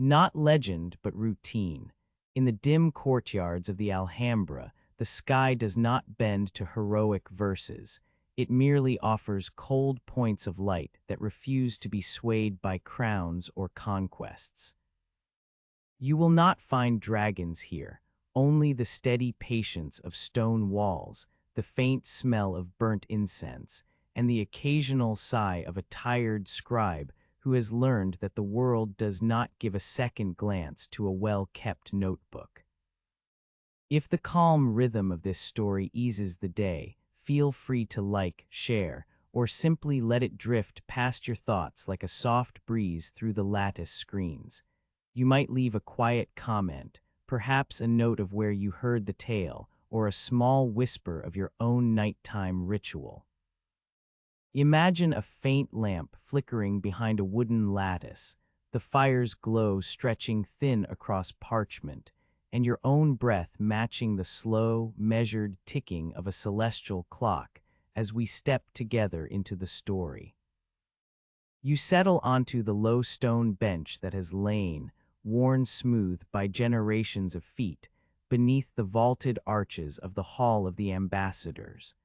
Not legend, but routine. In the dim courtyards of the Alhambra, the sky does not bend to heroic verses. It merely offers cold points of light that refuse to be swayed by crowns or conquests. You will not find dragons here, only the steady patience of stone walls, the faint smell of burnt incense, and the occasional sigh of a tired scribe who has learned that the world does not give a second glance to a well-kept notebook. If the calm rhythm of this story eases the day, feel free to like, share, or simply let it drift past your thoughts like a soft breeze through the lattice screens. You might leave a quiet comment, perhaps a note of where you heard the tale, or a small whisper of your own nighttime ritual. Imagine a faint lamp flickering behind a wooden lattice, the fire's glow stretching thin across parchment, and your own breath matching the slow, measured ticking of a celestial clock as we step together into the story. You settle onto the low stone bench that has lain, worn smooth by generations of feet, beneath the vaulted arches of the Hall of the Ambassadors.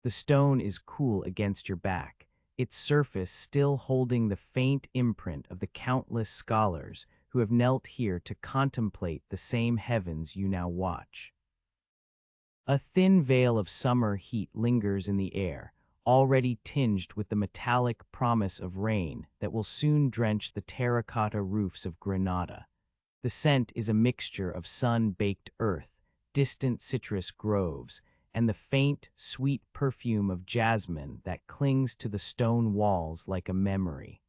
The stone is cool against your back, its surface still holding the faint imprint of the countless scholars who have knelt here to contemplate the same heavens you now watch. A thin veil of summer heat lingers in the air, already tinged with the metallic promise of rain that will soon drench the terracotta roofs of Granada. The scent is a mixture of sun-baked earth, distant citrus groves, and the faint, sweet perfume of jasmine that clings to the stone walls like a memory.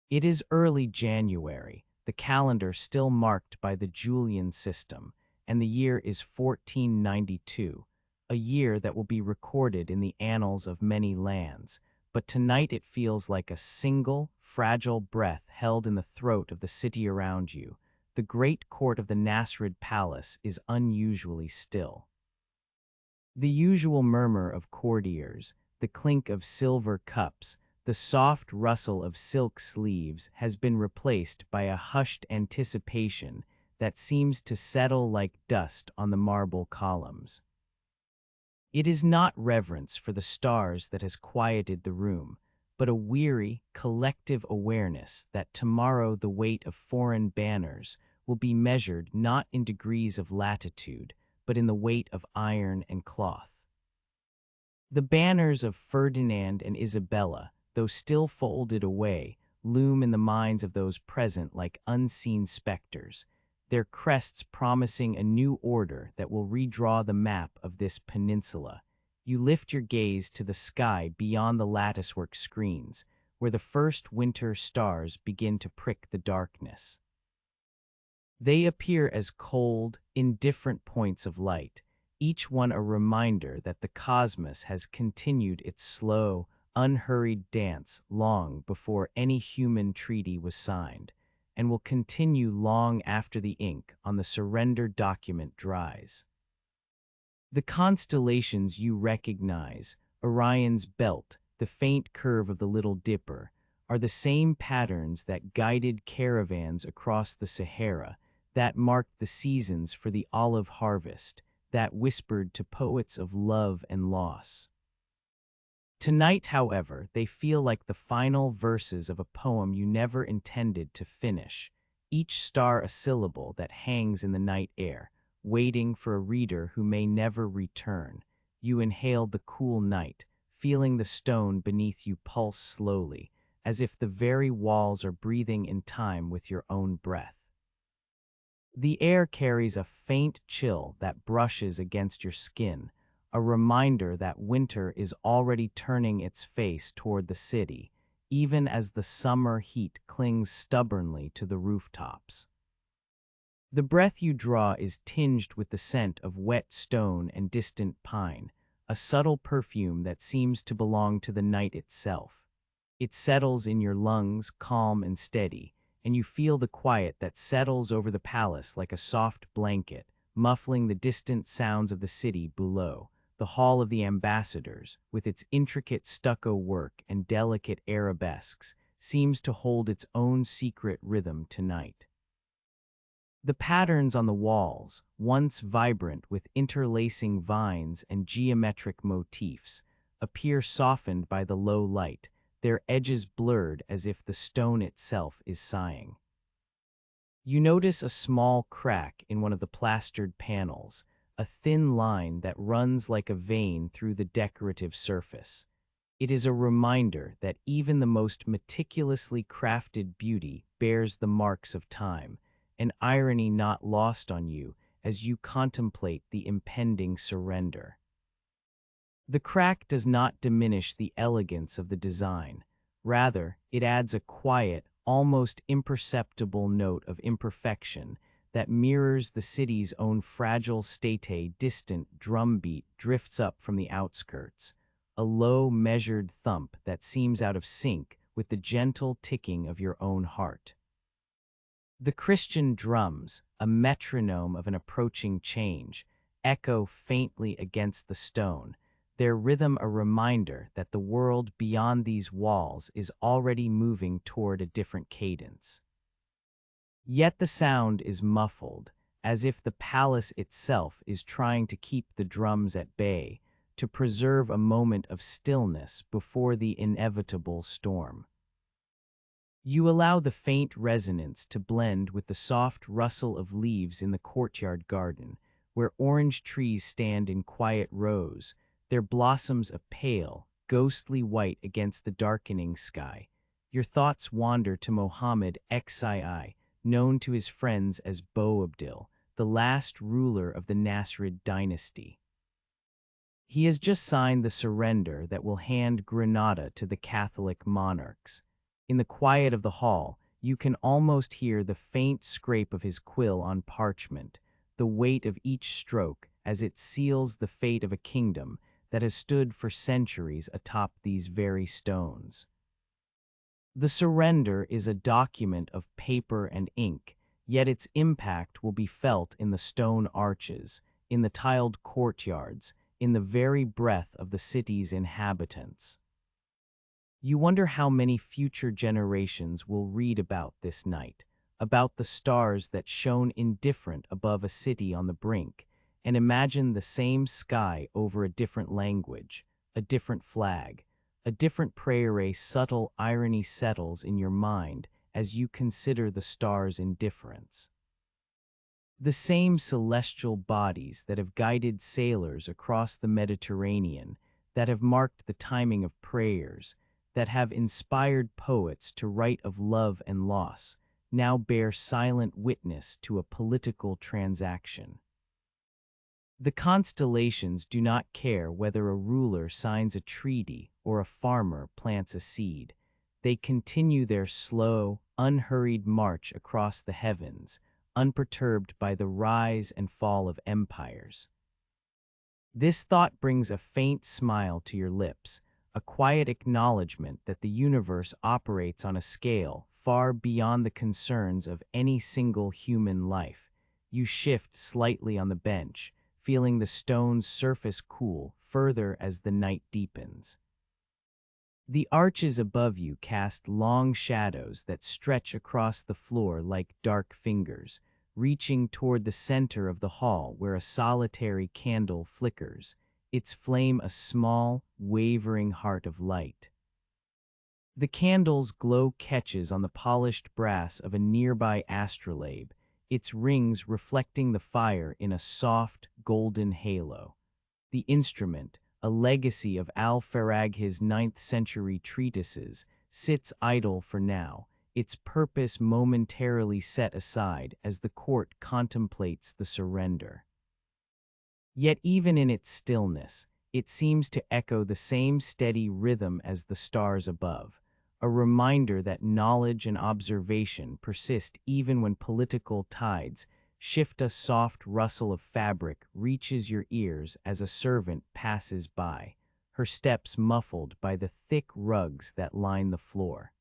It is early January, the calendar still marked by the Julian system, and the year is 1492, a year that will be recorded in the annals of many lands, but tonight it feels like a single, fragile breath held in the throat of the city around you. The great court of the Nasrid Palace is unusually still. The usual murmur of courtiers, the clink of silver cups, the soft rustle of silk sleeves has been replaced by a hushed anticipation that seems to settle like dust on the marble columns. It is not reverence for the stars that has quieted the room, but a weary, collective awareness that tomorrow the weight of foreign banners will be measured not in degrees of latitude, but in the weight of iron and cloth. The banners of Ferdinand and Isabella, though still folded away, loom in the minds of those present like unseen specters, their crests promising a new order that will redraw the map of this peninsula. You lift your gaze to the sky beyond the latticework screens, where the first winter stars begin to prick the darkness. They appear as cold, indifferent points of light, each one a reminder that the cosmos has continued its slow, unhurried dance long before any human treaty was signed, and will continue long after the ink on the surrender document dries. The constellations you recognize, Orion's belt, the faint curve of the Little Dipper, are the same patterns that guided caravans across the Sahara, that marked the seasons for the olive harvest, that whispered to poets of love and loss. Tonight, however, they feel like the final verses of a poem you never intended to finish, each star a syllable that hangs in the night air, waiting for a reader who may never return. You inhale the cool night, feeling the stone beneath you pulse slowly, as if the very walls are breathing in time with your own breath. The air carries a faint chill that brushes against your skin, a reminder that winter is already turning its face toward the city, even as the summer heat clings stubbornly to the rooftops. The breath you draw is tinged with the scent of wet stone and distant pine, a subtle perfume that seems to belong to the night itself. It settles in your lungs, calm and steady, and you feel the quiet that settles over the palace like a soft blanket, muffling the distant sounds of the city below. The Hall of the Ambassadors, with its intricate stucco work and delicate arabesques, seems to hold its own secret rhythm tonight. The patterns on the walls, once vibrant with interlacing vines and geometric motifs, appear softened by the low light, their edges blurred as if the stone itself is sighing. You notice a small crack in one of the plastered panels, a thin line that runs like a vein through the decorative surface. It is a reminder that even the most meticulously crafted beauty bears the marks of time, an irony not lost on you as you contemplate the impending surrender. The crack does not diminish the elegance of the design. Rather, it adds a quiet, almost imperceptible note of imperfection that mirrors the city's own fragile state. Distant drumbeat drifts up from the outskirts, a low, measured thump that seems out of sync with the gentle ticking of your own heart. The Christian drums, a metronome of an approaching change, echo faintly against the stone, their rhythm a reminder that the world beyond these walls is already moving toward a different cadence. Yet the sound is muffled, as if the palace itself is trying to keep the drums at bay, to preserve a moment of stillness before the inevitable storm. You allow the faint resonance to blend with the soft rustle of leaves in the courtyard garden, where orange trees stand in quiet rows, their blossoms a pale, ghostly white against the darkening sky. Your thoughts wander to Mohammed Xii, known to his friends as Boabdil, the last ruler of the Nasrid dynasty. He has just signed the surrender that will hand Granada to the Catholic monarchs. In the quiet of the hall, you can almost hear the faint scrape of his quill on parchment, the weight of each stroke as it seals the fate of a kingdom that has stood for centuries atop these very stones. The surrender is a document of paper and ink, yet its impact will be felt in the stone arches, in the tiled courtyards, in the very breath of the city's inhabitants. You wonder how many future generations will read about this night, about the stars that shone indifferent above a city on the brink, and imagine the same sky over a different language, a different flag, a different prayer. A subtle irony settles in your mind as you consider the stars' indifference. The same celestial bodies that have guided sailors across the Mediterranean, that have marked the timing of prayers, that have inspired poets to write of love and loss, now bear silent witness to a political transaction. The constellations do not care whether a ruler signs a treaty or a farmer plants a seed. They continue their slow, unhurried march across the heavens, unperturbed by the rise and fall of empires. This thought brings a faint smile to your lips, a quiet acknowledgement that the universe operates on a scale far beyond the concerns of any single human life. You shift slightly on the bench, feeling the stone's surface cool further as the night deepens. The arches above you cast long shadows that stretch across the floor like dark fingers, reaching toward the center of the hall where a solitary candle flickers, its flame a small, wavering heart of light. The candle's glow catches on the polished brass of a nearby astrolabe, its rings reflecting the fire in a soft, golden halo. The instrument, a legacy of Al-Faragh's 9th-century treatises, sits idle for now, its purpose momentarily set aside as the court contemplates the surrender. Yet even in its stillness, it seems to echo the same steady rhythm as the stars above, a reminder that knowledge and observation persist even when political tides shift. A soft rustle of fabric reaches your ears as a servant passes by, her steps muffled by the thick rugs that line the floor.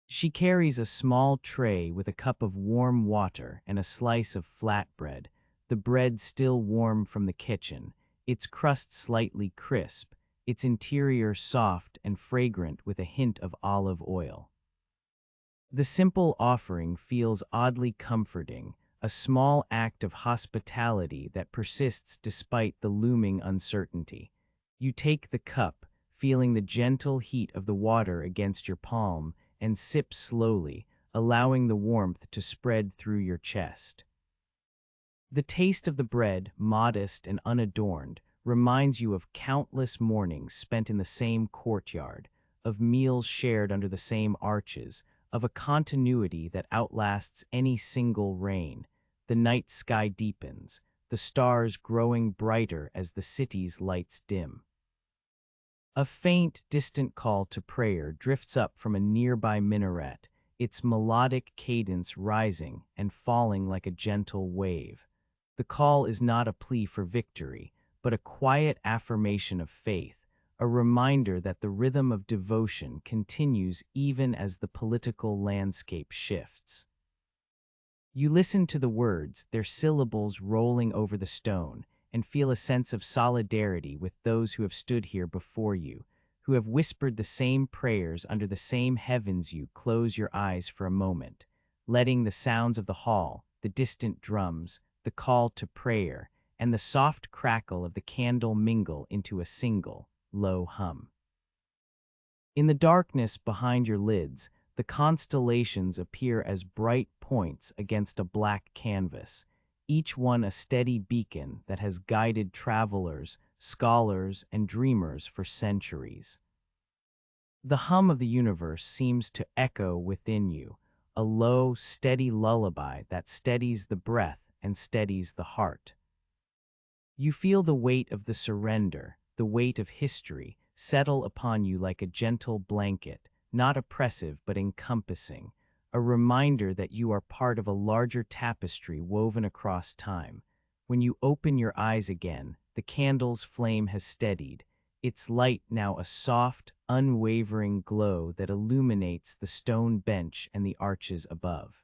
She carries a small tray with a cup of warm water and a slice of flatbread, the bread still warm from the kitchen, its crust slightly crisp, its interior soft and fragrant with a hint of olive oil. The simple offering feels oddly comforting, a small act of hospitality that persists despite the looming uncertainty. You take the cup, feeling the gentle heat of the water against your palm, and sip slowly, allowing the warmth to spread through your chest. The taste of the bread, modest and unadorned, reminds you of countless mornings spent in the same courtyard, of meals shared under the same arches, of a continuity that outlasts any single reign. The night sky deepens, the stars growing brighter as the city's lights dim. A faint, distant call to prayer drifts up from a nearby minaret, its melodic cadence rising and falling like a gentle wave. The call is not a plea for victory, but a quiet affirmation of faith, a reminder that the rhythm of devotion continues even as the political landscape shifts. You listen to the words, their syllables rolling over the stone, and feel a sense of solidarity with those who have stood here before you, who have whispered the same prayers under the same heavens. You close your eyes for a moment, letting the sounds of the hall, the distant drums, the call to prayer, and the soft crackle of the candle mingle into a single, low hum. In the darkness behind your lids, the constellations appear as bright points against a black canvas, each one a steady beacon that has guided travelers, scholars, and dreamers for centuries. The hum of the universe seems to echo within you, a low, steady lullaby that steadies the breath and steadies the heart. You feel the weight of the surrender, the weight of history, settle upon you like a gentle blanket, not oppressive but encompassing, a reminder that you are part of a larger tapestry woven across time. When you open your eyes again, the candle's flame has steadied, its light now a soft, unwavering glow that illuminates the stone bench and the arches above.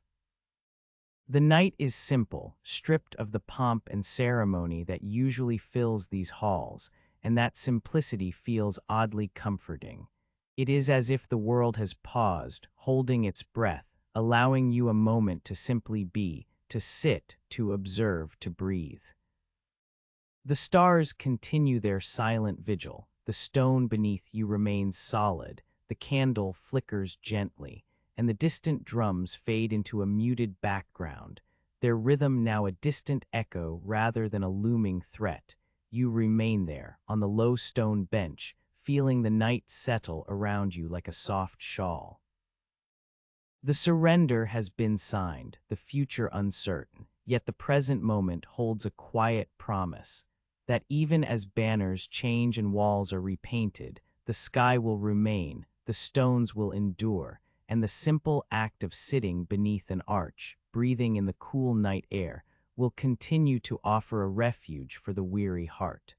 The night is simple, stripped of the pomp and ceremony that usually fills these halls, and that simplicity feels oddly comforting. It is as if the world has paused, holding its breath, allowing you a moment to simply be, to sit, to observe, to breathe. The stars continue their silent vigil, the stone beneath you remains solid, the candle flickers gently, and the distant drums fade into a muted background, their rhythm now a distant echo rather than a looming threat. You remain there, on the low stone bench, feeling the night settle around you like a soft shawl. The surrender has been signed, the future uncertain, yet the present moment holds a quiet promise that even as banners change and walls are repainted, the sky will remain, the stones will endure, and the simple act of sitting beneath an arch, breathing in the cool night air, will continue to offer a refuge for the weary heart.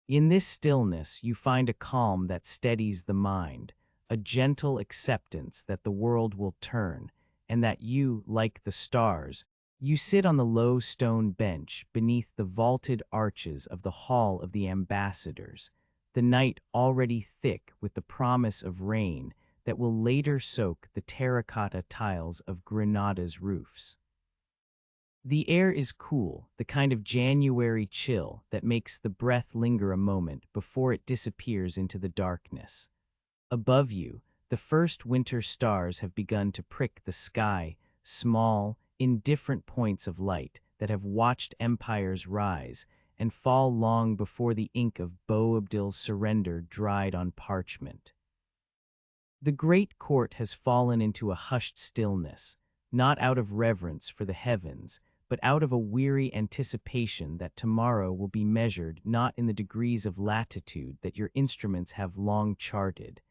In this stillness, you find a calm that steadies the mind, a gentle acceptance that the world will turn, and that you, like the stars, you sit on the low stone bench beneath the vaulted arches of the Hall of the Ambassadors, the night already thick with the promise of rain that will later soak the terracotta tiles of Granada's roofs. The air is cool, the kind of January chill that makes the breath linger a moment before it disappears into the darkness. Above you, the first winter stars have begun to prick the sky, small, indifferent points of light that have watched empires rise and fall long before the ink of Boabdil's surrender dried on parchment. The great court has fallen into a hushed stillness, not out of reverence for the heavens, but out of a weary anticipation that tomorrow will be measured not in the degrees of latitude that your instruments have long charted,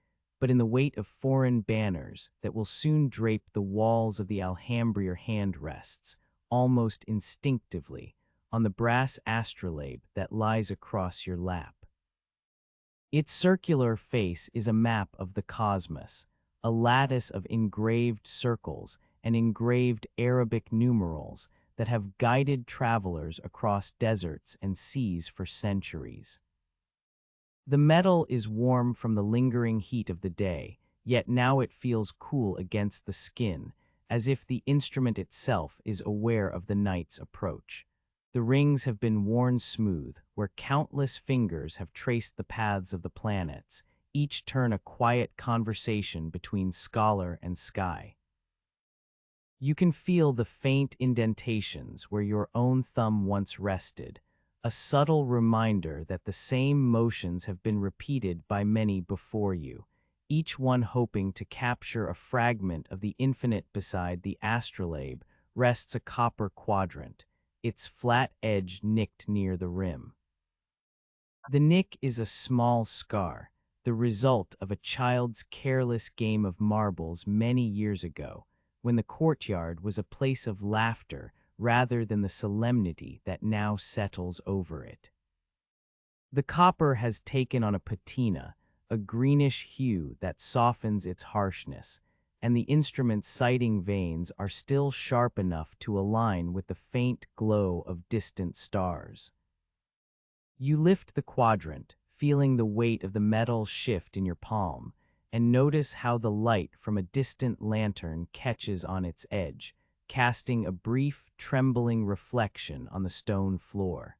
but in the weight of foreign banners that will soon drape the walls of the Alhambra hand rests, almost instinctively, on the brass astrolabe that lies across your lap. Its circular face is a map of the cosmos, a lattice of engraved circles and engraved Arabic numerals that have guided travelers across deserts and seas for centuries. The metal is warm from the lingering heat of the day, yet now it feels cool against the skin, as if the instrument itself is aware of the night's approach. The rings have been worn smooth, where countless fingers have traced the paths of the planets, each turn a quiet conversation between scholar and sky. You can feel the faint indentations where your own thumb once rested, a subtle reminder that the same motions have been repeated by many before you, each one hoping to capture a fragment of the infinite. Beside the astrolabe rests a copper quadrant, its flat edge nicked near the rim. The nick is a small scar, the result of a child's careless game of marbles many years ago, when the courtyard was a place of laughter rather than the solemnity that now settles over it. The copper has taken on a patina, a greenish hue that softens its harshness, and the instrument's sighting vanes are still sharp enough to align with the faint glow of distant stars. You lift the quadrant, feeling the weight of the metal shift in your palm, and notice how the light from a distant lantern catches on its edge, casting a brief, trembling reflection on the stone floor.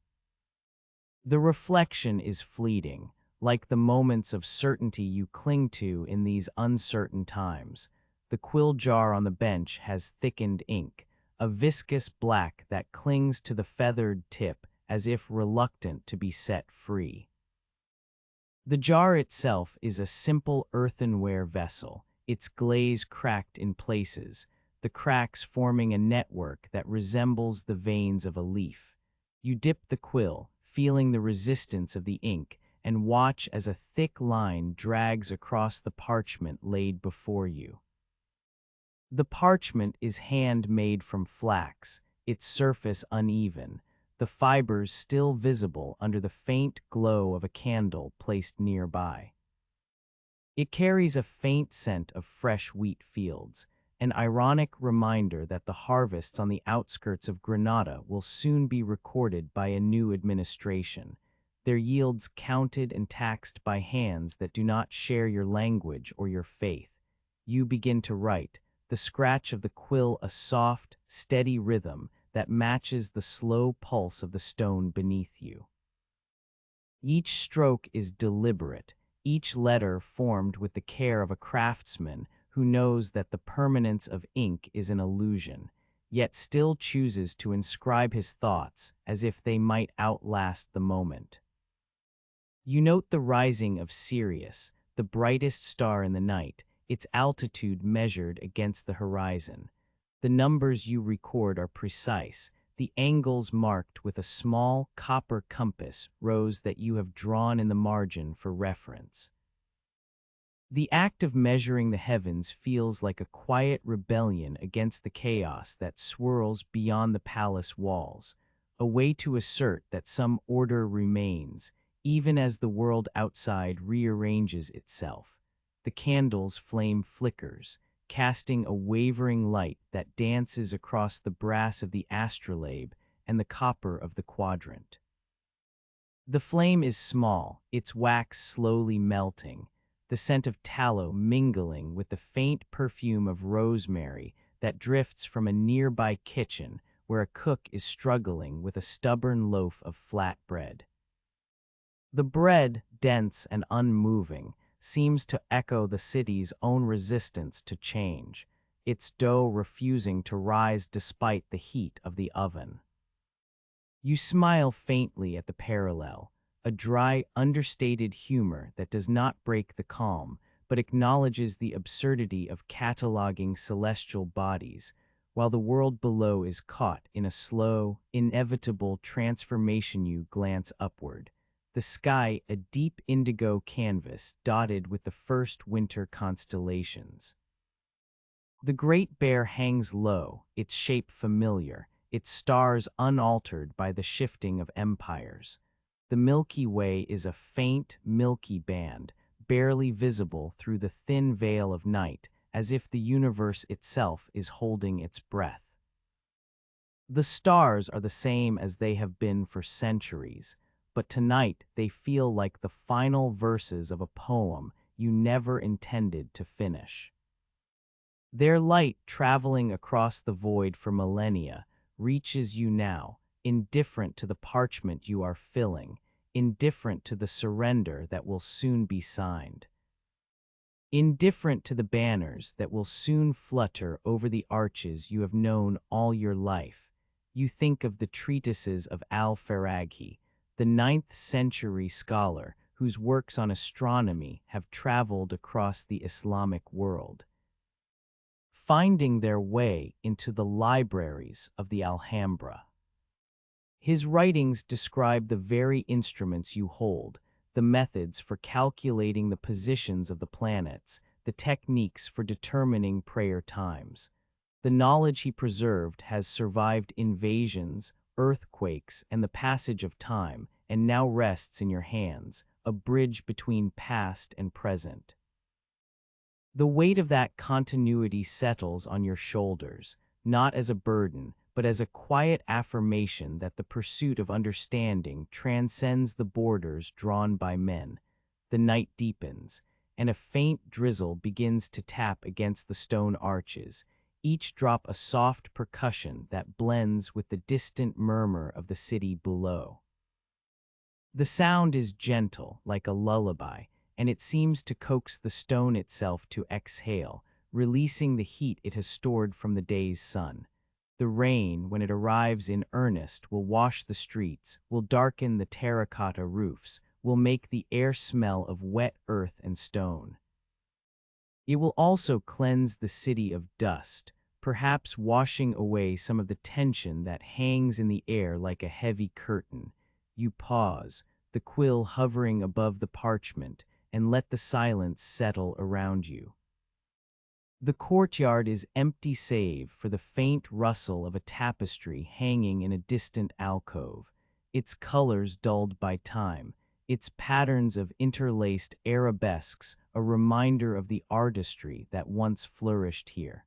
The reflection is fleeting, like the moments of certainty you cling to in these uncertain times. The quill jar on the bench has thickened ink, a viscous black that clings to the feathered tip as if reluctant to be set free. The jar itself is a simple earthenware vessel, its glaze cracked in places, the cracks forming a network that resembles the veins of a leaf. You dip the quill, feeling the resistance of the ink, and watch as a thick line drags across the parchment laid before you. The parchment is handmade from flax, its surface uneven, the fibers still visible under the faint glow of a candle placed nearby. It carries a faint scent of fresh wheat fields, an ironic reminder that the harvests on the outskirts of Granada will soon be recorded by a new administration, their yields counted and taxed by hands that do not share your language or your faith. You begin to write, the scratch of the quill a soft, steady rhythm that matches the slow pulse of the stone beneath you. Each stroke is deliberate, each letter formed with the care of a craftsman who knows that the permanence of ink is an illusion, yet still chooses to inscribe his thoughts as if they might outlast the moment. You note the rising of Sirius, the brightest star in the night, its altitude measured against the horizon. The numbers you record are precise, the angles marked with a small copper compass rose that you have drawn in the margin for reference. The act of measuring the heavens feels like a quiet rebellion against the chaos that swirls beyond the palace walls, a way to assert that some order remains, even as the world outside rearranges itself. The candle's flame flickers, casting a wavering light that dances across the brass of the astrolabe and the copper of the quadrant. The flame is small, its wax slowly melting, the scent of tallow mingling with the faint perfume of rosemary that drifts from a nearby kitchen where a cook is struggling with a stubborn loaf of flat bread. The bread, dense and unmoving, seems to echo the city's own resistance to change, its dough refusing to rise despite the heat of the oven. You smile faintly at the parallel, a dry, understated humor that does not break the calm, but acknowledges the absurdity of cataloging celestial bodies, while the world below is caught in a slow, inevitable transformation. You glance upward, the sky a deep indigo canvas dotted with the first winter constellations. The Great Bear hangs low, its shape familiar, its stars unaltered by the shifting of empires. The Milky Way is a faint, milky band, barely visible through the thin veil of night, as if the universe itself is holding its breath. The stars are the same as they have been for centuries, but tonight they feel like the final verses of a poem you never intended to finish. Their light, traveling across the void for millennia, reaches you now, indifferent to the parchment you are filling, indifferent to the surrender that will soon be signed, indifferent to the banners that will soon flutter over the arches you have known all your life. You think of the treatises of Al-Faraghi, the 9th century scholar whose works on astronomy have traveled across the Islamic world, finding their way into the libraries of the Alhambra. His writings describe the very instruments you hold, the methods for calculating the positions of the planets, the techniques for determining prayer times. The knowledge he preserved has survived invasions, earthquakes, and the passage of time, and now rests in your hands, a bridge between past and present. The weight of that continuity settles on your shoulders, not as a burden, but as a quiet affirmation that the pursuit of understanding transcends the borders drawn by men. The night deepens, and a faint drizzle begins to tap against the stone arches, each drop a soft percussion that blends with the distant murmur of the city below. The sound is gentle, like a lullaby, and it seems to coax the stone itself to exhale, releasing the heat it has stored from the day's sun. The rain, when it arrives in earnest, will wash the streets, will darken the terracotta roofs, will make the air smell of wet earth and stone. It will also cleanse the city of dust, perhaps washing away some of the tension that hangs in the air like a heavy curtain. You pause, the quill hovering above the parchment, and let the silence settle around you. The courtyard is empty save for the faint rustle of a tapestry hanging in a distant alcove, its colors dulled by time, its patterns of interlaced arabesques a reminder of the artistry that once flourished here.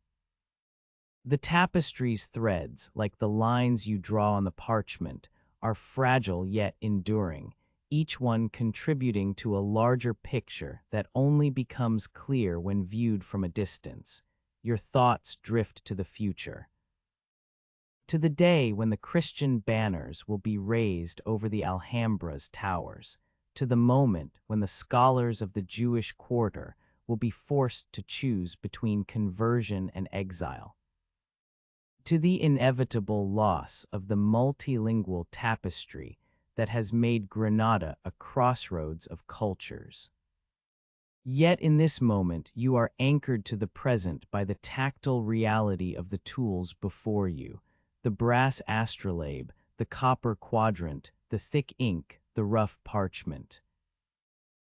The tapestry's threads, like the lines you draw on the parchment, are fragile yet enduring, each one contributing to a larger picture that only becomes clear when viewed from a distance. Your thoughts drift to the future, to the day when the Christian banners will be raised over the Alhambra's towers, to the moment when the scholars of the Jewish quarter will be forced to choose between conversion and exile, to the inevitable loss of the multilingual tapestry that has made Granada a crossroads of cultures. Yet in this moment you are anchored to the present by the tactile reality of the tools before you, the brass astrolabe, the copper quadrant, the thick ink, the rough parchment.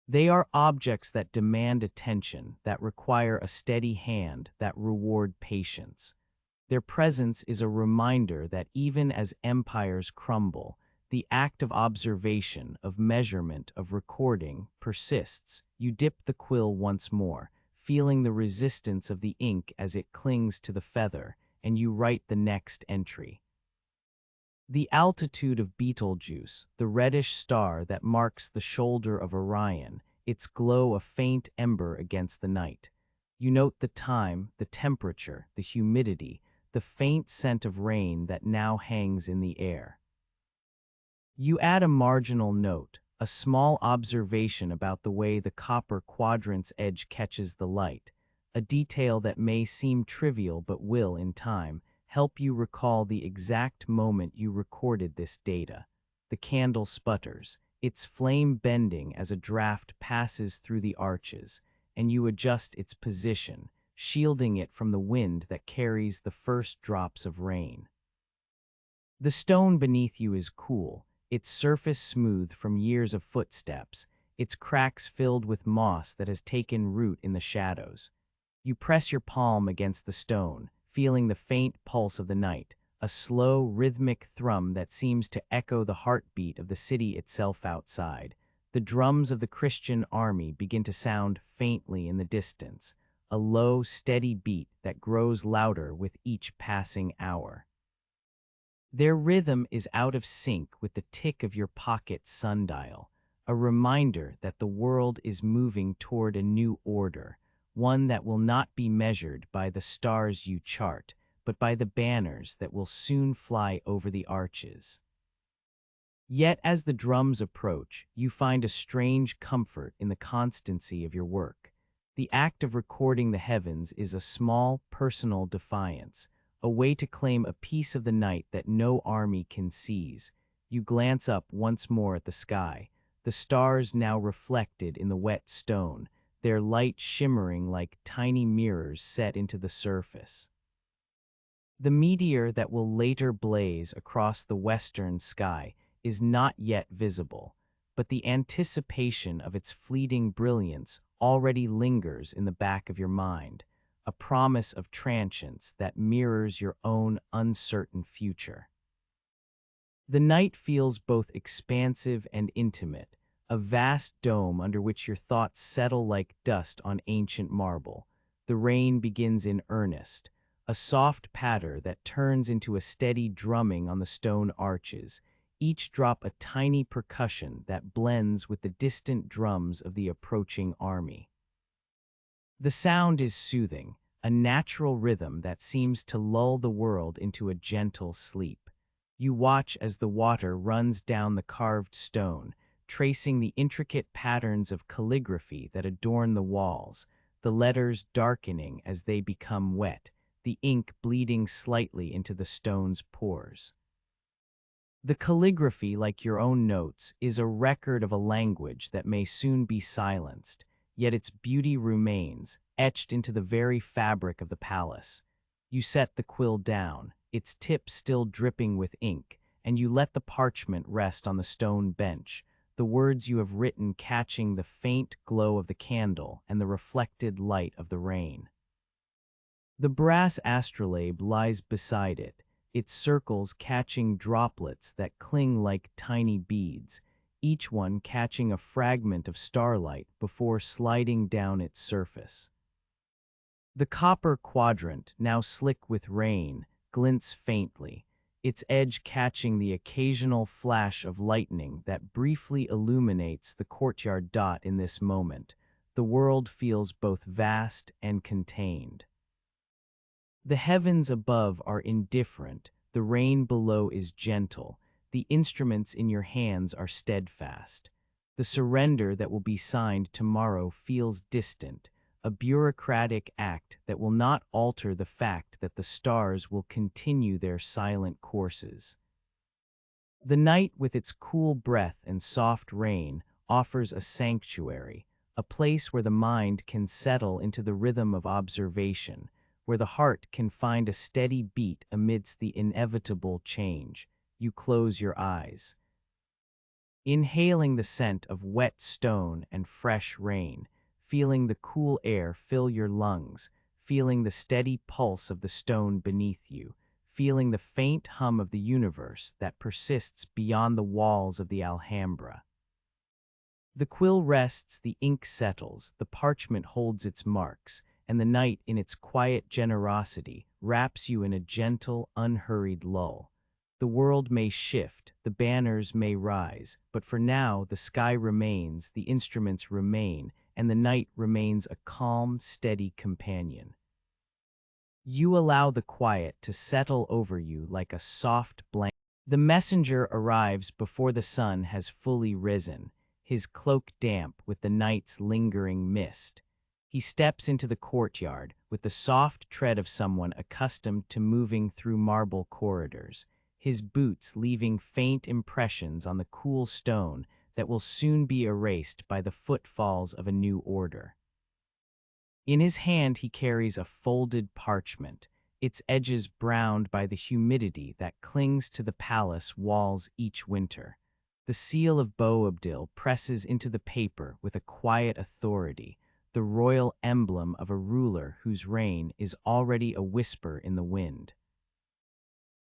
They are objects that demand attention, that require a steady hand, that reward patience. Their presence is a reminder that even as empires crumble, the act of observation, of measurement, of recording persists. You dip the quill once more, feeling the resistance of the ink as it clings to the feather, and you write the next entry. The altitude of Betelgeuse, the reddish star that marks the shoulder of Orion, its glow a faint ember against the night. You note the time, the temperature, the humidity, the faint scent of rain that now hangs in the air. You add a marginal note, a small observation about the way the copper quadrant's edge catches the light, a detail that may seem trivial but will, in time, help you recall the exact moment you recorded this data. The candle sputters, its flame bending as a draft passes through the arches, and you adjust its position, shielding it from the wind that carries the first drops of rain. The stone beneath you is cool, its surface smooth from years of footsteps, its cracks filled with moss that has taken root in the shadows. You press your palm against the stone, feeling the faint pulse of the night, a slow, rhythmic thrum that seems to echo the heartbeat of the city itself outside. The drums of the Christian army begin to sound faintly in the distance, a low, steady beat that grows louder with each passing hour. Their rhythm is out of sync with the tick of your pocket sundial, a reminder that the world is moving toward a new order, one that will not be measured by the stars you chart, but by the banners that will soon fly over the arches. Yet as the drums approach, you find a strange comfort in the constancy of your work. The act of recording the heavens is a small, personal defiance, a way to claim a piece of the night that no army can seize. You glance up once more at the sky, the stars now reflected in the wet stone, their light shimmering like tiny mirrors set into the surface. The meteor that will later blaze across the western sky is not yet visible, but the anticipation of its fleeting brilliance already lingers in the back of your mind, a promise of transience that mirrors your own uncertain future. The night feels both expansive and intimate, a vast dome under which your thoughts settle like dust on ancient marble. The rain begins in earnest, a soft patter that turns into a steady drumming on the stone arches, each drop a tiny percussion that blends with the distant drums of the approaching army. The sound is soothing, a natural rhythm that seems to lull the world into a gentle sleep. You watch as the water runs down the carved stone, tracing the intricate patterns of calligraphy that adorn the walls, the letters darkening as they become wet, the ink bleeding slightly into the stone's pores. The calligraphy, like your own notes, is a record of a language that may soon be silenced, yet its beauty remains, etched into the very fabric of the palace. You set the quill down, its tip still dripping with ink, and you let the parchment rest on the stone bench, the words you have written catching the faint glow of the candle and the reflected light of the rain. The brass astrolabe lies beside it, its circles catching droplets that cling like tiny beads, each one catching a fragment of starlight before sliding down its surface. The copper quadrant, now slick with rain, glints faintly, its edge catching the occasional flash of lightning that briefly illuminates the courtyard dot. In this moment, the world feels both vast and contained. The heavens above are indifferent, the rain below is gentle, the instruments in your hands are steadfast. The surrender that will be signed tomorrow feels distant, a bureaucratic act that will not alter the fact that the stars will continue their silent courses. The night, with its cool breath and soft rain, offers a sanctuary, a place where the mind can settle into the rhythm of observation, where the heart can find a steady beat amidst the inevitable change. You close your eyes, inhaling the scent of wet stone and fresh rain, feeling the cool air fill your lungs, feeling the steady pulse of the stone beneath you, feeling the faint hum of the universe that persists beyond the walls of the Alhambra. The quill rests, the ink settles, the parchment holds its marks, and the night, in its quiet generosity, wraps you in a gentle, unhurried lull. The world may shift, the banners may rise, but for now the sky remains, the instruments remain, and the night remains a calm, steady companion. You allow the quiet to settle over you like a soft blanket. The messenger arrives before the sun has fully risen, his cloak damp with the night's lingering mist. He steps into the courtyard with the soft tread of someone accustomed to moving through marble corridors, his boots leaving faint impressions on the cool stone that will soon be erased by the footfalls of a new order. In his hand he carries a folded parchment, its edges browned by the humidity that clings to the palace walls each winter. The seal of Boabdil presses into the paper with a quiet authority, the royal emblem of a ruler whose reign is already a whisper in the wind.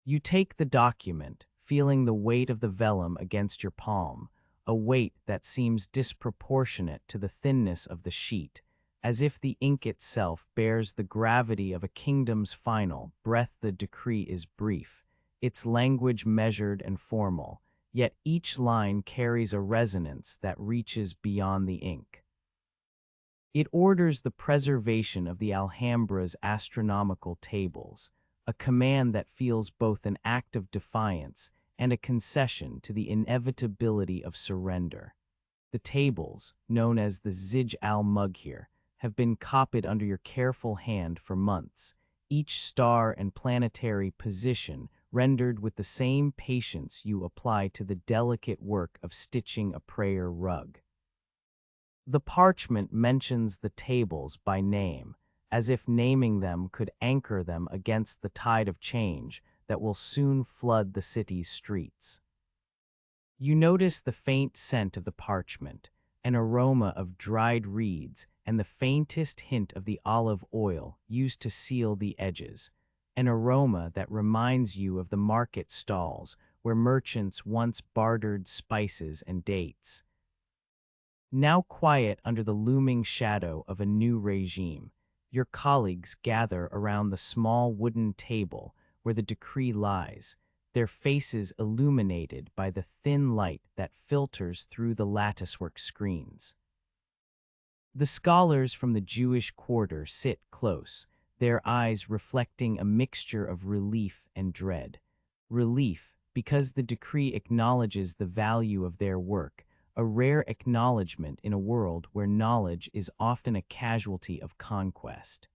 You take the document, feeling the weight of the vellum against your palm, a weight that seems disproportionate to the thinness of the sheet, as if the ink itself bears the gravity of a kingdom's final breath. The decree is brief, its language measured and formal, yet each line carries a resonance that reaches beyond the ink. It orders the preservation of the Alhambra's astronomical tables, a command that feels both an act of defiance and a concession to the inevitability of surrender. The tables, known as the Zij al-Mughir, have been copied under your careful hand for months, each star and planetary position rendered with the same patience you apply to the delicate work of stitching a prayer rug. The parchment mentions the tables by name, as if naming them could anchor them against the tide of change that will soon flood the city's streets. You notice the faint scent of the parchment, an aroma of dried reeds, and the faintest hint of the olive oil used to seal the edges, an aroma that reminds you of the market stalls where merchants once bartered spices and dates. Now quiet under the looming shadow of a new regime, your colleagues gather around the small wooden table where the decree lies, their faces illuminated by the thin light that filters through the latticework screens. The scholars from the Jewish quarter sit close, their eyes reflecting a mixture of relief and dread. Relief, because the decree acknowledges the value of their work, a rare acknowledgement in a world where knowledge is often a casualty of conquest.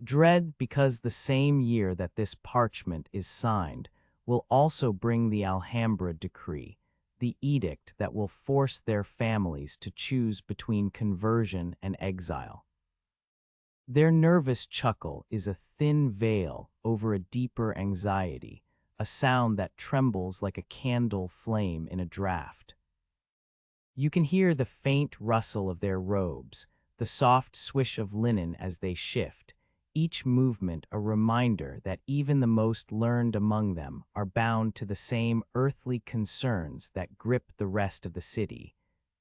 Dread, because the same year that this parchment is signed will also bring the Alhambra decree, the edict that will force their families to choose between conversion and exile. Their nervous chuckle is a thin veil over a deeper anxiety, a sound that trembles like a candle flame in a draught. You can hear the faint rustle of their robes, the soft swish of linen as they shift, each movement a reminder that even the most learned among them are bound to the same earthly concerns that grip the rest of the city.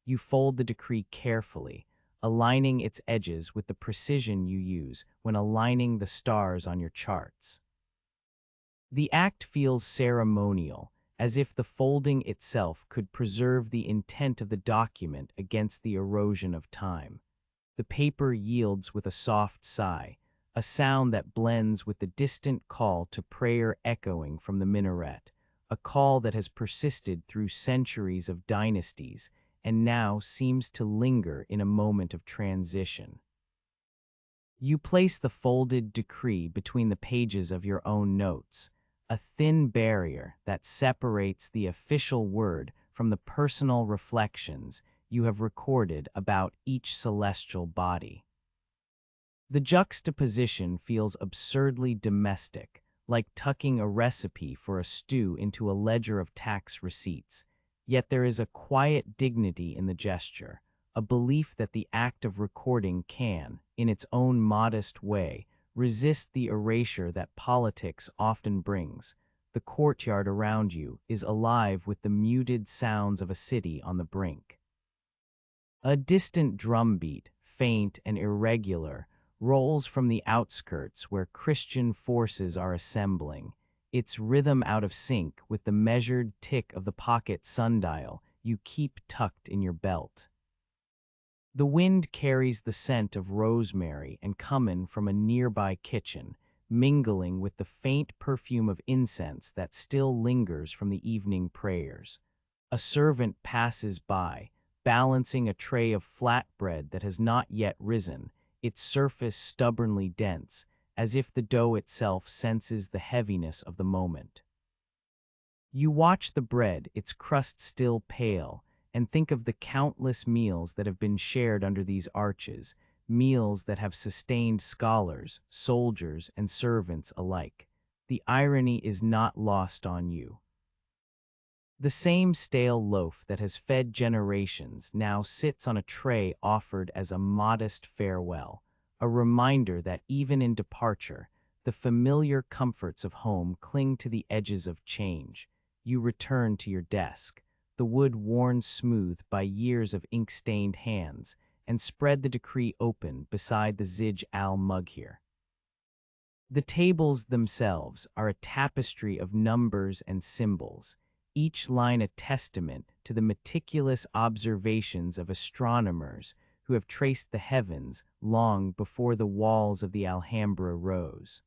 You fold the decree carefully, aligning its edges with the precision you use when aligning the stars on your charts. The act feels ceremonial, as if the folding itself could preserve the intent of the document against the erosion of time. The paper yields with a soft sigh, a sound that blends with the distant call to prayer echoing from the minaret, a call that has persisted through centuries of dynasties and now seems to linger in a moment of transition. You place the folded decree between the pages of your own notes, a thin barrier that separates the official word from the personal reflections you have recorded about each celestial body. The juxtaposition feels absurdly domestic, like tucking a recipe for a stew into a ledger of tax receipts, yet there is a quiet dignity in the gesture, a belief that the act of recording can, in its own modest way, resist the erasure that politics often brings. The courtyard around you is alive with the muted sounds of a city on the brink. A distant drumbeat, faint and irregular, rolls from the outskirts where Christian forces are assembling, its rhythm out of sync with the measured tick of the pocket sundial you keep tucked in your belt. The wind carries the scent of rosemary and cumin from a nearby kitchen, mingling with the faint perfume of incense that still lingers from the evening prayers. A servant passes by, balancing a tray of flatbread that has not yet risen, its surface stubbornly dense, as if the dough itself senses the heaviness of the moment. You watch the bread, its crust still pale, and think of the countless meals that have been shared under these arches, meals that have sustained scholars, soldiers, and servants alike. The irony is not lost on you. The same stale loaf that has fed generations now sits on a tray offered as a modest farewell, a reminder that even in departure, the familiar comforts of home cling to the edges of change. You return to your desk, the wood worn smooth by years of ink-stained hands, and spread the decree open beside the Zij al-Mughir. The tables themselves are a tapestry of numbers and symbols, each line a testament to the meticulous observations of astronomers who have traced the heavens long before the walls of the Alhambra rose.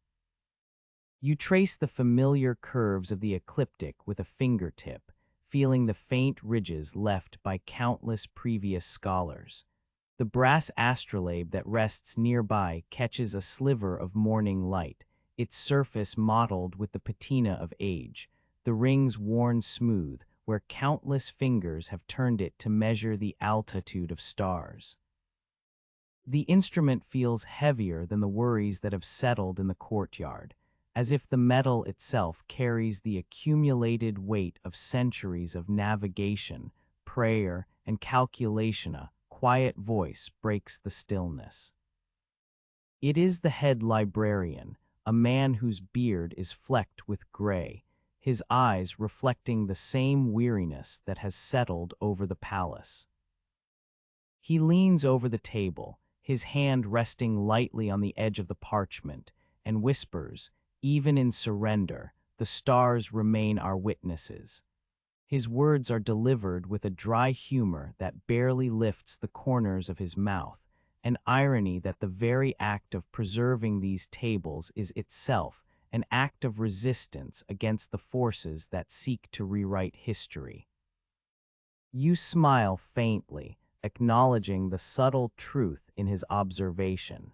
You trace the familiar curves of the ecliptic with a fingertip, feeling the faint ridges left by countless previous scholars. The brass astrolabe that rests nearby catches a sliver of morning light, its surface mottled with the patina of age, the rings worn smooth where countless fingers have turned it to measure the altitude of stars. The instrument feels heavier than the worries that have settled in the courtyard, as if the metal itself carries the accumulated weight of centuries of navigation, prayer, and calculation. A quiet voice breaks the stillness. It is the head librarian, a man whose beard is flecked with gray, his eyes reflecting the same weariness that has settled over the palace. He leans over the table, his hand resting lightly on the edge of the parchment, and whispers, "Even in surrender, the stars remain our witnesses." His words are delivered with a dry humor that barely lifts the corners of his mouth, an irony that the very act of preserving these tables is itself an act of resistance against the forces that seek to rewrite history. You smile faintly, acknowledging the subtle truth in his observation.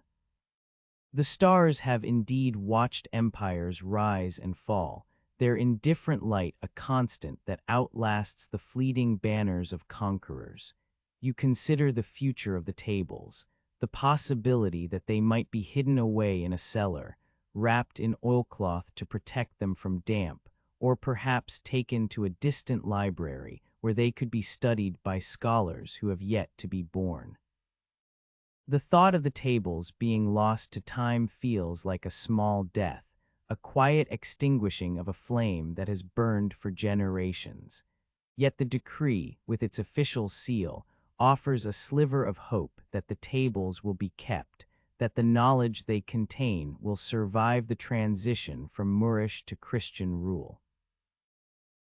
The stars have indeed watched empires rise and fall, their indifferent light a constant that outlasts the fleeting banners of conquerors. You consider the future of the tables, the possibility that they might be hidden away in a cellar, wrapped in oilcloth to protect them from damp, or perhaps taken to a distant library where they could be studied by scholars who have yet to be born. The thought of the tables being lost to time feels like a small death, a quiet extinguishing of a flame that has burned for generations. Yet the decree, with its official seal, offers a sliver of hope that the tables will be kept, that the knowledge they contain will survive the transition from Moorish to Christian rule.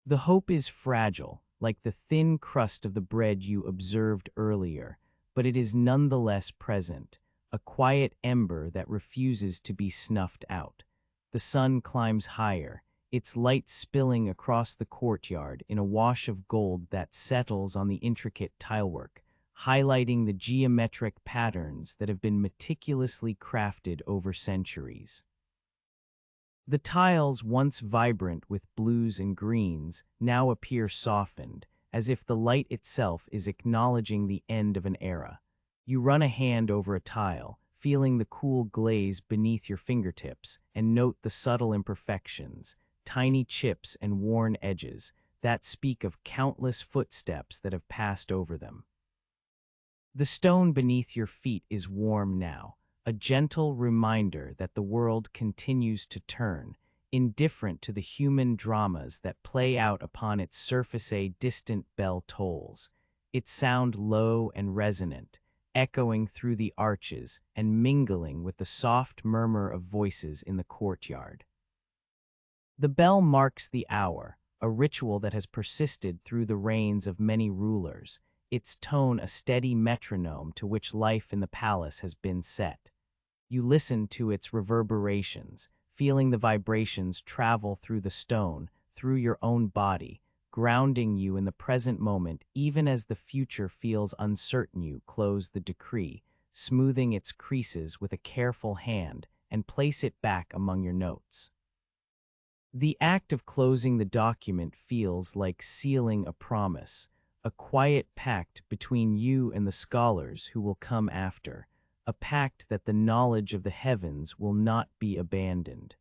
The hope is fragile, like the thin crust of the bread you observed earlier, but it is nonetheless present, a quiet ember that refuses to be snuffed out. The sun climbs higher, its light spilling across the courtyard in a wash of gold that settles on the intricate tilework, highlighting the geometric patterns that have been meticulously crafted over centuries. The tiles, once vibrant with blues and greens, now appear softened, as if the light itself is acknowledging the end of an era. You run a hand over a tile, feeling the cool glaze beneath your fingertips, and note the subtle imperfections, tiny chips and worn edges, that speak of countless footsteps that have passed over them. The stone beneath your feet is warm now, a gentle reminder that the world continues to turn, indifferent to the human dramas that play out upon its surface. A distant bell tolls, its sound low and resonant, echoing through the arches and mingling with the soft murmur of voices in the courtyard. The bell marks the hour, a ritual that has persisted through the reigns of many rulers, its tone a steady metronome to which life in the palace has been set. You listen to its reverberations, feeling the vibrations travel through the stone, through your own body, grounding you in the present moment even as the future feels uncertain. You close the decree, smoothing its creases with a careful hand, and place it back among your notes. The act of closing the document feels like sealing a promise, a quiet pact between you and the scholars who will come after, a pact that the knowledge of the heavens will not be abandoned.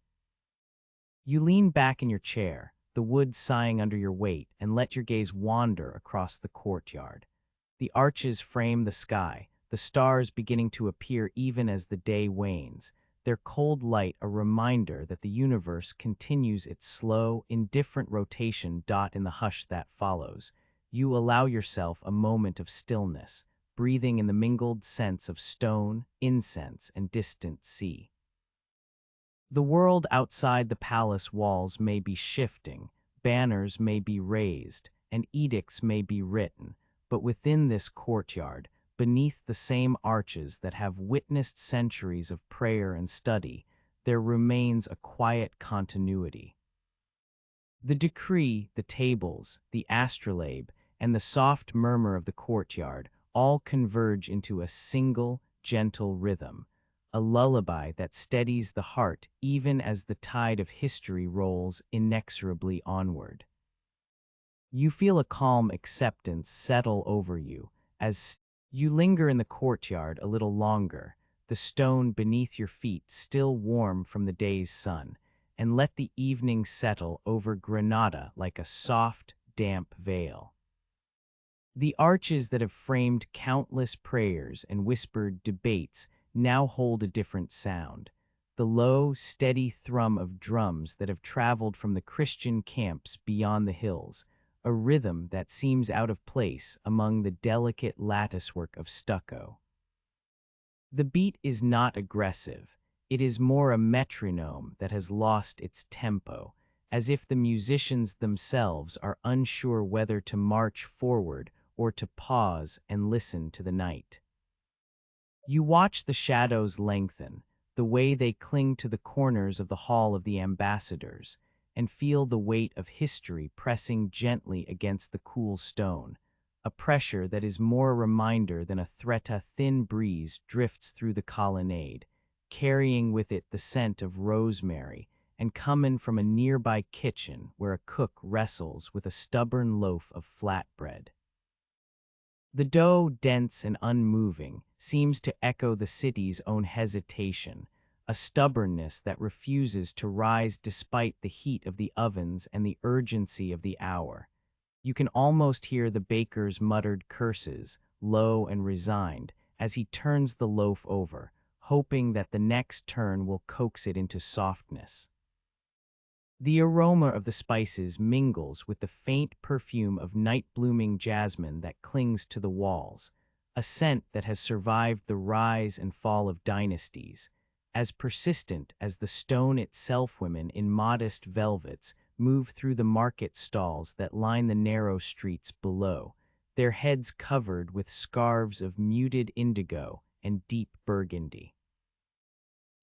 You lean back in your chair, the wood sighing under your weight, and let your gaze wander across the courtyard. The arches frame the sky, the stars beginning to appear even as the day wanes, their cold light a reminder that the universe continues its slow, indifferent rotation. In the hush that follows, you allow yourself a moment of stillness, breathing in the mingled scents of stone, incense, and distant sea. The world outside the palace walls may be shifting, banners may be raised, and edicts may be written, but within this courtyard, beneath the same arches that have witnessed centuries of prayer and study, there remains a quiet continuity. The decree, the tables, the astrolabe, and the soft murmur of the courtyard all converge into a single, gentle rhythm, a lullaby that steadies the heart even as the tide of history rolls inexorably onward. You feel a calm acceptance settle over you as you linger in the courtyard a little longer, the stone beneath your feet still warm from the day's sun, and let the evening settle over Granada like a soft, damp veil. The arches that have framed countless prayers and whispered debates now hold a different sound, the low, steady thrum of drums that have traveled from the Christian camps beyond the hills, a rhythm that seems out of place among the delicate latticework of stucco. The beat is not aggressive, it is more a metronome that has lost its tempo, as if the musicians themselves are unsure whether to march forward or to pause and listen to the night. You watch the shadows lengthen, the way they cling to the corners of the Hall of the Ambassadors, and feel the weight of history pressing gently against the cool stone, a pressure that is more a reminder than a threat. A thin breeze drifts through the colonnade, carrying with it the scent of rosemary, and coming from a nearby kitchen where a cook wrestles with a stubborn loaf of flatbread. The dough, dense and unmoving, seems to echo the city's own hesitation, a stubbornness that refuses to rise despite the heat of the ovens and the urgency of the hour. You can almost hear the baker's muttered curses, low and resigned, as he turns the loaf over, hoping that the next turn will coax it into softness. The aroma of the spices mingles with the faint perfume of night-blooming jasmine that clings to the walls, a scent that has survived the rise and fall of dynasties, as persistent as the stone itself. Women in modest velvets move through the market stalls that line the narrow streets below, their heads covered with scarves of muted indigo and deep burgundy.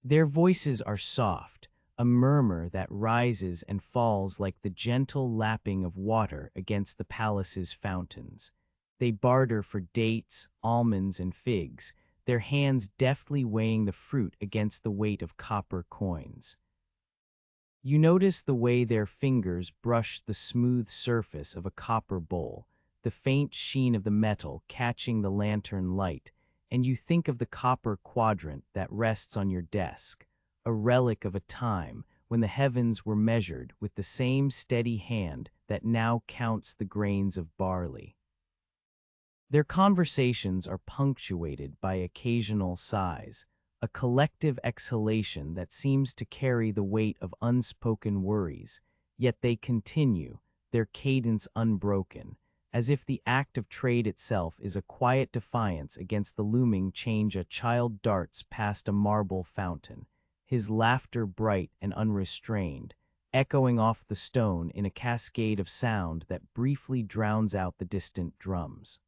Their voices are soft, a murmur that rises and falls like the gentle lapping of water against the palace's fountains. They barter for dates, almonds, and figs, their hands deftly weighing the fruit against the weight of copper coins. You notice the way their fingers brush the smooth surface of a copper bowl, the faint sheen of the metal catching the lantern light, and you think of the copper quadrant that rests on your desk, a relic of a time when the heavens were measured with the same steady hand that now counts the grains of barley. Their conversations are punctuated by occasional sighs, a collective exhalation that seems to carry the weight of unspoken worries, yet they continue, their cadence unbroken, as if the act of trade itself is a quiet defiance against the looming change. A child darts past a marble fountain, his laughter bright and unrestrained, echoing off the stone in a cascade of sound that briefly drowns out the distant drums.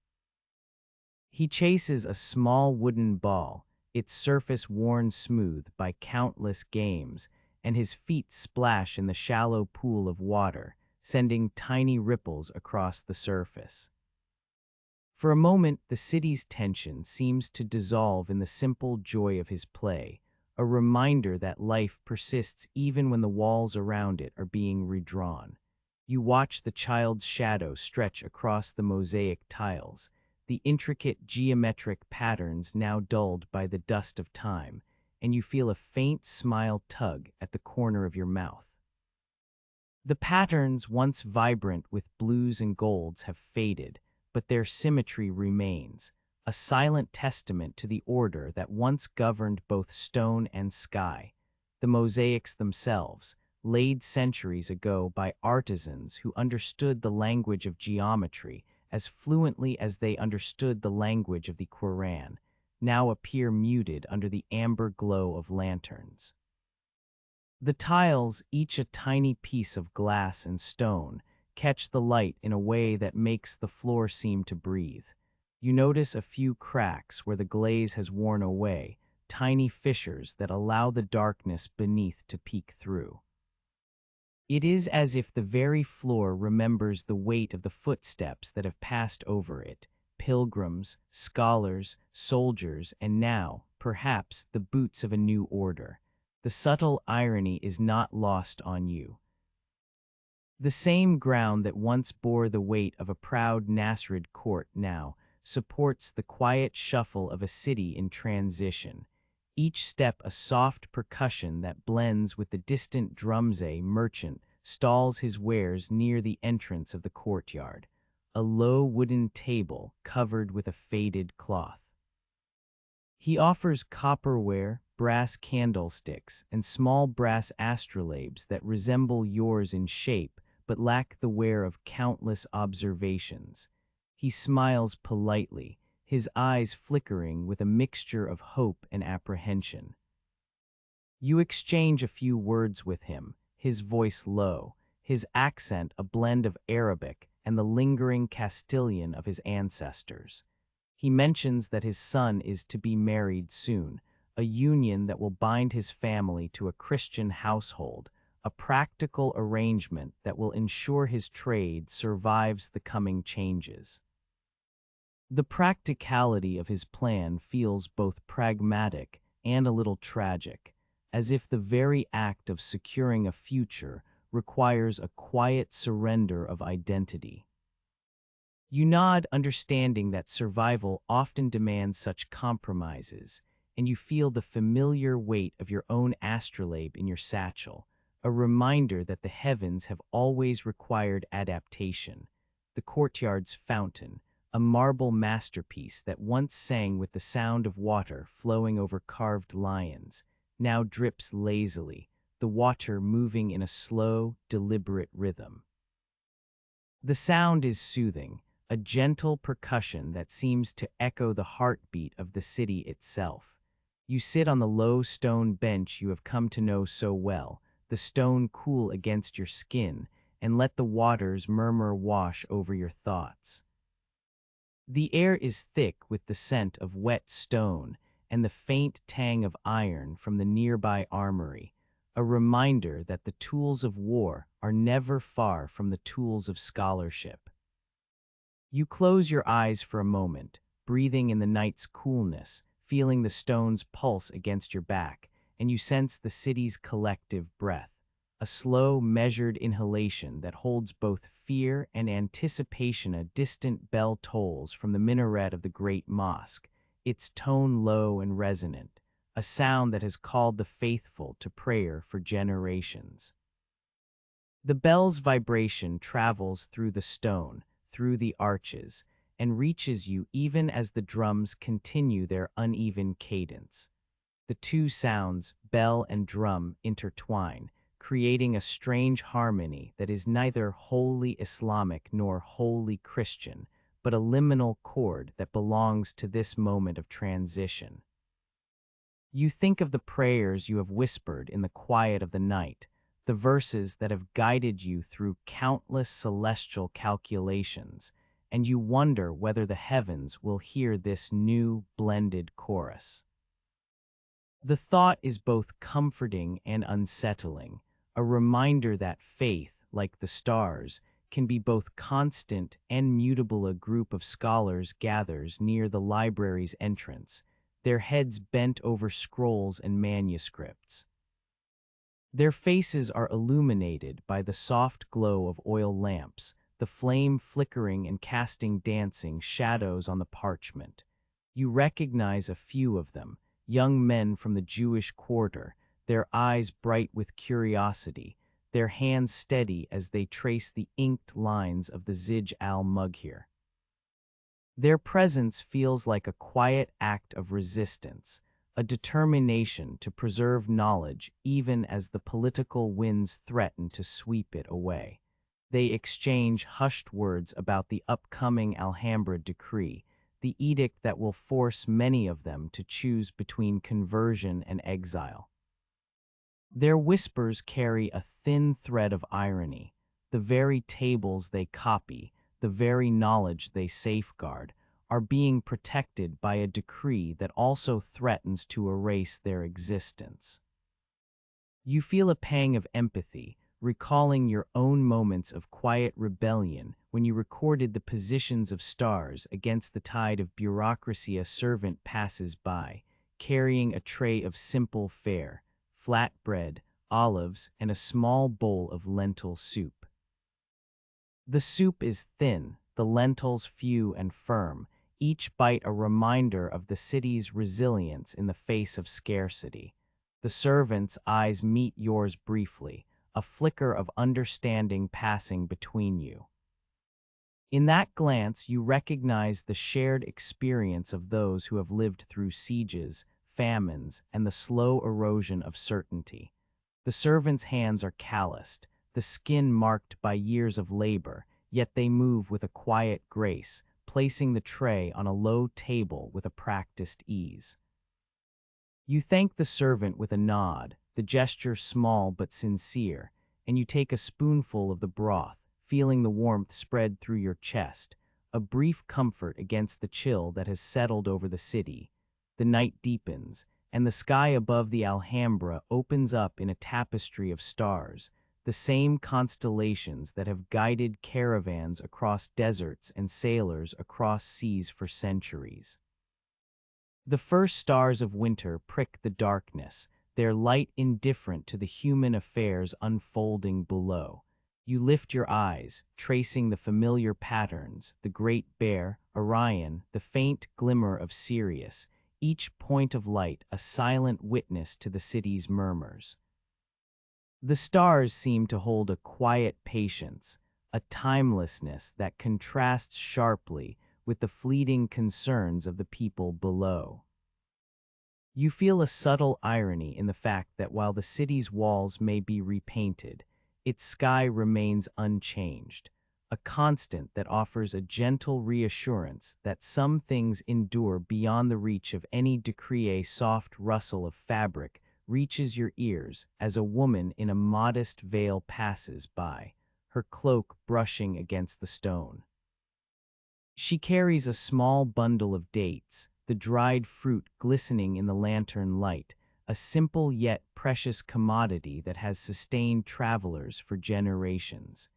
He chases a small wooden ball, its surface worn smooth by countless games, and his feet splash in the shallow pool of water, sending tiny ripples across the surface. For a moment, the city's tension seems to dissolve in the simple joy of his play, a reminder that life persists even when the walls around it are being redrawn. You watch the child's shadow stretch across the mosaic tiles, the intricate geometric patterns now dulled by the dust of time, and you feel a faint smile tug at the corner of your mouth. The patterns, once vibrant with blues and golds, have faded, but their symmetry remains, a silent testament to the order that once governed both stone and sky. The mosaics themselves, laid centuries ago by artisans who understood the language of geometry as fluently as they understood the language of the Quran, now appear muted under the amber glow of lanterns. The tiles, each a tiny piece of glass and stone, catch the light in a way that makes the floor seem to breathe. You notice a few cracks where the glaze has worn away, tiny fissures that allow the darkness beneath to peek through. It is as if the very floor remembers the weight of the footsteps that have passed over it, pilgrims, scholars, soldiers, and now, perhaps, the boots of a new order. The subtle irony is not lost on you. The same ground that once bore the weight of a proud Nasrid court now supports the quiet shuffle of a city in transition, each step a soft percussion that blends with the distant drumsay merchant stalls his wares near the entrance of the courtyard, a low wooden table covered with a faded cloth. He offers copperware, brass candlesticks, and small brass astrolabes that resemble yours in shape but lack the wear of countless observations. He smiles politely, his eyes flickering with a mixture of hope and apprehension. You exchange a few words with him, his voice low, his accent a blend of Arabic and the lingering Castilian of his ancestors. He mentions that his son is to be married soon, a union that will bind his family to a Christian household, a practical arrangement that will ensure his trade survives the coming changes. The practicality of his plan feels both pragmatic and a little tragic, as if the very act of securing a future requires a quiet surrender of identity. You nod, understanding that survival often demands such compromises, and you feel the familiar weight of your own astrolabe in your satchel, a reminder that the heavens have always required adaptation. The courtyard's fountain, a marble masterpiece that once sang with the sound of water flowing over carved lions, now drips lazily, the water moving in a slow, deliberate rhythm. The sound is soothing, a gentle percussion that seems to echo the heartbeat of the city itself. You sit on the low stone bench you have come to know so well, the stone cool against your skin, and let the water's murmur wash over your thoughts. The air is thick with the scent of wet stone and the faint tang of iron from the nearby armory, a reminder that the tools of war are never far from the tools of scholarship. You close your eyes for a moment, breathing in the night's coolness, feeling the stone's pulse against your back, and you sense the city's collective breath, a slow, measured inhalation that holds both fear and anticipation. A distant bell tolls from the minaret of the great mosque, its tone low and resonant, a sound that has called the faithful to prayer for generations. The bell's vibration travels through the stone, through the arches, and reaches you even as the drums continue their uneven cadence. The two sounds, bell and drum, intertwine, creating a strange harmony that is neither wholly Islamic nor wholly Christian, but a liminal chord that belongs to this moment of transition. You think of the prayers you have whispered in the quiet of the night, the verses that have guided you through countless celestial calculations, and you wonder whether the heavens will hear this new, blended chorus. The thought is both comforting and unsettling, a reminder that faith, like the stars, can be both constant and mutable. A group of scholars gathers near the library's entrance, their heads bent over scrolls and manuscripts. Their faces are illuminated by the soft glow of oil lamps, the flame flickering and casting dancing shadows on the parchment. You recognize a few of them, young men from the Jewish quarter, their eyes bright with curiosity, their hands steady as they trace the inked lines of the Zij al-Mughir. Their presence feels like a quiet act of resistance, a determination to preserve knowledge even as the political winds threaten to sweep it away. They exchange hushed words about the upcoming Alhambra decree, the edict that will force many of them to choose between conversion and exile. Their whispers carry a thin thread of irony. The very tables they copy, the very knowledge they safeguard, are being protected by a decree that also threatens to erase their existence. You feel a pang of empathy, recalling your own moments of quiet rebellion when you recorded the positions of stars against the tide of bureaucracy. A servant passes by, carrying a tray of simple fare, flat bread, olives, and a small bowl of lentil soup. The soup is thin, the lentils few and firm, each bite a reminder of the city's resilience in the face of scarcity. The servant's eyes meet yours briefly, a flicker of understanding passing between you. In that glance, you recognize the shared experience of those who have lived through sieges, famines, and the slow erosion of certainty. The servant's hands are calloused, the skin marked by years of labor, yet they move with a quiet grace, placing the tray on a low table with a practiced ease. You thank the servant with a nod, the gesture small but sincere, and you take a spoonful of the broth, feeling the warmth spread through your chest, a brief comfort against the chill that has settled over the city. The night deepens, and the sky above the Alhambra opens up in a tapestry of stars, the same constellations that have guided caravans across deserts and sailors across seas for centuries. The first stars of winter prick the darkness, their light indifferent to the human affairs unfolding below. You lift your eyes, tracing the familiar patterns, the Great Bear, Orion, the faint glimmer of Sirius, each point of light a silent witness to the city's murmurs. The stars seem to hold a quiet patience, a timelessness that contrasts sharply with the fleeting concerns of the people below. You feel a subtle irony in the fact that while the city's walls may be repainted, its sky remains unchanged, a constant that offers a gentle reassurance that some things endure beyond the reach of any decree. A soft rustle of fabric reaches your ears as a woman in a modest veil passes by, her cloak brushing against the stone. She carries a small bundle of dates, the dried fruit glistening in the lantern light, a simple yet precious commodity that has sustained travelers for generations.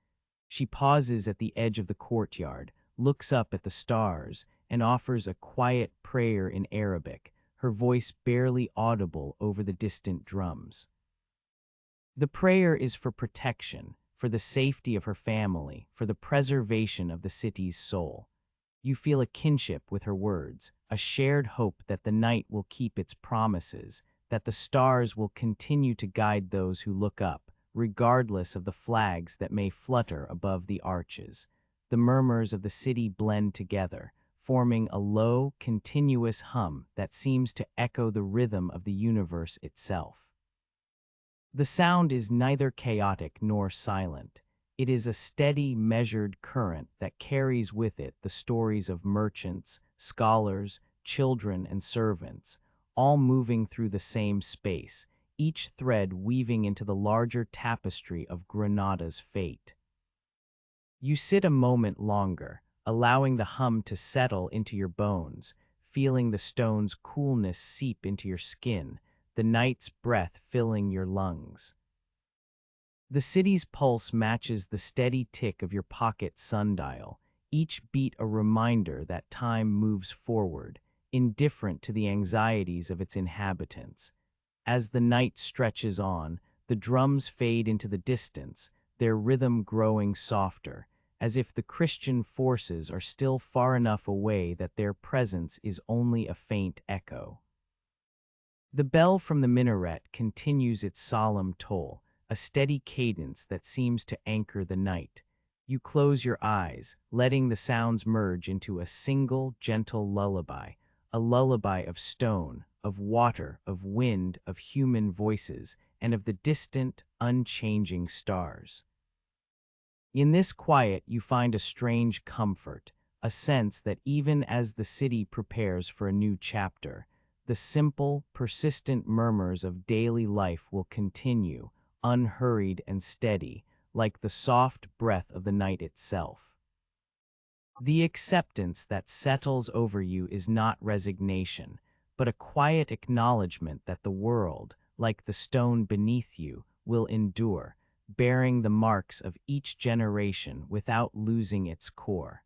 She pauses at the edge of the courtyard, looks up at the stars, and offers a quiet prayer in Arabic, her voice barely audible over the distant drums. The prayer is for protection, for the safety of her family, for the preservation of the city's soul. You feel a kinship with her words, a shared hope that the night will keep its promises, that the stars will continue to guide those who look up, regardless of the flags that may flutter above the arches. The murmurs of the city blend together, forming a low, continuous hum that seems to echo the rhythm of the universe itself. The sound is neither chaotic nor silent. It is a steady, measured current that carries with it the stories of merchants, scholars, children, and servants, all moving through the same space, each thread weaving into the larger tapestry of Granada's fate. You sit a moment longer, allowing the hum to settle into your bones, feeling the stone's coolness seep into your skin, the night's breath filling your lungs. The city's pulse matches the steady tick of your pocket sundial, each beat a reminder that time moves forward, indifferent to the anxieties of its inhabitants. As the night stretches on, the drums fade into the distance, their rhythm growing softer, as if the Christian forces are still far enough away that their presence is only a faint echo. The bell from the minaret continues its solemn toll, a steady cadence that seems to anchor the night. You close your eyes, letting the sounds merge into a single, gentle lullaby, a lullaby of stone, of water, of wind, of human voices, and of the distant, unchanging stars. In this quiet, you find a strange comfort, a sense that even as the city prepares for a new chapter, the simple, persistent murmurs of daily life will continue, unhurried and steady, like the soft breath of the night itself. The acceptance that settles over you is not resignation, but a quiet acknowledgement that the world, like the stone beneath you, will endure, bearing the marks of each generation without losing its core.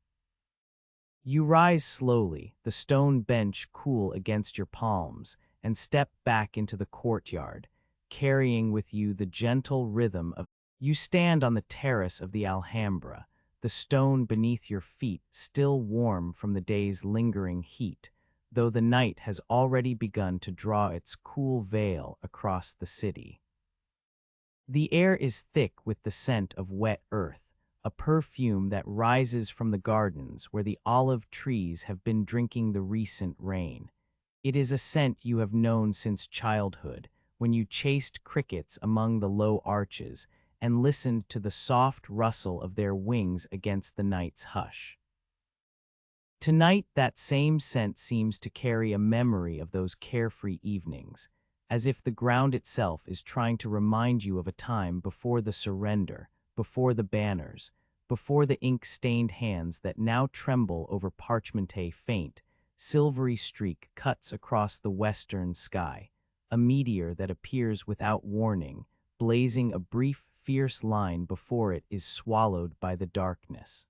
You rise slowly, the stone bench cool against your palms, and step back into the courtyard, carrying with you the gentle rhythm of. You stand on the terrace of the Alhambra, the stone beneath your feet still warm from the day's lingering heat, though the night has already begun to draw its cool veil across the city. The air is thick with the scent of wet earth, a perfume that rises from the gardens where the olive trees have been drinking the recent rain. It is a scent you have known since childhood, when you chased crickets among the low arches and listened to the soft rustle of their wings against the night's hush. Tonight, that same scent seems to carry a memory of those carefree evenings, as if the ground itself is trying to remind you of a time before the surrender, before the banners, before the ink-stained hands that now tremble over parchment. A faint, silvery streak cuts across the western sky, a meteor that appears without warning, blazing a brief, fierce line before it is swallowed by the darkness.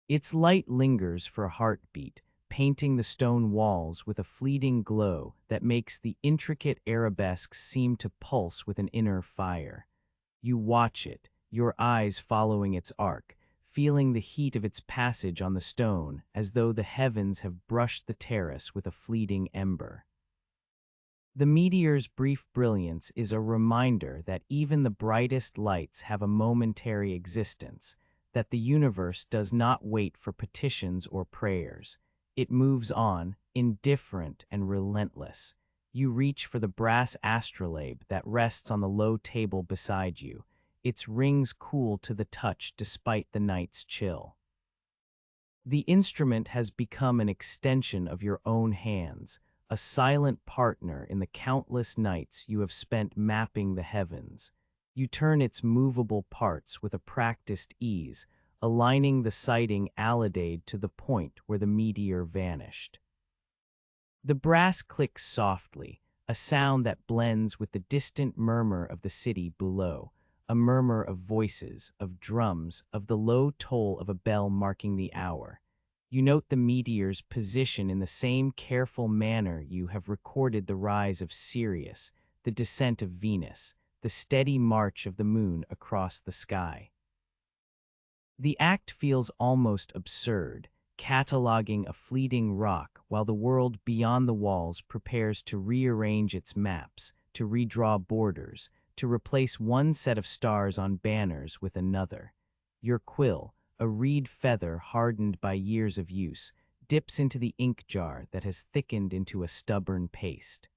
Its light lingers for a heartbeat, painting the stone walls with a fleeting glow that makes the intricate arabesques seem to pulse with an inner fire. You watch it, your eyes following its arc, feeling the heat of its passage on the stone as though the heavens have brushed the terrace with a fleeting ember. The meteor's brief brilliance is a reminder that even the brightest lights have a momentary existence, that the universe does not wait for petitions or prayers. It moves on, indifferent and relentless. You reach for the brass astrolabe that rests on the low table beside you, its rings cool to the touch despite the night's chill. The instrument has become an extension of your own hands, a silent partner in the countless nights you have spent mapping the heavens. You turn its movable parts with a practiced ease, aligning the sighting alidade to the point where the meteor vanished. The brass clicks softly, a sound that blends with the distant murmur of the city below, a murmur of voices, of drums, of the low toll of a bell marking the hour. You note the meteor's position in the same careful manner you have recorded the rise of Sirius, the descent of Venus, the steady march of the moon across the sky. The act feels almost absurd, cataloging a fleeting rock while the world beyond the walls prepares to rearrange its maps, to redraw borders, to replace one set of stars on banners with another. Your quill, a reed feather hardened by years of use, dips into the ink jar that has thickened into a stubborn paste.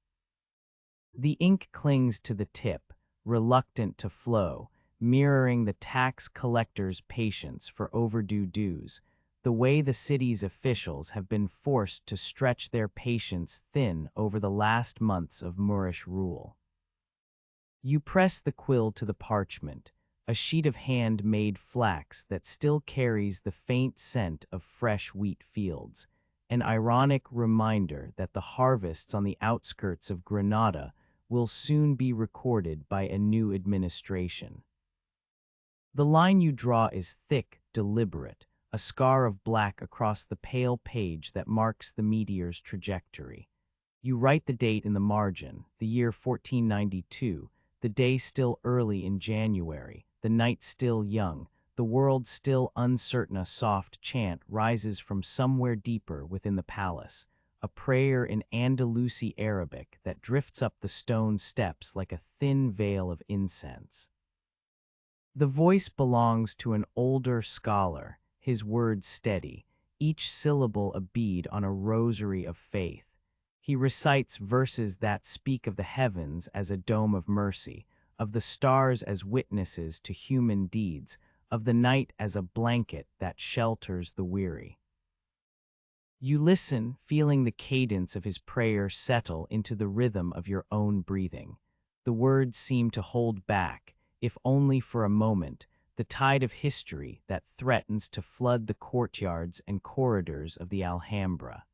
The ink clings to the tip, reluctant to flow, mirroring the tax collector's patience for overdue dues, the way the city's officials have been forced to stretch their patience thin over the last months of Moorish rule. You press the quill to the parchment, a sheet of hand-made flax that still carries the faint scent of fresh wheat fields, an ironic reminder that the harvests on the outskirts of Granada will soon be recorded by a new administration. The line you draw is thick, deliberate, a scar of black across the pale page that marks the meteor's trajectory. You write the date in the margin, the year 1492, the day still early in January, the night still young, the world still uncertain. A soft chant rises from somewhere deeper within the palace, a prayer in Andalusi Arabic that drifts up the stone steps like a thin veil of incense. The voice belongs to an older scholar, his words steady, each syllable a bead on a rosary of faith. He recites verses that speak of the heavens as a dome of mercy, of the stars as witnesses to human deeds, of the night as a blanket that shelters the weary. You listen, feeling the cadence of his prayer settle into the rhythm of your own breathing. The words seem to hold back, if only for a moment, the tide of history that threatens to flood the courtyards and corridors of the Alhambra.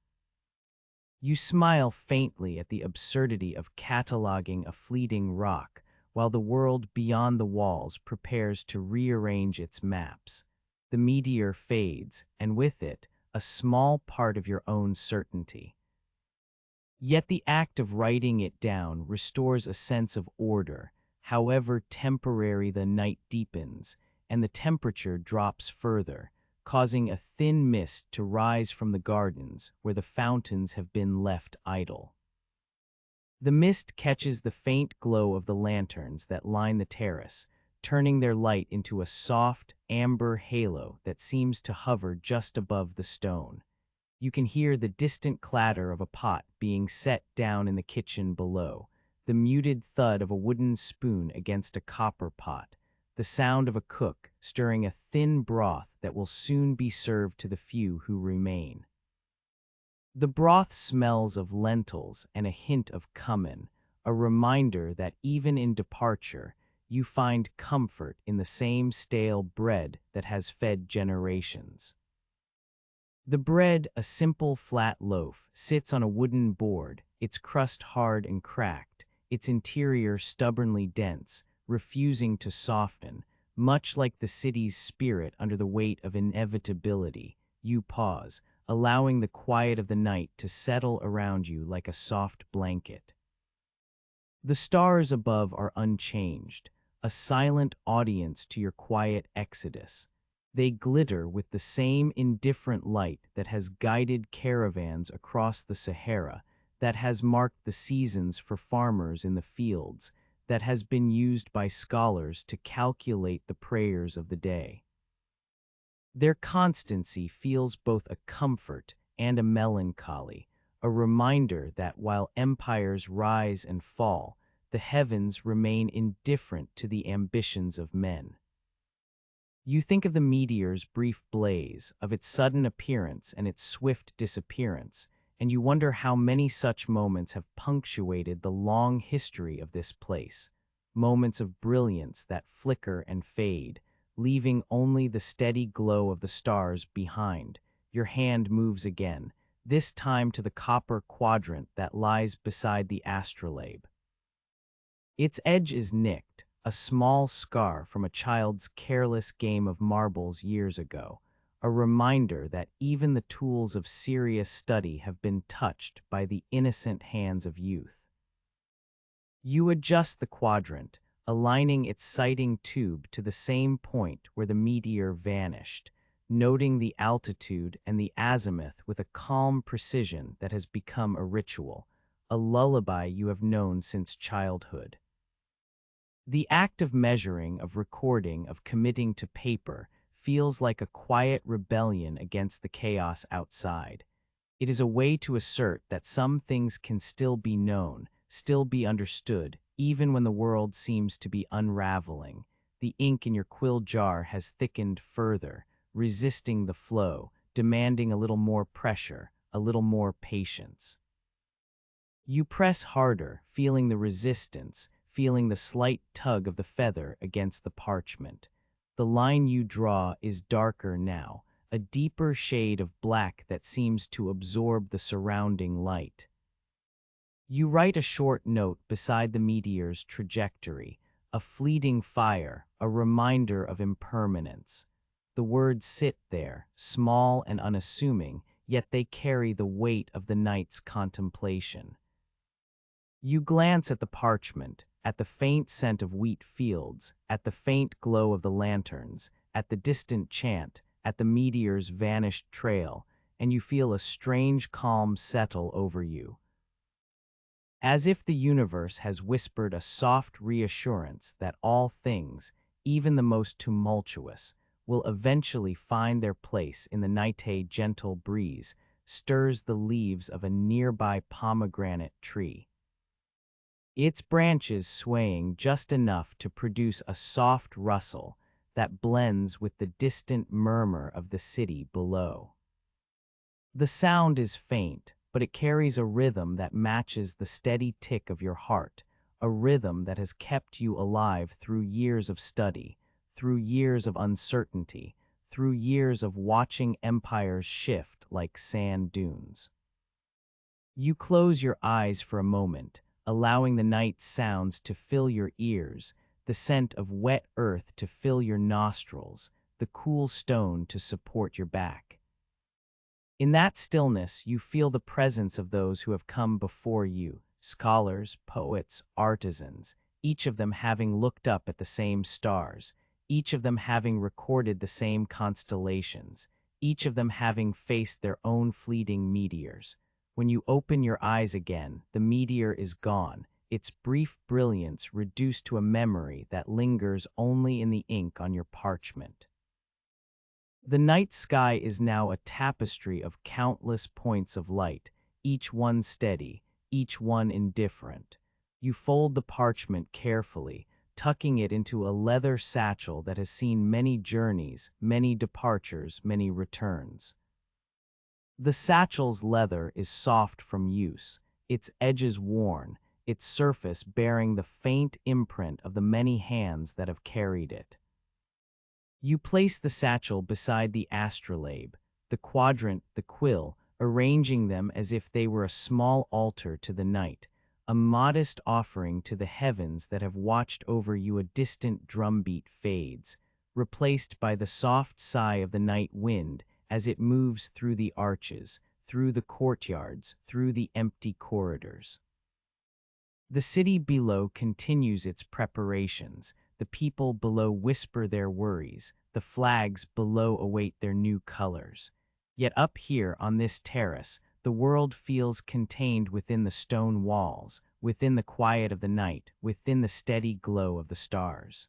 You smile faintly at the absurdity of cataloging a fleeting rock, while the world beyond the walls prepares to rearrange its maps. The meteor fades, and with it, a small part of your own certainty. Yet the act of writing it down restores a sense of order, however temporary the night deepens, and the temperature drops further, causing a thin mist to rise from the gardens where the fountains have been left idle. The mist catches the faint glow of the lanterns that line the terrace, turning their light into a soft, amber halo that seems to hover just above the stone. You can hear the distant clatter of a pot being set down in the kitchen below, the muted thud of a wooden spoon against a copper pot, the sound of a cook stirring a thin broth that will soon be served to the few who remain. The broth smells of lentils and a hint of cumin, a reminder that even in departure, you find comfort in the same stale bread that has fed generations. The bread, a simple flat loaf, sits on a wooden board, its crust hard and cracked, its interior stubbornly dense, refusing to soften. Much like the city's spirit under the weight of inevitability, you pause, allowing the quiet of the night to settle around you like a soft blanket. The stars above are unchanged, a silent audience to your quiet exodus. They glitter with the same indifferent light that has guided caravans across the Sahara, that has marked the seasons for farmers in the fields, that has been used by scholars to calculate the prayers of the day. Their constancy feels both a comfort and a melancholy, a reminder that while empires rise and fall, the heavens remain indifferent to the ambitions of men. You think of the meteor's brief blaze, of its sudden appearance and its swift disappearance, and you wonder how many such moments have punctuated the long history of this place, moments of brilliance that flicker and fade, leaving only the steady glow of the stars behind. Your hand moves again, this time to the copper quadrant that lies beside the astrolabe. Its edge is nicked, a small scar from a child's careless game of marbles years ago, a reminder that even the tools of serious study have been touched by the innocent hands of youth. You adjust the quadrant, aligning its sighting tube to the same point where the meteor vanished, noting the altitude and the azimuth with a calm precision that has become a ritual, a lullaby you have known since childhood. The act of measuring, of recording, of committing to paper feels like a quiet rebellion against the chaos outside. It is a way to assert that some things can still be known, still be understood, even when the world seems to be unraveling. The ink in your quill jar has thickened further, resisting the flow, demanding a little more pressure, a little more patience. You press harder, feeling the resistance, feeling the slight tug of the feather against the parchment. The line you draw is darker now, a deeper shade of black that seems to absorb the surrounding light. You write a short note beside the meteor's trajectory, a fleeting fire, a reminder of impermanence. The words sit there, small and unassuming, yet they carry the weight of the night's contemplation. You glance at the parchment, at the faint scent of wheat fields, at the faint glow of the lanterns, at the distant chant, at the meteor's vanished trail, and you feel a strange calm settle over you. As if the universe has whispered a soft reassurance that all things, even the most tumultuous, will eventually find their place in the night. A gentle breeze stirs the leaves of a nearby pomegranate tree, its branches swaying just enough to produce a soft rustle that blends with the distant murmur of the city below. The sound is faint, but it carries a rhythm that matches the steady tick of your heart, a rhythm that has kept you alive through years of study, through years of uncertainty, through years of watching empires shift like sand dunes. You close your eyes for a moment, allowing the night sounds to fill your ears, the scent of wet earth to fill your nostrils, the cool stone to support your back. In that stillness, you feel the presence of those who have come before you, scholars, poets, artisans, each of them having looked up at the same stars, each of them having recorded the same constellations, each of them having faced their own fleeting meteors. When you open your eyes again, the meteor is gone, its brief brilliance reduced to a memory that lingers only in the ink on your parchment. The night sky is now a tapestry of countless points of light, each one steady, each one indifferent. You fold the parchment carefully, tucking it into a leather satchel that has seen many journeys, many departures, many returns. The satchel's leather is soft from use, its edges worn, its surface bearing the faint imprint of the many hands that have carried it. You place the satchel beside the astrolabe, the quadrant, the quill, arranging them as if they were a small altar to the night, a modest offering to the heavens that have watched over you. A distant drumbeat fades, replaced by the soft sigh of the night wind as it moves through the arches, through the courtyards, through the empty corridors. The city below continues its preparations. The people below whisper their worries. The flags below await their new colors. Yet up here on this terrace, the world feels contained within the stone walls, within the quiet of the night, within the steady glow of the stars.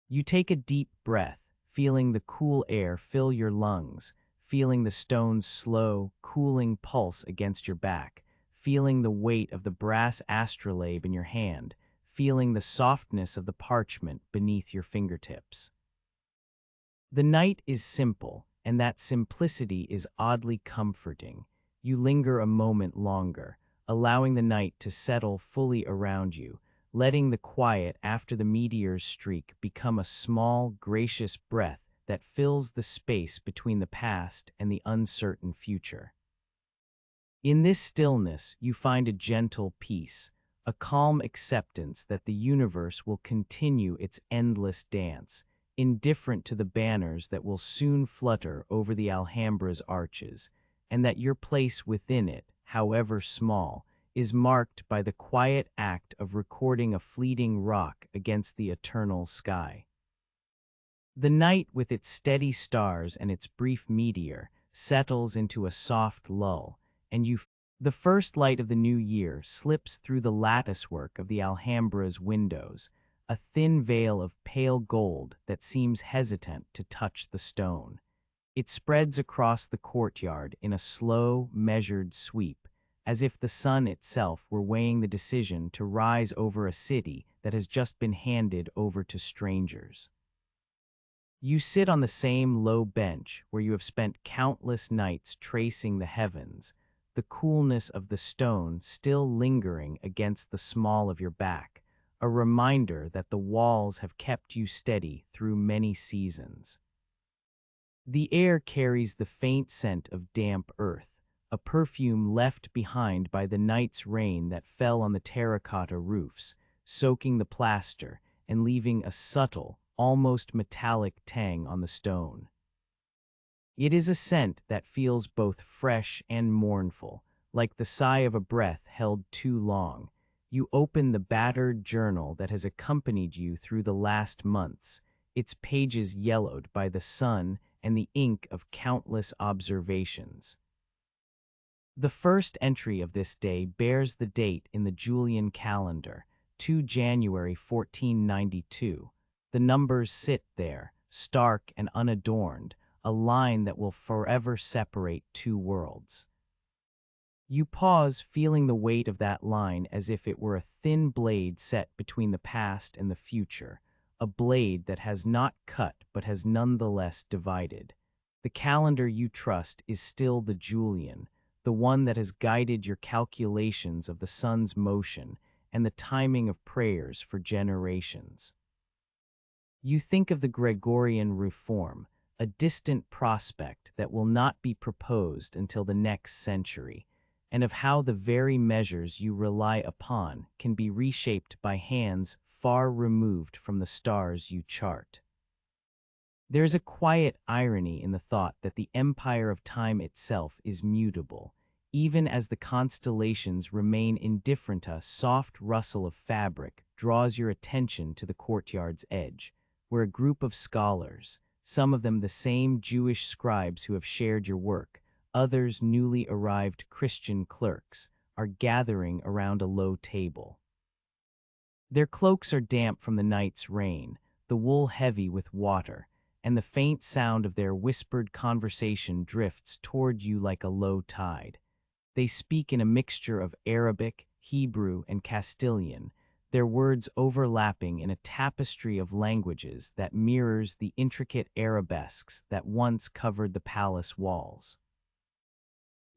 You take a deep breath, feeling the cool air fill your lungs, feeling the stone's slow, cooling pulse against your back, feeling the weight of the brass astrolabe in your hand, feeling the softness of the parchment beneath your fingertips. The night is simple, and that simplicity is oddly comforting. You linger a moment longer, allowing the night to settle fully around you, letting the quiet after the meteor's streak become a small, gracious breath that fills the space between the past and the uncertain future. In this stillness, you find a gentle peace, a calm acceptance that the universe will continue its endless dance, indifferent to the banners that will soon flutter over the Alhambra's arches, and that your place within it, however small, is marked by the quiet act of recording a fleeting rock against the eternal sky. The night, with its steady stars and its brief meteor, settles into a soft lull, and the first light of the new year slips through the latticework of the Alhambra's windows, a thin veil of pale gold that seems hesitant to touch the stone. It spreads across the courtyard in a slow, measured sweep, as if the sun itself were weighing the decision to rise over a city that has just been handed over to strangers. You sit on the same low bench where you have spent countless nights tracing the heavens, the coolness of the stone still lingering against the small of your back, a reminder that the walls have kept you steady through many seasons. The air carries the faint scent of damp earth, a perfume left behind by the night's rain that fell on the terracotta roofs, soaking the plaster and leaving a subtle, almost metallic tang on the stone. It is a scent that feels both fresh and mournful, like the sigh of a breath held too long. You open the battered journal that has accompanied you through the last months, its pages yellowed by the sun and the ink of countless observations. The first entry of this day bears the date in the Julian calendar, 2 January 1492. The numbers sit there, stark and unadorned, a line that will forever separate two worlds. You pause, feeling the weight of that line as if it were a thin blade set between the past and the future, a blade that has not cut but has nonetheless divided. The calendar you trust is still the Julian, the one that has guided your calculations of the sun's motion and the timing of prayers for generations. You think of the Gregorian reform, a distant prospect that will not be proposed until the next century, and of how the very measures you rely upon can be reshaped by hands far removed from the stars you chart. There is a quiet irony in the thought that the empire of time itself is mutable, even as the constellations remain indifferent. A soft rustle of fabric draws your attention to the courtyard's edge, where a group of scholars, some of them the same Jewish scribes who have shared your work, others newly arrived Christian clerks, are gathering around a low table. Their cloaks are damp from the night's rain, the wool heavy with water, and the faint sound of their whispered conversation drifts toward you like a low tide. They speak in a mixture of Arabic, Hebrew, and Castilian, their words overlapping in a tapestry of languages that mirrors the intricate arabesques that once covered the palace walls.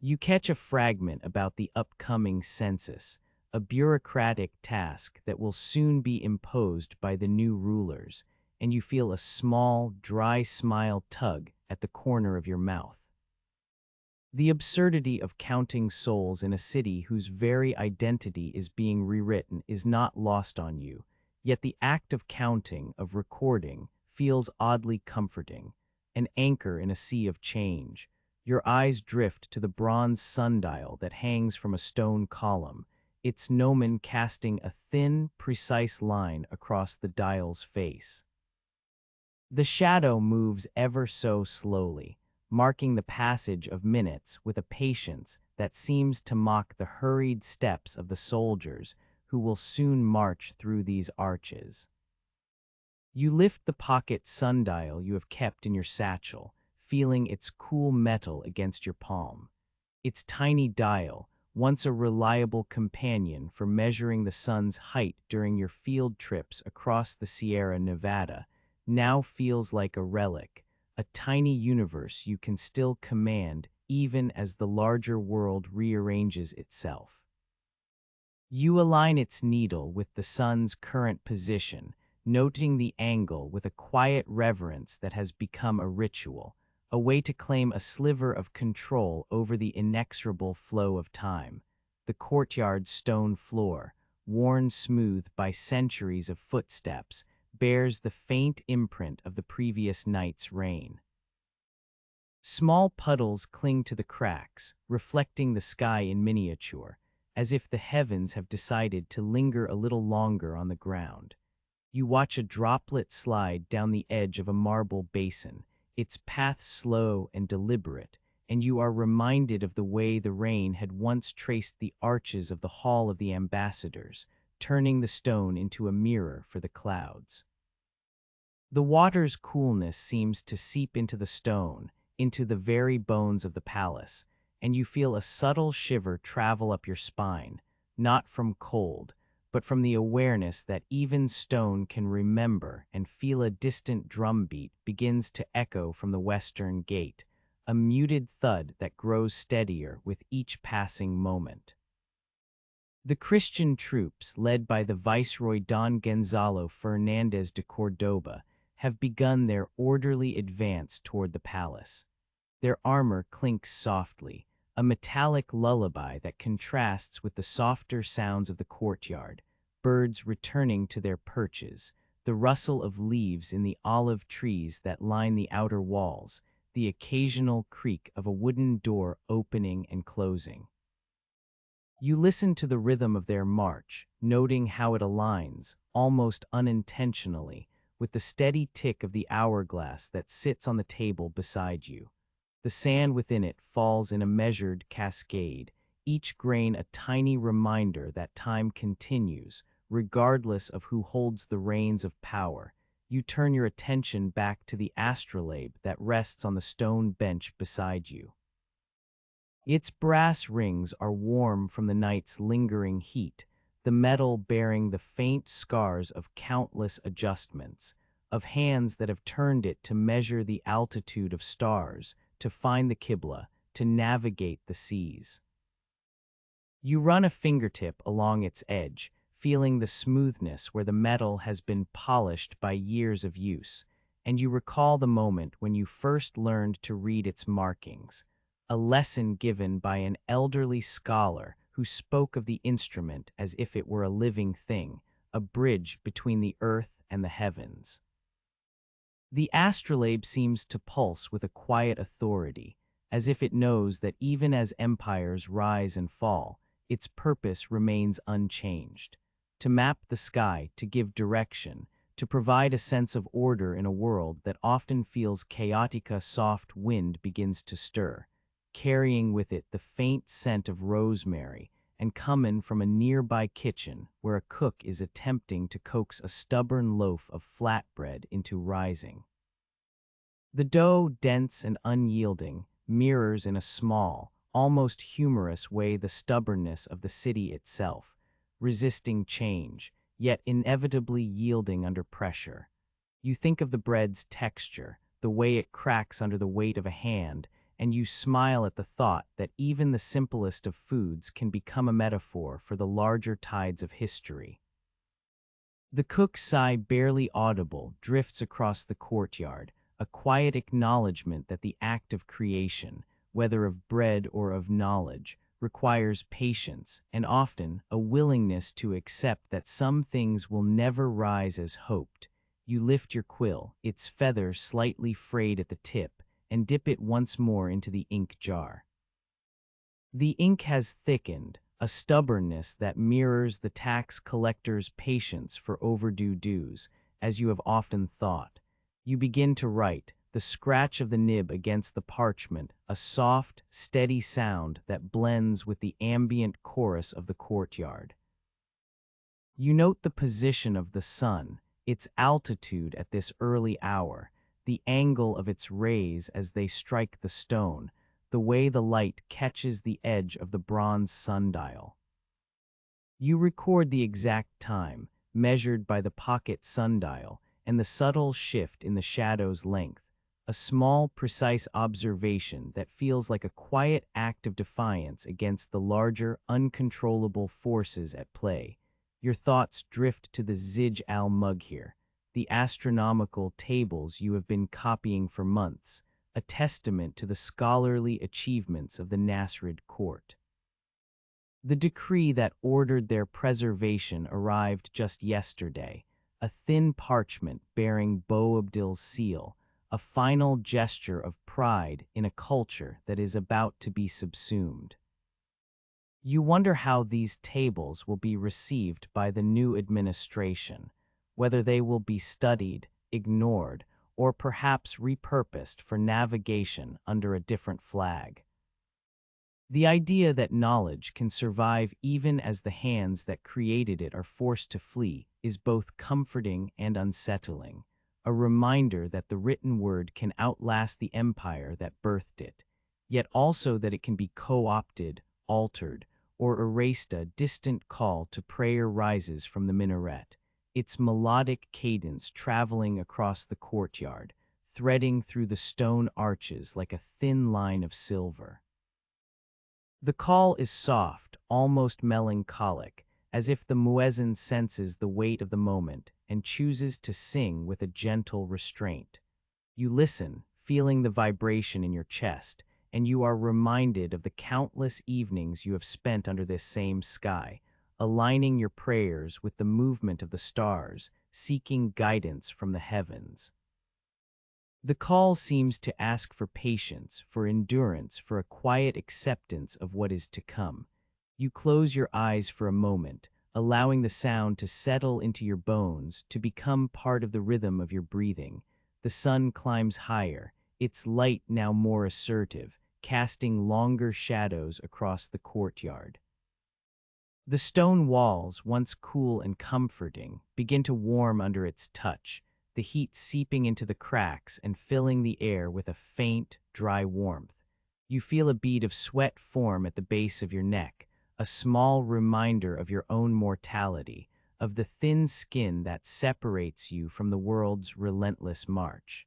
You catch a fragment about the upcoming census, a bureaucratic task that will soon be imposed by the new rulers, and you feel a small, dry smile tug at the corner of your mouth. The absurdity of counting souls in a city whose very identity is being rewritten is not lost on you, yet the act of counting, of recording, feels oddly comforting, an anchor in a sea of change. Your eyes drift to the bronze sundial that hangs from a stone column, its gnomon casting a thin, precise line across the dial's face. The shadow moves ever so slowly, marking the passage of minutes with a patience that seems to mock the hurried steps of the soldiers who will soon march through these arches. You lift the pocket sundial you have kept in your satchel, feeling its cool metal against your palm. Its tiny dial, once a reliable companion for measuring the sun's height during your field trips across the Sierra Nevada, now feels like a relic, a tiny universe you can still command even as the larger world rearranges itself. You align its needle with the sun's current position, noting the angle with a quiet reverence that has become a ritual, a way to claim a sliver of control over the inexorable flow of time. The courtyard's stone floor, worn smooth by centuries of footsteps, bears the faint imprint of the previous night's rain. Small puddles cling to the cracks, reflecting the sky in miniature, as if the heavens have decided to linger a little longer on the ground. You watch a droplet slide down the edge of a marble basin, its path slow and deliberate, and you are reminded of the way the rain had once traced the arches of the Hall of the Ambassadors, turning the stone into a mirror for the clouds. The water's coolness seems to seep into the stone, into the very bones of the palace, and you feel a subtle shiver travel up your spine, not from cold, but from the awareness that even stone can remember, and feel a distant drumbeat begins to echo from the western gate, a muted thud that grows steadier with each passing moment. The Christian troops, led by the Viceroy Don Gonzalo Fernández de Córdoba, have begun their orderly advance toward the palace. Their armor clinks softly, a metallic lullaby that contrasts with the softer sounds of the courtyard, birds returning to their perches, the rustle of leaves in the olive trees that line the outer walls, the occasional creak of a wooden door opening and closing. You listen to the rhythm of their march, noting how it aligns, almost unintentionally, with the steady tick of the hourglass that sits on the table beside you. The sand within it falls in a measured cascade, each grain a tiny reminder that time continues, regardless of who holds the reins of power. You turn your attention back to the astrolabe that rests on the stone bench beside you. Its brass rings are warm from the night's lingering heat, the metal bearing the faint scars of countless adjustments, of hands that have turned it to measure the altitude of stars, to find the Qibla, to navigate the seas. You run a fingertip along its edge, feeling the smoothness where the metal has been polished by years of use, and you recall the moment when you first learned to read its markings, a lesson given by an elderly scholar who spoke of the instrument as if it were a living thing, a bridge between the earth and the heavens. The astrolabe seems to pulse with a quiet authority, as if it knows that even as empires rise and fall, its purpose remains unchanged: to map the sky, to give direction, to provide a sense of order in a world that often feels chaotic. A soft wind begins to stir, carrying with it the faint scent of rosemary, and coming from a nearby kitchen where a cook is attempting to coax a stubborn loaf of flatbread into rising. The dough, dense and unyielding, mirrors in a small, almost humorous way the stubbornness of the city itself, resisting change, yet inevitably yielding under pressure. You think of the bread's texture, the way it cracks under the weight of a hand, and you smile at the thought that even the simplest of foods can become a metaphor for the larger tides of history. The cook's sigh, barely audible, drifts across the courtyard, a quiet acknowledgement that the act of creation, whether of bread or of knowledge, requires patience and often a willingness to accept that some things will never rise as hoped. You lift your quill, its feather slightly frayed at the tip, and dip it once more into the ink jar. The ink has thickened, a stubbornness that mirrors the tax collector's patience for overdue dues, as you have often thought. You begin to write, the scratch of the nib against the parchment, a soft, steady sound that blends with the ambient chorus of the courtyard. You note the position of the sun, its altitude at this early hour, the angle of its rays as they strike the stone, the way the light catches the edge of the bronze sundial. You record the exact time, measured by the pocket sundial, and the subtle shift in the shadow's length, a small, precise observation that feels like a quiet act of defiance against the larger, uncontrollable forces at play. Your thoughts drift to the Zij al-Mughir, the astronomical tables you have been copying for months, a testament to the scholarly achievements of the Nasrid court. The decree that ordered their preservation arrived just yesterday, a thin parchment bearing Boabdil's seal, a final gesture of pride in a culture that is about to be subsumed. You wonder how these tables will be received by the new administration, whether they will be studied, ignored, or perhaps repurposed for navigation under a different flag. The idea that knowledge can survive even as the hands that created it are forced to flee is both comforting and unsettling, a reminder that the written word can outlast the empire that birthed it, yet also that it can be co-opted, altered, or erased. A distant call to prayer rises from the minaret, its melodic cadence traveling across the courtyard, threading through the stone arches like a thin line of silver. The call is soft, almost melancholic, as if the muezzin senses the weight of the moment and chooses to sing with a gentle restraint. You listen, feeling the vibration in your chest, and you are reminded of the countless evenings you have spent under this same sky, aligning your prayers with the movement of the stars, seeking guidance from the heavens. The call seems to ask for patience, for endurance, for a quiet acceptance of what is to come. You close your eyes for a moment, allowing the sound to settle into your bones, to become part of the rhythm of your breathing. The sun climbs higher, its light now more assertive, casting longer shadows across the courtyard. The stone walls, once cool and comforting, begin to warm under its touch, the heat seeping into the cracks and filling the air with a faint, dry warmth. You feel a bead of sweat form at the base of your neck, a small reminder of your own mortality, of the thin skin that separates you from the world's relentless march.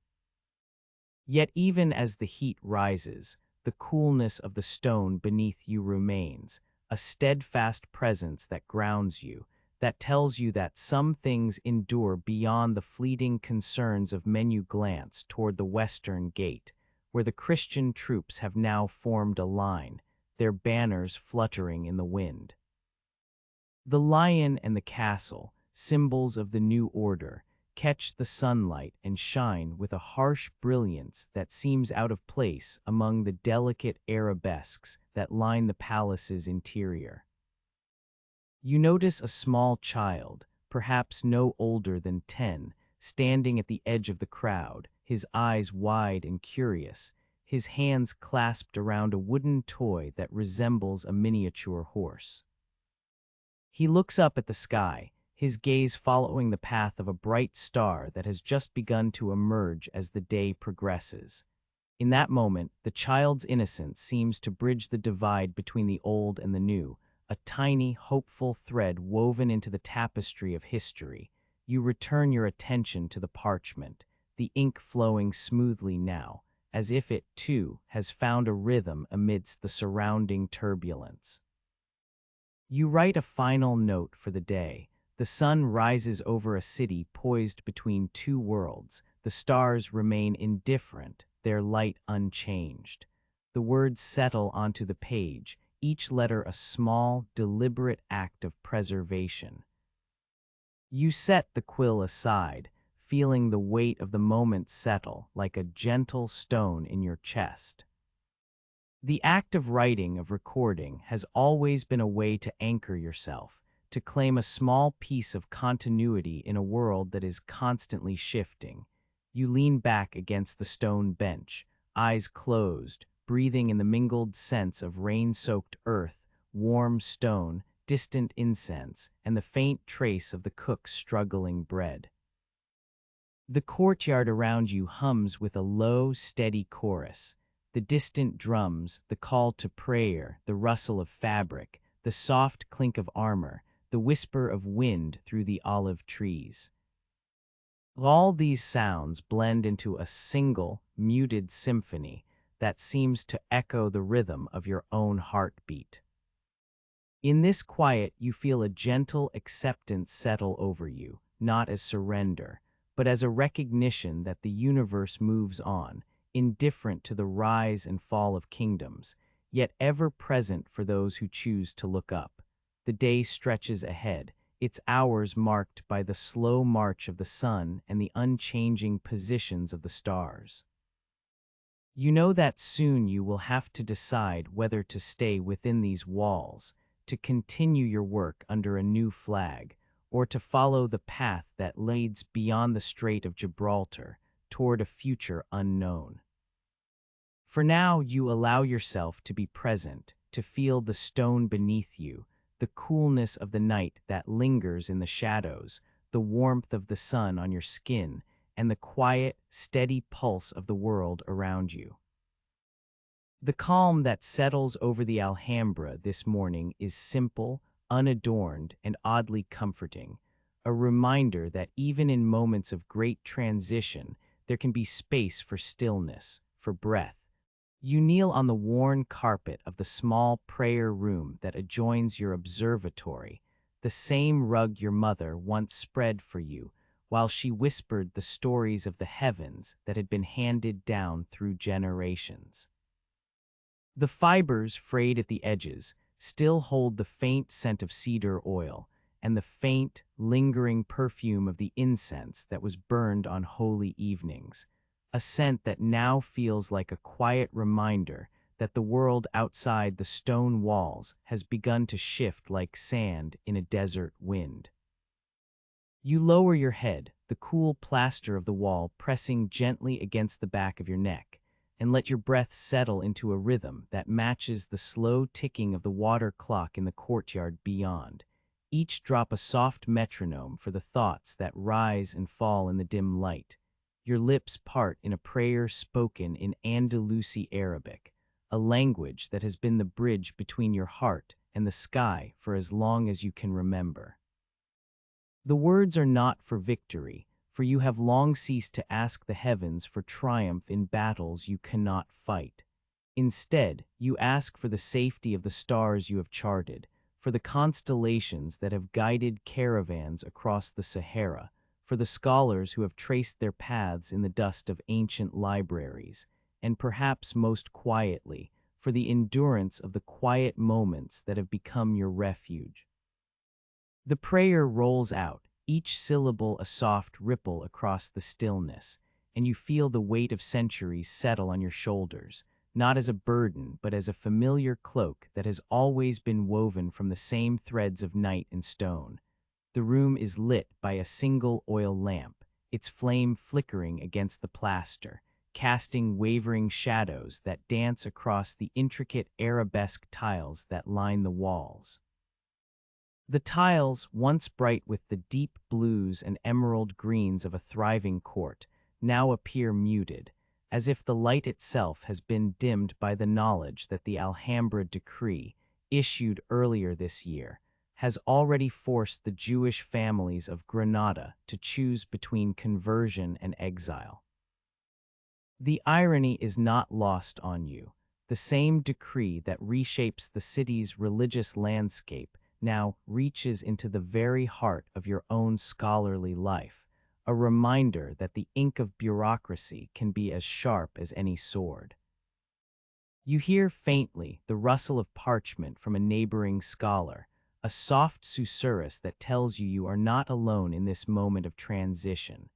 Yet even as the heat rises, the coolness of the stone beneath you remains, a steadfast presence that grounds you, that tells you that some things endure beyond the fleeting concerns of men. You glance toward the western gate, where the Christian troops have now formed a line, their banners fluttering in the wind. The lion and the castle, symbols of the new order, catch the sunlight and shine with a harsh brilliance that seems out of place among the delicate arabesques that line the palace's interior. You notice a small child, perhaps no older than 10, standing at the edge of the crowd, his eyes wide and curious, his hands clasped around a wooden toy that resembles a miniature horse. He looks up at the sky, his gaze following the path of a bright star that has just begun to emerge as the day progresses. In that moment, the child's innocence seems to bridge the divide between the old and the new, a tiny, hopeful thread woven into the tapestry of history. You return your attention to the parchment, the ink flowing smoothly now, as if it, too, has found a rhythm amidst the surrounding turbulence. You write a final note for the day. The sun rises over a city poised between two worlds. The stars remain indifferent, their light unchanged. The words settle onto the page, each letter a small, deliberate act of preservation. You set the quill aside, feeling the weight of the moment settle like a gentle stone in your chest. The act of writing, of recording, has always been a way to anchor yourself, to claim a small piece of continuity in a world that is constantly shifting. You lean back against the stone bench, eyes closed, breathing in the mingled scents of rain-soaked earth, warm stone, distant incense, and the faint trace of the cook's struggling bread. The courtyard around you hums with a low, steady chorus. The distant drums, the call to prayer, the rustle of fabric, the soft clink of armor, the whisper of wind through the olive trees. All these sounds blend into a single, muted symphony that seems to echo the rhythm of your own heartbeat. In this quiet, you feel a gentle acceptance settle over you, not as surrender, but as a recognition that the universe moves on, indifferent to the rise and fall of kingdoms, yet ever present for those who choose to look up. The day stretches ahead, its hours marked by the slow march of the sun and the unchanging positions of the stars. You know that soon you will have to decide whether to stay within these walls, to continue your work under a new flag, or to follow the path that leads beyond the Strait of Gibraltar toward a future unknown. For now, you allow yourself to be present, to feel the stone beneath you, the coolness of the night that lingers in the shadows, the warmth of the sun on your skin, and the quiet, steady pulse of the world around you. The calm that settles over the Alhambra this morning is simple, unadorned, and oddly comforting, a reminder that even in moments of great transition, there can be space for stillness, for breath. You kneel on the worn carpet of the small prayer room that adjoins your observatory, the same rug your mother once spread for you, while she whispered the stories of the heavens that had been handed down through generations. The fibers, frayed at the edges, still hold the faint scent of cedar oil and the faint, lingering perfume of the incense that was burned on holy evenings, a scent that now feels like a quiet reminder that the world outside the stone walls has begun to shift like sand in a desert wind. You lower your head, the cool plaster of the wall pressing gently against the back of your neck, and let your breath settle into a rhythm that matches the slow ticking of the water clock in the courtyard beyond, each drop a soft metronome for the thoughts that rise and fall in the dim light. Your lips part in a prayer spoken in Andalusi Arabic, a language that has been the bridge between your heart and the sky for as long as you can remember. The words are not for victory, for you have long ceased to ask the heavens for triumph in battles you cannot fight. Instead, you ask for the safety of the stars you have charted, for the constellations that have guided caravans across the Sahara, for the scholars who have traced their paths in the dust of ancient libraries, and perhaps most quietly, for the endurance of the quiet moments that have become your refuge. The prayer rolls out, each syllable a soft ripple across the stillness, and you feel the weight of centuries settle on your shoulders, not as a burden but as a familiar cloak that has always been woven from the same threads of night and stone. The room is lit by a single oil lamp, its flame flickering against the plaster, casting wavering shadows that dance across the intricate arabesque tiles that line the walls. The tiles, once bright with the deep blues and emerald greens of a thriving court, now appear muted, as if the light itself has been dimmed by the knowledge that the Alhambra decree, issued earlier this year, has already forced the Jewish families of Granada to choose between conversion and exile. The irony is not lost on you. The same decree that reshapes the city's religious landscape now reaches into the very heart of your own scholarly life, a reminder that the ink of bureaucracy can be as sharp as any sword. You hear faintly the rustle of parchment from a neighboring scholar, a soft susurrus that tells you are not alone in this moment of transition.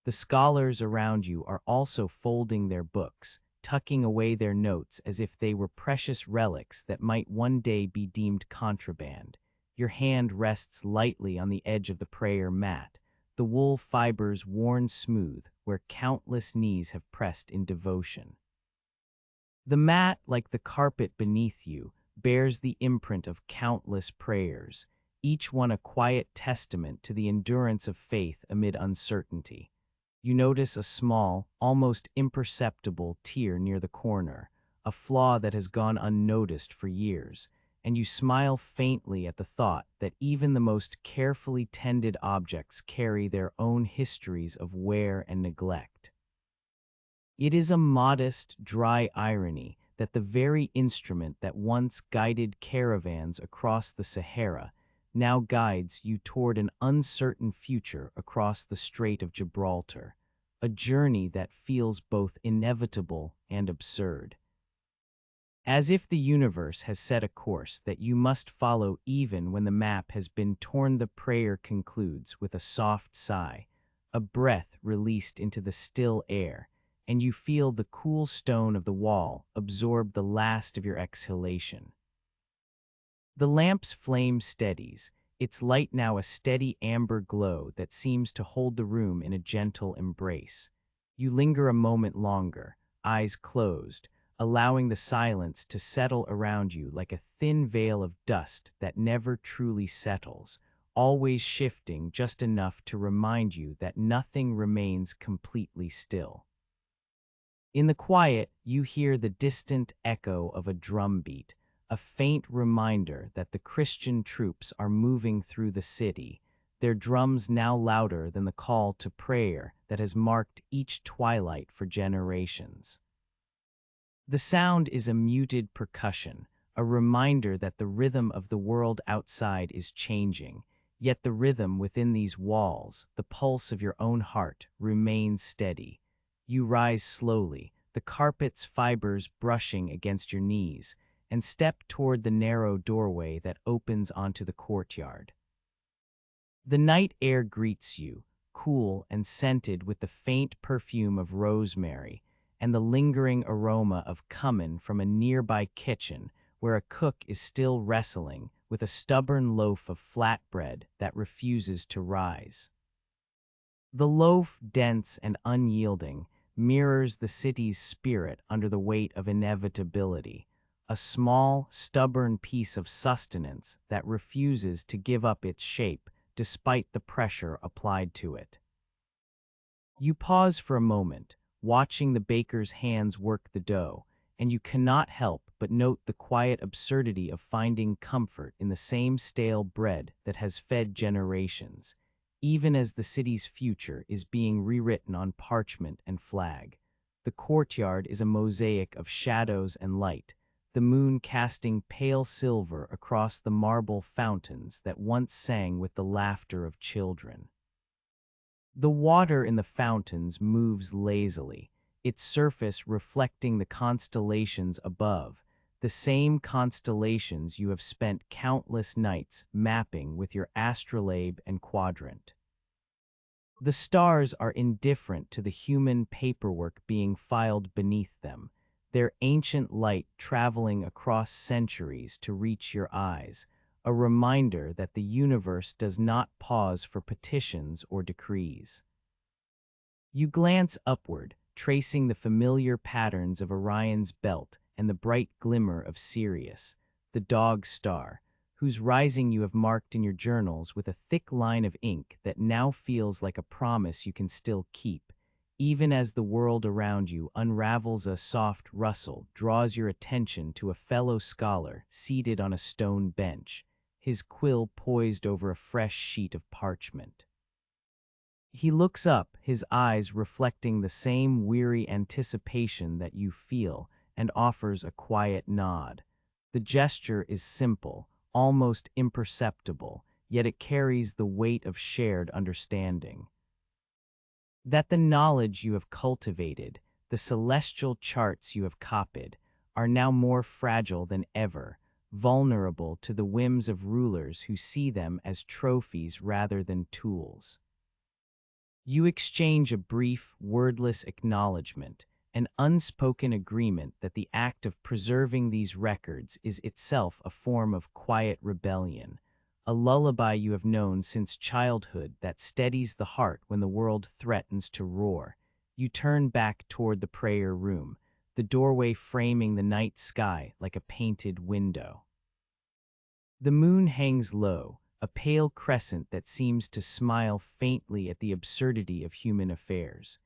The scholars around you are also folding their books, tucking away their notes as if they were precious relics that might one day be deemed contraband. Your hand rests lightly on the edge of the prayer mat, the wool fibers worn smooth where countless knees have pressed in devotion. The mat, like the carpet beneath you, bears the imprint of countless prayers, each one a quiet testament to the endurance of faith amid uncertainty. You notice a small, almost imperceptible tear near the corner, a flaw that has gone unnoticed for years, and you smile faintly at the thought that even the most carefully tended objects carry their own histories of wear and neglect. It is a modest, dry irony that the very instrument that once guided caravans across the Sahara now guides you toward an uncertain future across the Strait of Gibraltar, a journey that feels both inevitable and absurd. As if the universe has set a course that you must follow even when the map has been torn, the prayer concludes with a soft sigh, a breath released into the still air, and you feel the cool stone of the wall absorb the last of your exhalation. The lamp's flame steadies, its light now a steady amber glow that seems to hold the room in a gentle embrace. You linger a moment longer, eyes closed, allowing the silence to settle around you like a thin veil of dust that never truly settles, always shifting just enough to remind you that nothing remains completely still. In the quiet, you hear the distant echo of a drumbeat, a faint reminder that the Christian troops are moving through the city, their drums now louder than the call to prayer that has marked each twilight for generations. The sound is a muted percussion, a reminder that the rhythm of the world outside is changing, yet the rhythm within these walls, the pulse of your own heart, remains steady. You rise slowly, the carpet's fibers brushing against your knees, and step toward the narrow doorway that opens onto the courtyard. The night air greets you, cool and scented with the faint perfume of rosemary and the lingering aroma of cumin from a nearby kitchen where a cook is still wrestling with a stubborn loaf of flatbread that refuses to rise. The loaf, dense and unyielding, mirrors the city's spirit under the weight of inevitability, a small, stubborn piece of sustenance that refuses to give up its shape despite the pressure applied to it. You pause for a moment, watching the baker's hands work the dough, and you cannot help but note the quiet absurdity of finding comfort in the same stale bread that has fed generations. even as the city's future is being rewritten on parchment and flag. The courtyard is a mosaic of shadows and light, the moon casting pale silver across the marble fountains that once sang with the laughter of children. The water in the fountains moves lazily, its surface reflecting the constellations above, the same constellations you have spent countless nights mapping with your astrolabe and quadrant. The stars are indifferent to the human paperwork being filed beneath them, their ancient light traveling across centuries to reach your eyes, a reminder that the universe does not pause for petitions or decrees. You glance upward, tracing the familiar patterns of Orion's belt and the bright glimmer of Sirius, the dog star, whose rising you have marked in your journals with a thick line of ink that now feels like a promise you can still keep, even as the world around you unravels. A soft rustle draws your attention to a fellow scholar seated on a stone bench, his quill poised over a fresh sheet of parchment. He looks up, his eyes reflecting the same weary anticipation that you feel, and offers a quiet nod. The gesture is simple, almost imperceptible, yet it carries the weight of shared understanding. That the knowledge you have cultivated, the celestial charts you have copied, are now more fragile than ever, vulnerable to the whims of rulers who see them as trophies rather than tools. You exchange a brief, wordless acknowledgement, an unspoken agreement that the act of preserving these records is itself a form of quiet rebellion, a lullaby you have known since childhood that steadies the heart when the world threatens to roar. You turn back toward the prayer room, the doorway framing the night sky like a painted window. The moon hangs low, a pale crescent that seems to smile faintly at the absurdity of human affairs.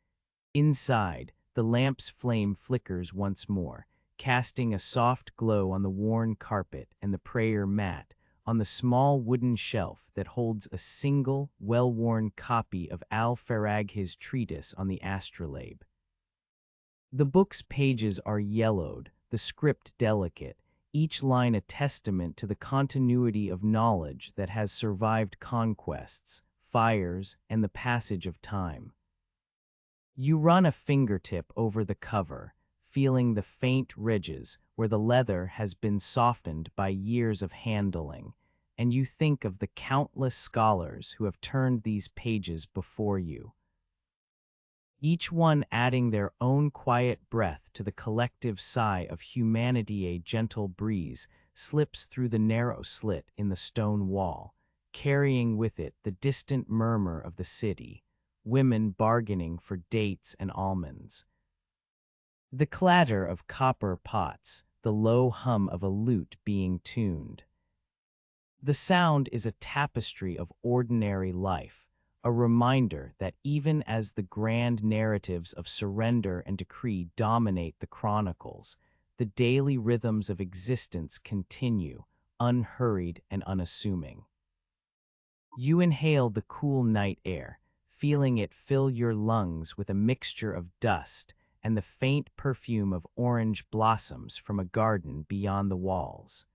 Inside, the lamp's flame flickers once more, casting a soft glow on the worn carpet and the prayer mat, on the small wooden shelf that holds a single, well-worn copy of Al-Faragh's treatise on the astrolabe. The book's pages are yellowed, the script delicate, each line a testament to the continuity of knowledge that has survived conquests, fires, and the passage of time. You run a fingertip over the cover, feeling the faint ridges where the leather has been softened by years of handling, and you think of the countless scholars who have turned these pages before you, each one adding their own quiet breath to the collective sigh of humanity. A gentle breeze slips through the narrow slit in the stone wall, carrying with it the distant murmur of the city, women bargaining for dates and almonds. The clatter of copper pots, the low hum of a lute being tuned. The sound is a tapestry of ordinary life, a reminder that even as the grand narratives of surrender and decree dominate the chronicles, the daily rhythms of existence continue, unhurried and unassuming. You inhale the cool night air, feeling it fill your lungs with a mixture of dust and the faint perfume of orange blossoms from a garden beyond the walls.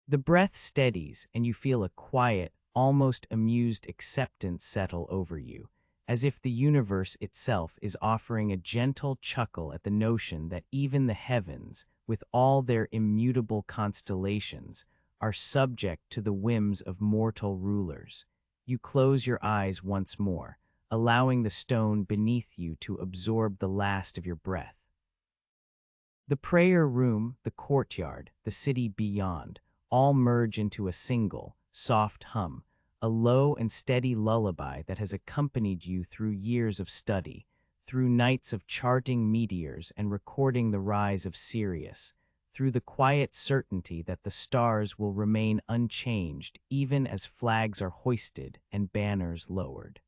The breath steadies and you feel a quiet, almost amused acceptance settle over you, as if the universe itself is offering a gentle chuckle at the notion that even the heavens, with all their immutable constellations, are subject to the whims of mortal rulers. You close your eyes once more, allowing the stone beneath you to absorb the last of your breath. The prayer room, the courtyard, the city beyond, all merge into a single, soft hum, a low and steady lullaby that has accompanied you through years of study, through nights of charting meteors and recording the rise of Sirius, through the quiet certainty that the stars will remain unchanged even as flags are hoisted and banners lowered.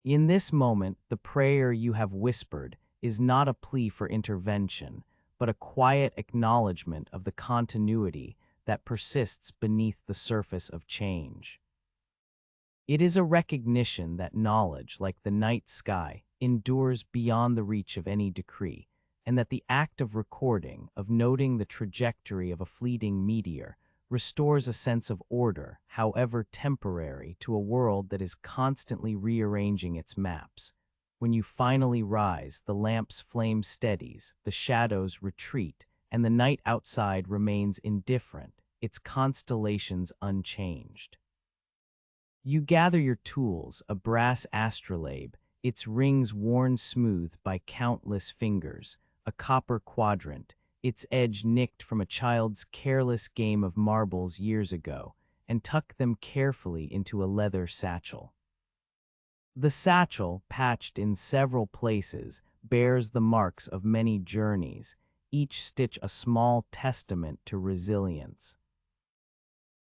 In this moment, the prayer you have whispered is not a plea for intervention, but a quiet acknowledgement of the continuity that persists beneath the surface of change. It is a recognition that knowledge, like the night sky, endures beyond the reach of any decree, and that the act of recording, of noting the trajectory of a fleeting meteor, restores a sense of order, however temporary, to a world that is constantly rearranging its maps. When you finally rise, the lamp's flame steadies, the shadows retreat, and the night outside remains indifferent, its constellations unchanged. You gather your tools, a brass astrolabe, its rings worn smooth by countless fingers, a copper quadrant, its edge nicked from a child's careless game of marbles years ago, and tuck them carefully into a leather satchel. The satchel, patched in several places, bears the marks of many journeys, each stitch a small testament to resilience.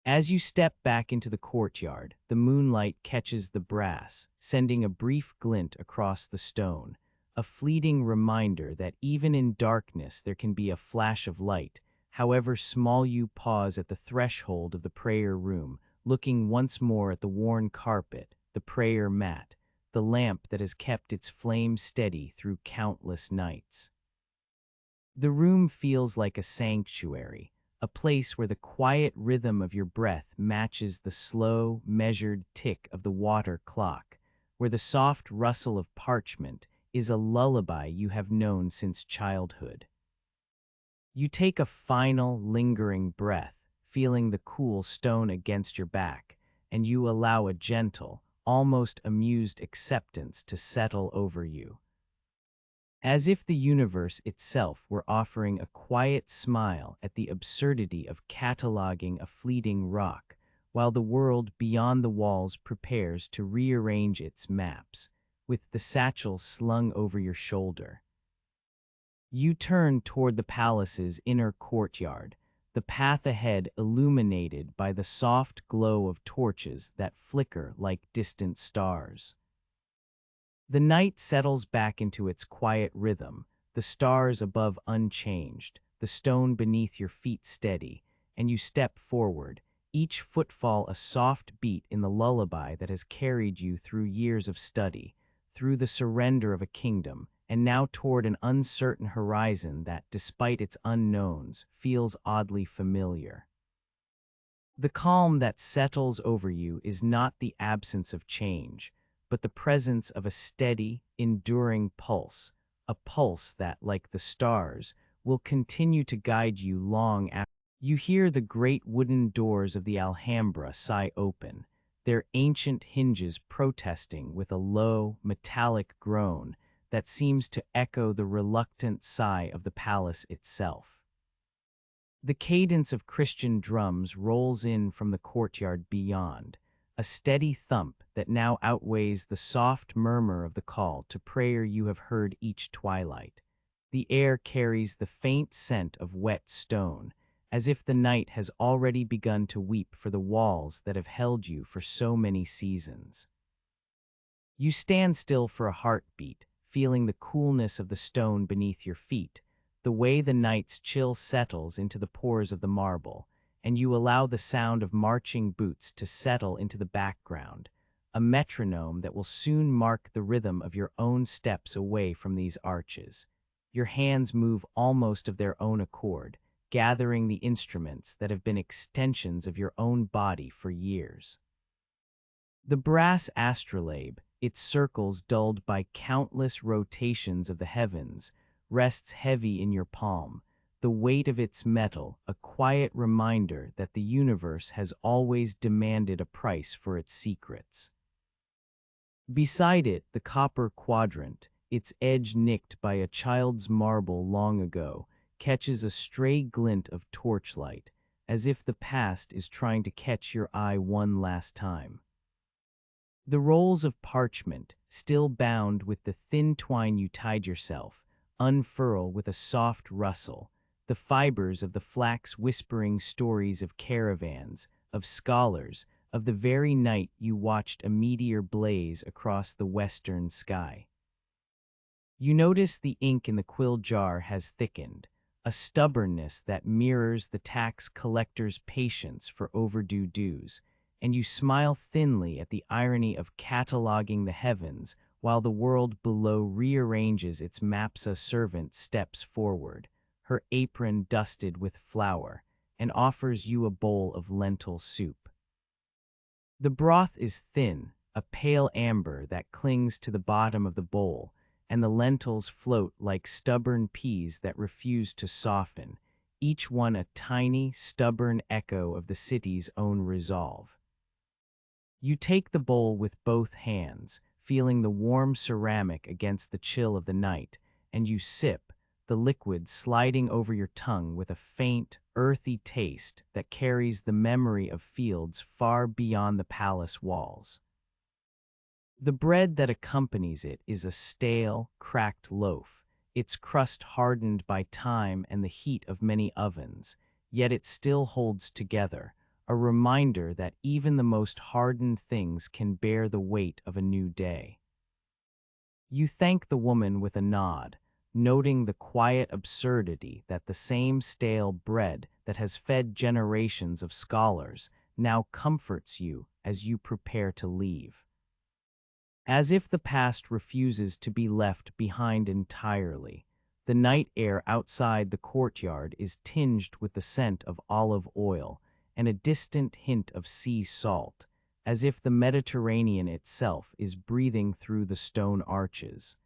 As you step back into the courtyard, the moonlight catches the brass, sending a brief glint across the stone, a fleeting reminder that even in darkness there can be a flash of light. However small, you pause at the threshold of the prayer room, looking once more at the worn carpet, the prayer mat, the lamp that has kept its flame steady through countless nights. The room feels like a sanctuary, a place where the quiet rhythm of your breath matches the slow, measured tick of the water clock, where the soft rustle of parchment is a lullaby you have known since childhood. You take a final, lingering breath, feeling the cool stone against your back, and you allow a gentle, almost amused acceptance to settle over you. As if the universe itself were offering a quiet smile at the absurdity of cataloging a fleeting rock, while the world beyond the walls prepares to rearrange its maps, with the satchel slung over your shoulder. You turn toward the palace's inner courtyard, the path ahead illuminated by the soft glow of torches that flicker like distant stars. The night settles back into its quiet rhythm, the stars above unchanged, the stone beneath your feet steady, and you step forward, each footfall a soft beat in the lullaby that has carried you through years of study, through the surrender of a kingdom, and now toward an uncertain horizon that, despite its unknowns, feels oddly familiar. The calm that settles over you is not the absence of change, but the presence of a steady, enduring pulse, a pulse that, like the stars, will continue to guide you long after. You hear the great wooden doors of the Alhambra sigh open, their ancient hinges protesting with a low, metallic groan that seems to echo the reluctant sigh of the palace itself. The cadence of Christian drums rolls in from the courtyard beyond, a steady thump that now outweighs the soft murmur of the call to prayer you have heard each twilight. The air carries the faint scent of wet stone, as if the night has already begun to weep for the walls that have held you for so many seasons. You stand still for a heartbeat, feeling the coolness of the stone beneath your feet, the way the night's chill settles into the pores of the marble, and you allow the sound of marching boots to settle into the background, a metronome that will soon mark the rhythm of your own steps away from these arches. Your hands move almost of their own accord, gathering the instruments that have been extensions of your own body for years. The brass astrolabe, its circles dulled by countless rotations of the heavens, rests heavy in your palm, the weight of its metal a quiet reminder that the universe has always demanded a price for its secrets. Beside it, the copper quadrant, its edge nicked by a child's marble long ago, catches a stray glint of torchlight, as if the past is trying to catch your eye one last time. The rolls of parchment, still bound with the thin twine you tied yourself, unfurl with a soft rustle, the fibers of the flax whispering stories of caravans, of scholars, of the very night you watched a meteor blaze across the western sky. You notice the ink in the quill jar has thickened, a stubbornness that mirrors the tax collector's patience for overdue dues, and you smile thinly at the irony of cataloging the heavens while the world below rearranges its maps. A servant steps forward, her apron dusted with flour, and offers you a bowl of lentil soup. The broth is thin, a pale amber that clings to the bottom of the bowl, and the lentils float like stubborn peas that refuse to soften, each one a tiny, stubborn echo of the city's own resolve. You take the bowl with both hands, feeling the warm ceramic against the chill of the night, and you sip, the liquid sliding over your tongue with a faint, earthy taste that carries the memory of fields far beyond the palace walls. The bread that accompanies it is a stale, cracked loaf, its crust hardened by time and the heat of many ovens, yet it still holds together, a reminder that even the most hardened things can bear the weight of a new day. You thank the woman with a nod, noting the quiet absurdity that the same stale bread that has fed generations of scholars now comforts you as you prepare to leave. As if the past refuses to be left behind entirely, the night air outside the courtyard is tinged with the scent of olive oil and a distant hint of sea salt, as if the Mediterranean itself is breathing through the stone arches,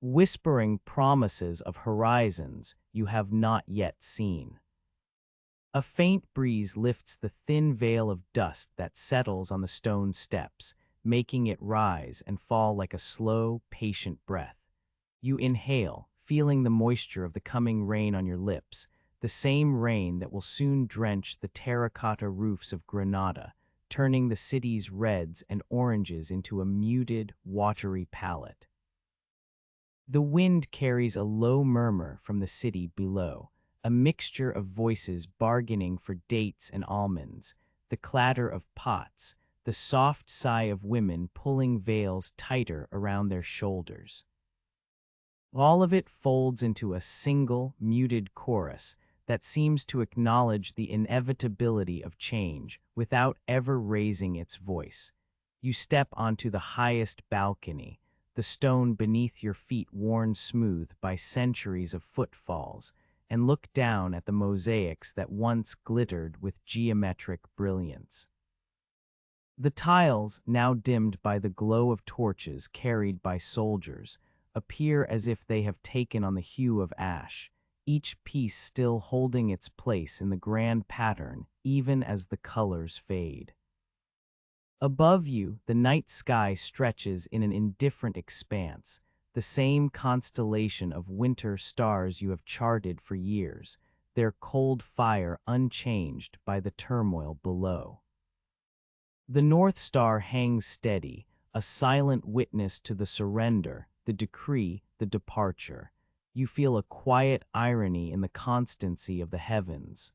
whispering promises of horizons you have not yet seen. A faint breeze lifts the thin veil of dust that settles on the stone steps, making it rise and fall like a slow, patient breath. You inhale, feeling the moisture of the coming rain on your lips, the same rain that will soon drench the terracotta roofs of Granada, turning the city's reds and oranges into a muted, watery palette. The wind carries a low murmur from the city below, a mixture of voices bargaining for dates and almonds, the clatter of pots, the soft sigh of women pulling veils tighter around their shoulders. All of it folds into a single, muted chorus that seems to acknowledge the inevitability of change without ever raising its voice. You step onto the highest balcony, the stone beneath your feet worn smooth by centuries of footfalls, and look down at the mosaics that once glittered with geometric brilliance. The tiles, now dimmed by the glow of torches carried by soldiers, appear as if they have taken on the hue of ash, each piece still holding its place in the grand pattern even as the colors fade. Above you, the night sky stretches in an indifferent expanse, the same constellation of winter stars you have charted for years, their cold fire unchanged by the turmoil below. The North Star hangs steady, a silent witness to the surrender, the decree, the departure. You feel a quiet irony in the constancy of the heavens.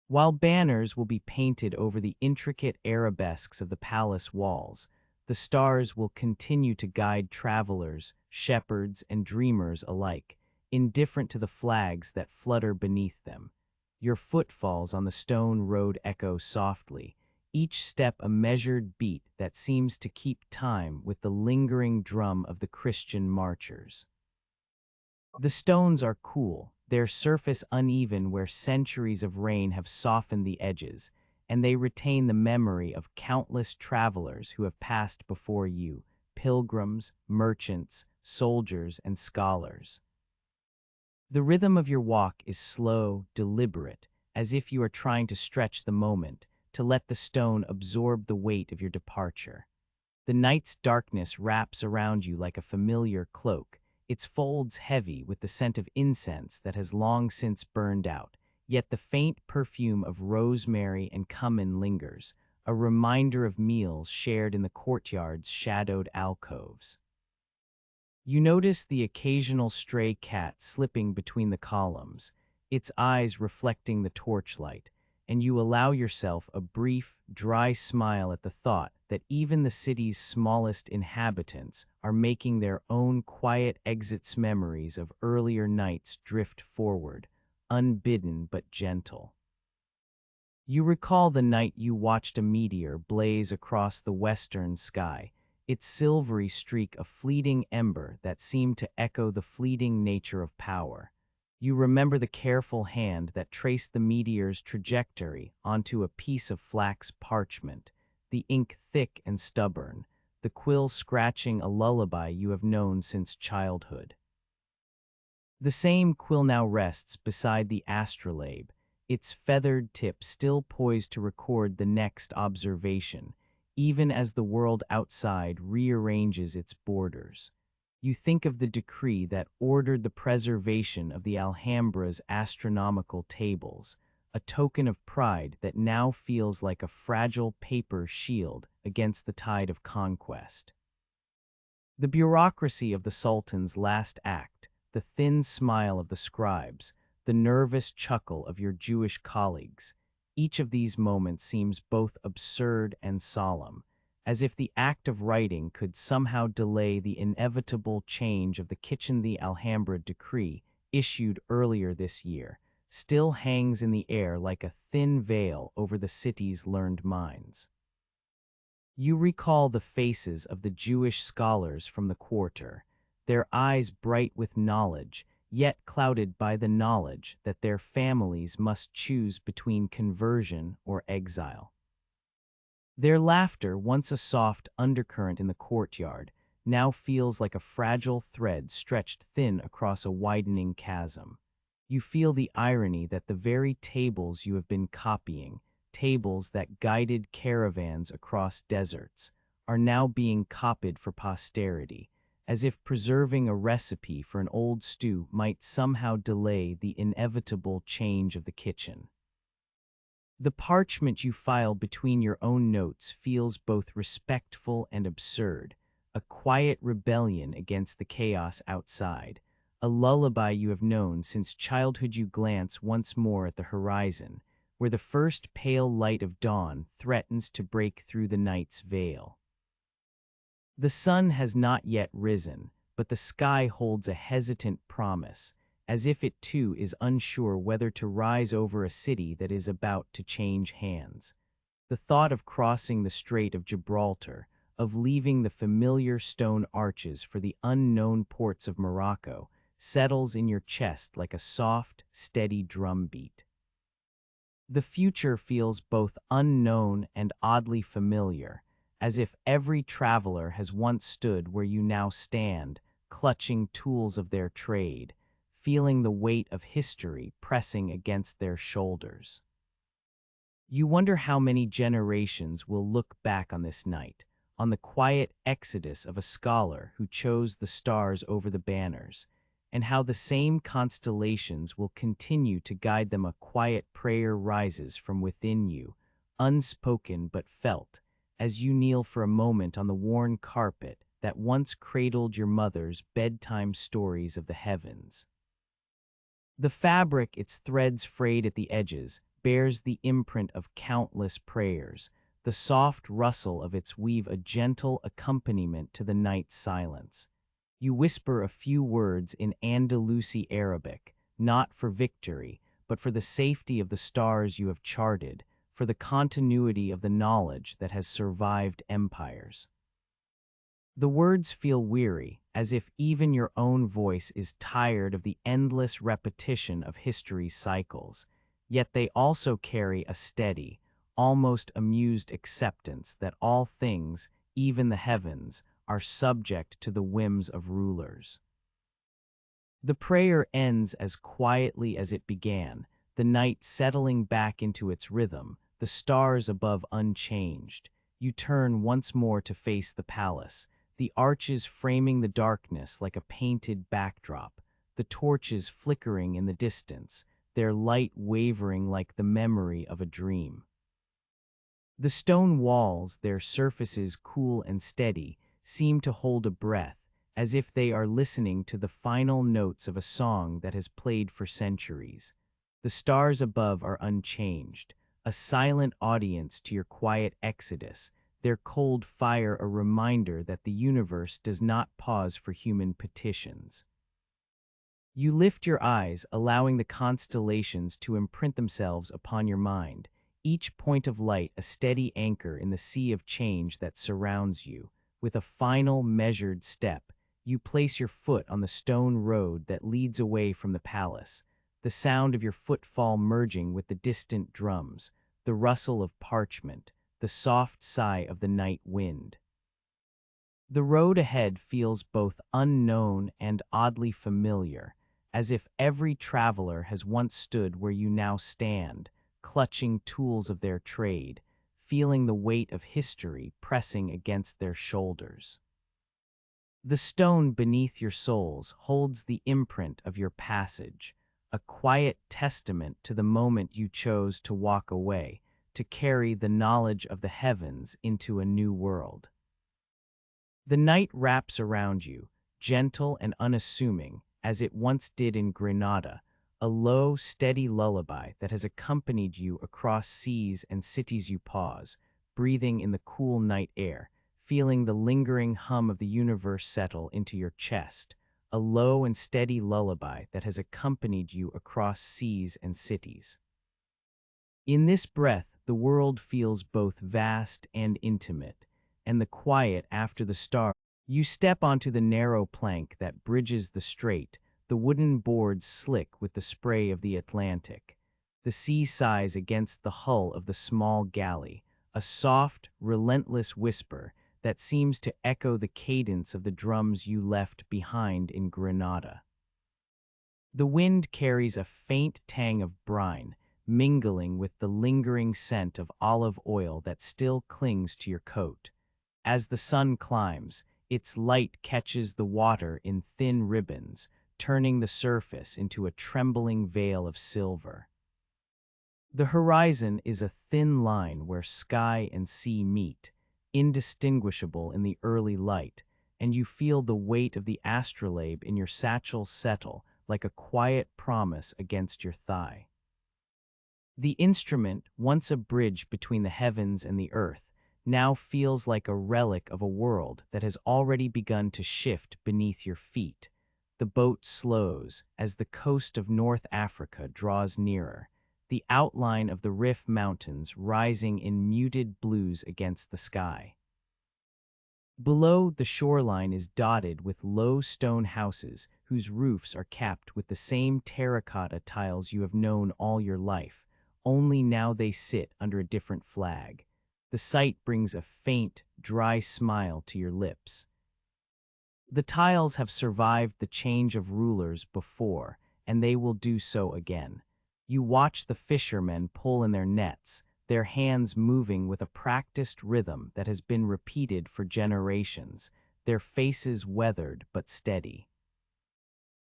While banners will be painted over the intricate arabesques of the palace walls, the stars will continue to guide travelers, shepherds, and dreamers alike, indifferent to the flags that flutter beneath them. Your footfalls on the stone road echo softly, each step a measured beat that seems to keep time with the lingering drum of the Christian marchers. The stones are cool, their surface uneven where centuries of rain have softened the edges, and they retain the memory of countless travelers who have passed before you, pilgrims, merchants, soldiers, and scholars. The rhythm of your walk is slow, deliberate, as if you are trying to stretch the moment, to let the stone absorb the weight of your departure. The night's darkness wraps around you like a familiar cloak, its folds heavy with the scent of incense that has long since burned out, yet the faint perfume of rosemary and cumin lingers, a reminder of meals shared in the courtyard's shadowed alcoves. You notice the occasional stray cat slipping between the columns, its eyes reflecting the torchlight, and you allow yourself a brief, dry smile at the thought that even the city's smallest inhabitants are making their own quiet exits. Memories of earlier nights drift forward, unbidden but gentle. You recall the night you watched a meteor blaze across the western sky, its silvery streak a fleeting ember that seemed to echo the fleeting nature of power. You remember the careful hand that traced the meteor's trajectory onto a piece of flax parchment, the ink thick and stubborn, the quill scratching a lullaby you have known since childhood. The same quill now rests beside the astrolabe, its feathered tip still poised to record the next observation, even as the world outside rearranges its borders. You think of the decree that ordered the preservation of the Alhambra's astronomical tables, a token of pride that now feels like a fragile paper shield against the tide of conquest. The bureaucracy of the Sultan's last act, the thin smile of the scribes, the nervous chuckle of your Jewish colleagues, each of these moments seems both absurd and solemn, as if the act of writing could somehow delay the inevitable change of the kitchen. The Alhambra decree, issued earlier this year, still hangs in the air like a thin veil over the city's learned minds. You recall the faces of the Jewish scholars from the quarter, their eyes bright with knowledge, yet clouded by the knowledge that their families must choose between conversion or exile. Their laughter, once a soft undercurrent in the courtyard, now feels like a fragile thread stretched thin across a widening chasm. You feel the irony that the very tables you have been copying, tables that guided caravans across deserts, are now being copied for posterity, as if preserving a recipe for an old stew might somehow delay the inevitable change of the kitchen. The parchment you file between your own notes feels both respectful and absurd, a quiet rebellion against the chaos outside, a lullaby you have known since childhood. You glance once more at the horizon, where the first pale light of dawn threatens to break through the night's veil. The sun has not yet risen, but the sky holds a hesitant promise, as if it too is unsure whether to rise over a city that is about to change hands. The thought of crossing the Strait of Gibraltar, of leaving the familiar stone arches for the unknown ports of Morocco, settles in your chest like a soft, steady drumbeat. The future feels both unknown and oddly familiar, as if every traveler has once stood where you now stand, clutching tools of their trade, feeling the weight of history pressing against their shoulders. You wonder how many generations will look back on this night, on the quiet exodus of a scholar who chose the stars over the banners, and how the same constellations will continue to guide them. A quiet prayer rises from within you, unspoken but felt, as you kneel for a moment on the worn carpet that once cradled your mother's bedtime stories of the heavens. The fabric, its threads frayed at the edges, bears the imprint of countless prayers, the soft rustle of its weave a gentle accompaniment to the night's silence. You whisper a few words in Andalusi Arabic, not for victory, but for the safety of the stars you have charted, for the continuity of the knowledge that has survived empires. The words feel weary, as if even your own voice is tired of the endless repetition of history's cycles, yet they also carry a steady, almost amused acceptance that all things, even the heavens, are subject to the whims of rulers. The prayer ends as quietly as it began, the night settling back into its rhythm, the stars above unchanged. You turn once more to face the palace, the arches framing the darkness like a painted backdrop, the torches flickering in the distance, their light wavering like the memory of a dream. The stone walls, their surfaces cool and steady, seem to hold a breath, as if they are listening to the final notes of a song that has played for centuries. The stars above are unchanged, a silent audience to your quiet exodus, their cold fire a reminder that the universe does not pause for human petitions. You lift your eyes, allowing the constellations to imprint themselves upon your mind, each point of light a steady anchor in the sea of change that surrounds you. With a final, measured step, you place your foot on the stone road that leads away from the palace, the sound of your footfall merging with the distant drums, the rustle of parchment, the soft sigh of the night wind. The road ahead feels both unknown and oddly familiar, as if every traveler has once stood where you now stand, clutching tools of their trade, feeling the weight of history pressing against their shoulders. The stone beneath your soles holds the imprint of your passage, a quiet testament to the moment you chose to walk away, to carry the knowledge of the heavens into a new world. The night wraps around you, gentle and unassuming, as it once did in Granada, a low, steady lullaby that has accompanied you across seas and cities. You pause, breathing in the cool night air, feeling the lingering hum of the universe settle into your chest, a low and steady lullaby that has accompanied you across seas and cities. In this breath, the world feels both vast and intimate, and the quiet after the stars. You step onto the narrow plank that bridges the strait, the wooden boards slick with the spray of the Atlantic. The sea sighs against the hull of the small galley, a soft, relentless whisper that seems to echo the cadence of the drums you left behind in Granada. The wind carries a faint tang of brine, mingling with the lingering scent of olive oil that still clings to your coat. As the sun climbs, its light catches the water in thin ribbons, turning the surface into a trembling veil of silver. The horizon is a thin line where sky and sea meet, indistinguishable in the early light, and you feel the weight of the astrolabe in your satchel settle like a quiet promise against your thigh. The instrument, once a bridge between the heavens and the earth, now feels like a relic of a world that has already begun to shift beneath your feet. The boat slows as the coast of North Africa draws nearer, the outline of the Rif Mountains rising in muted blues against the sky. Below, the shoreline is dotted with low stone houses whose roofs are capped with the same terracotta tiles you have known all your life, only now they sit under a different flag. The sight brings a faint, dry smile to your lips. The tiles have survived the change of rulers before, and they will do so again. You watch the fishermen pull in their nets, their hands moving with a practiced rhythm that has been repeated for generations, their faces weathered but steady.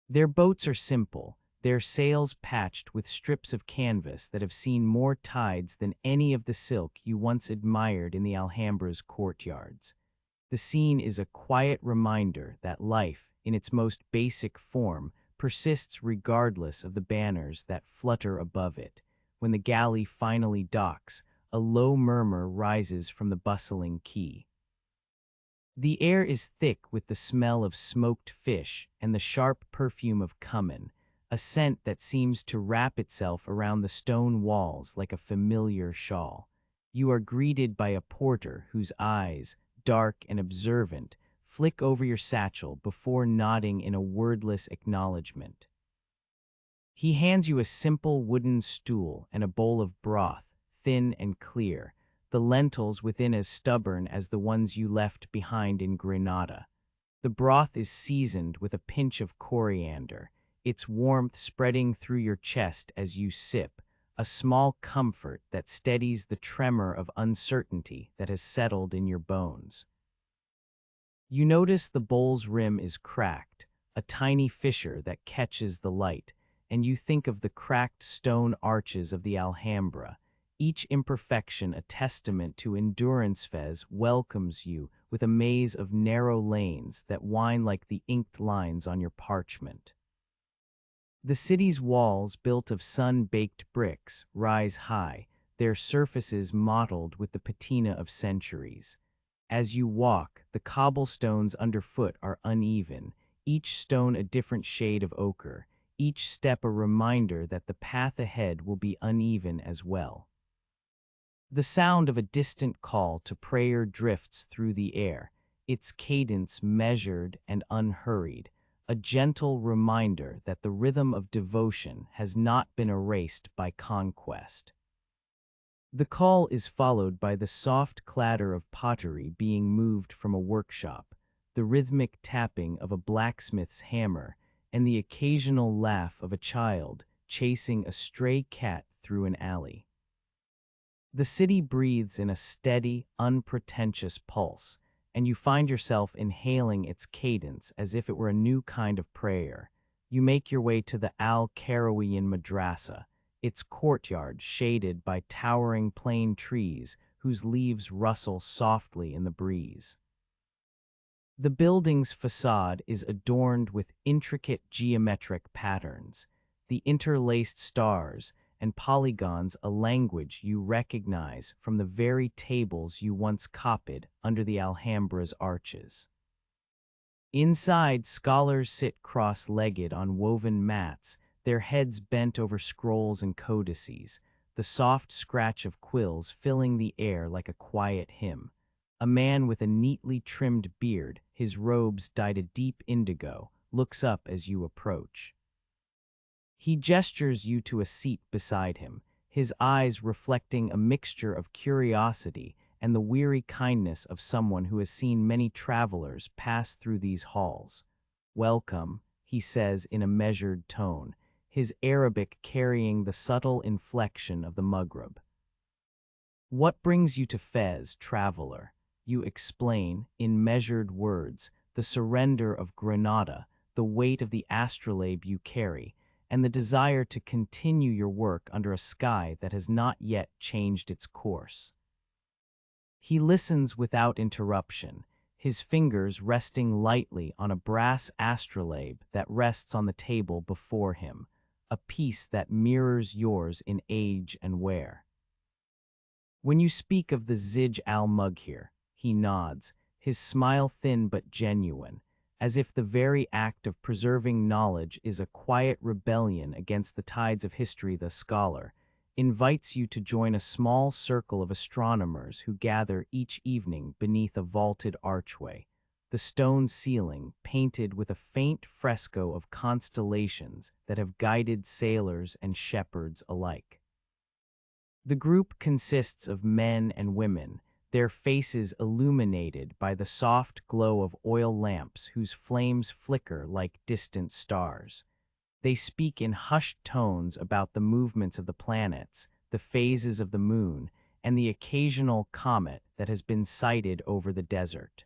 Their boats are simple, their sails patched with strips of canvas that have seen more tides than any of the silk you once admired in the Alhambra's courtyards. The scene is a quiet reminder that life, in its most basic form, persists regardless of the banners that flutter above it. When the galley finally docks, a low murmur rises from the bustling quay. The air is thick with the smell of smoked fish and the sharp perfume of cumin, a scent that seems to wrap itself around the stone walls like a familiar shawl. You are greeted by a porter whose eyes, dark and observant, flick over your satchel before nodding in a wordless acknowledgement. He hands you a simple wooden stool and a bowl of broth, thin and clear, the lentils within as stubborn as the ones you left behind in Granada. The broth is seasoned with a pinch of coriander, its warmth spreading through your chest as you sip, a small comfort that steadies the tremor of uncertainty that has settled in your bones. You notice the bowl's rim is cracked, a tiny fissure that catches the light, and you think of the cracked stone arches of the Alhambra. Each imperfection a testament to endurance. Fez welcomes you with a maze of narrow lanes that wind like the inked lines on your parchment. The city's walls, built of sun-baked bricks, rise high, their surfaces mottled with the patina of centuries. As you walk, the cobblestones underfoot are uneven, each stone a different shade of ochre, each step a reminder that the path ahead will be uneven as well. The sound of a distant call to prayer drifts through the air, its cadence measured and unhurried, a gentle reminder that the rhythm of devotion has not been erased by conquest. The call is followed by the soft clatter of pottery being moved from a workshop, the rhythmic tapping of a blacksmith's hammer, and the occasional laugh of a child chasing a stray cat through an alley. The city breathes in a steady, unpretentious pulse, and you find yourself inhaling its cadence as if it were a new kind of prayer. You make your way to the Al-Karawiyan Madrasa, its courtyard shaded by towering plane trees whose leaves rustle softly in the breeze. The building's facade is adorned with intricate geometric patterns, the interlaced stars and polygons a language you recognize from the very tables you once copied under the Alhambra's arches. Inside, scholars sit cross-legged on woven mats, their heads bent over scrolls and codices, the soft scratch of quills filling the air like a quiet hymn. A man with a neatly trimmed beard, his robes dyed a deep indigo, looks up as you approach. He gestures you to a seat beside him, his eyes reflecting a mixture of curiosity and the weary kindness of someone who has seen many travelers pass through these halls. "Welcome," he says in a measured tone, his Arabic carrying the subtle inflection of the Maghreb. "What brings you to Fez, traveler?" You explain, in measured words, the surrender of Granada, the weight of the astrolabe you carry, and the desire to continue your work under a sky that has not yet changed its course. He listens without interruption, his fingers resting lightly on a brass astrolabe that rests on the table before him, a piece that mirrors yours in age and wear. When you speak of the Zij al-Mughir, he nods, his smile thin but genuine, as if the very act of preserving knowledge is a quiet rebellion against the tides of history. The scholar invites you to join a small circle of astronomers who gather each evening beneath a vaulted archway, the stone ceiling painted with a faint fresco of constellations that have guided sailors and shepherds alike. The group consists of men and women, their faces illuminated by the soft glow of oil lamps whose flames flicker like distant stars. They speak in hushed tones about the movements of the planets, the phases of the moon, and the occasional comet that has been sighted over the desert.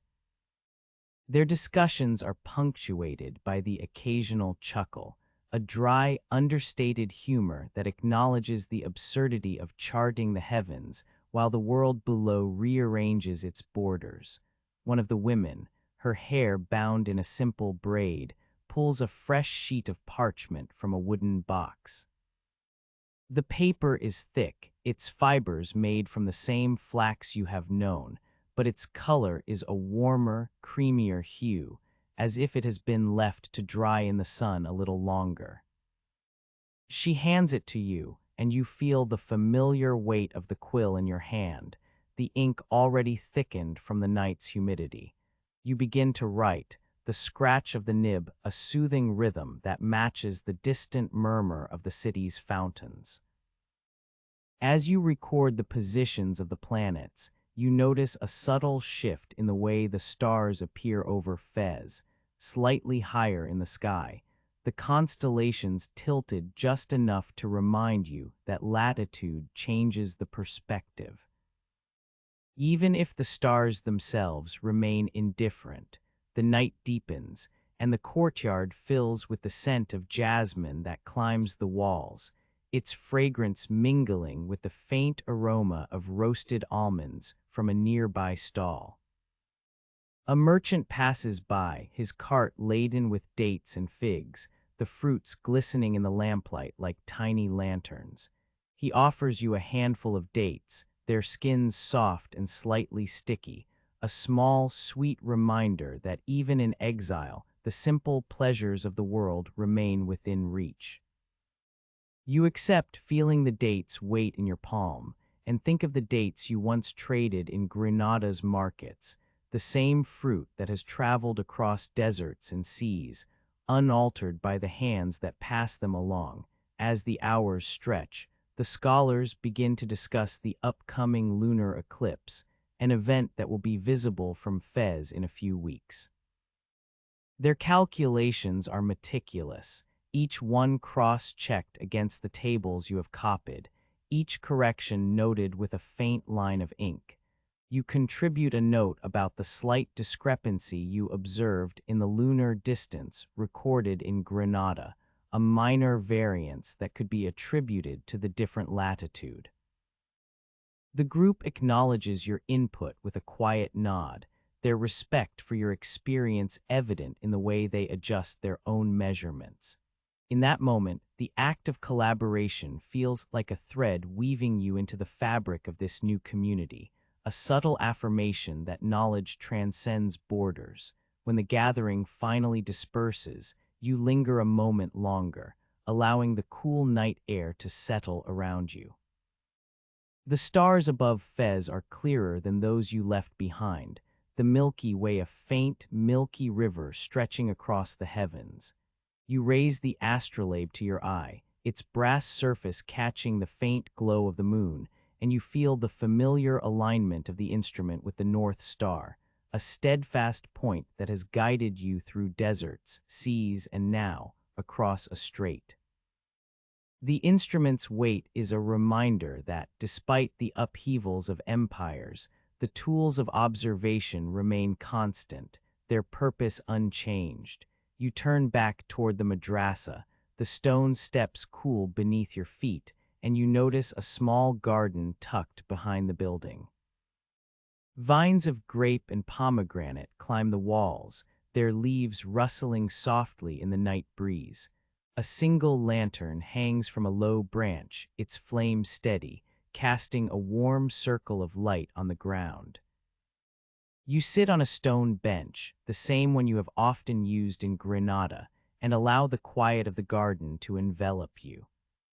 Their discussions are punctuated by the occasional chuckle, a dry, understated humor that acknowledges the absurdity of charting the heavens while the world below rearranges its borders. One of the women, her hair bound in a simple braid, pulls a fresh sheet of parchment from a wooden box. The paper is thick, its fibers made from the same flax you have known, but its color is a warmer, creamier hue, as if it has been left to dry in the sun a little longer. She hands it to you, and you feel the familiar weight of the quill in your hand, the ink already thickened from the night's humidity. You begin to write, the scratch of the nib a soothing rhythm that matches the distant murmur of the city's fountains. As you record the positions of the planets, you notice a subtle shift in the way the stars appear over Fez, slightly higher in the sky, the constellations tilted just enough to remind you that latitude changes the perspective. Even if the stars themselves remain indifferent, the night deepens, and the courtyard fills with the scent of jasmine that climbs the walls, its fragrance mingling with the faint aroma of roasted almonds from a nearby stall. A merchant passes by, his cart laden with dates and figs, the fruits glistening in the lamplight like tiny lanterns. He offers you a handful of dates, their skins soft and slightly sticky, a small, sweet reminder that even in exile, the simple pleasures of the world remain within reach. You accept, feeling the dates weight in your palm, and think of the dates you once traded in Granada's markets, the same fruit that has traveled across deserts and seas, unaltered by the hands that pass them along. As the hours stretch, the scholars begin to discuss the upcoming lunar eclipse, an event that will be visible from Fez in a few weeks. Their calculations are meticulous, each one cross-checked against the tables you have copied, each correction noted with a faint line of ink. You contribute a note about the slight discrepancy you observed in the lunar distance recorded in Granada, a minor variance that could be attributed to the different latitude. The group acknowledges your input with a quiet nod, their respect for your experience evident in the way they adjust their own measurements. In that moment, the act of collaboration feels like a thread weaving you into the fabric of this new community, a subtle affirmation that knowledge transcends borders. When the gathering finally disperses, you linger a moment longer, allowing the cool night air to settle around you. The stars above Fez are clearer than those you left behind, the Milky Way a faint, milky river stretching across the heavens. You raise the astrolabe to your eye, its brass surface catching the faint glow of the moon, and you feel the familiar alignment of the instrument with the North Star, a steadfast point that has guided you through deserts, seas, and now across a strait. The instrument's weight is a reminder that, despite the upheavals of empires, the tools of observation remain constant, their purpose unchanged. You turn back toward the madrasa, the stone steps cool beneath your feet, and you notice a small garden tucked behind the building. Vines of grape and pomegranate climb the walls, their leaves rustling softly in the night breeze. A single lantern hangs from a low branch, its flame steady, casting a warm circle of light on the ground. You sit on a stone bench, the same one you have often used in Granada, and allow the quiet of the garden to envelop you.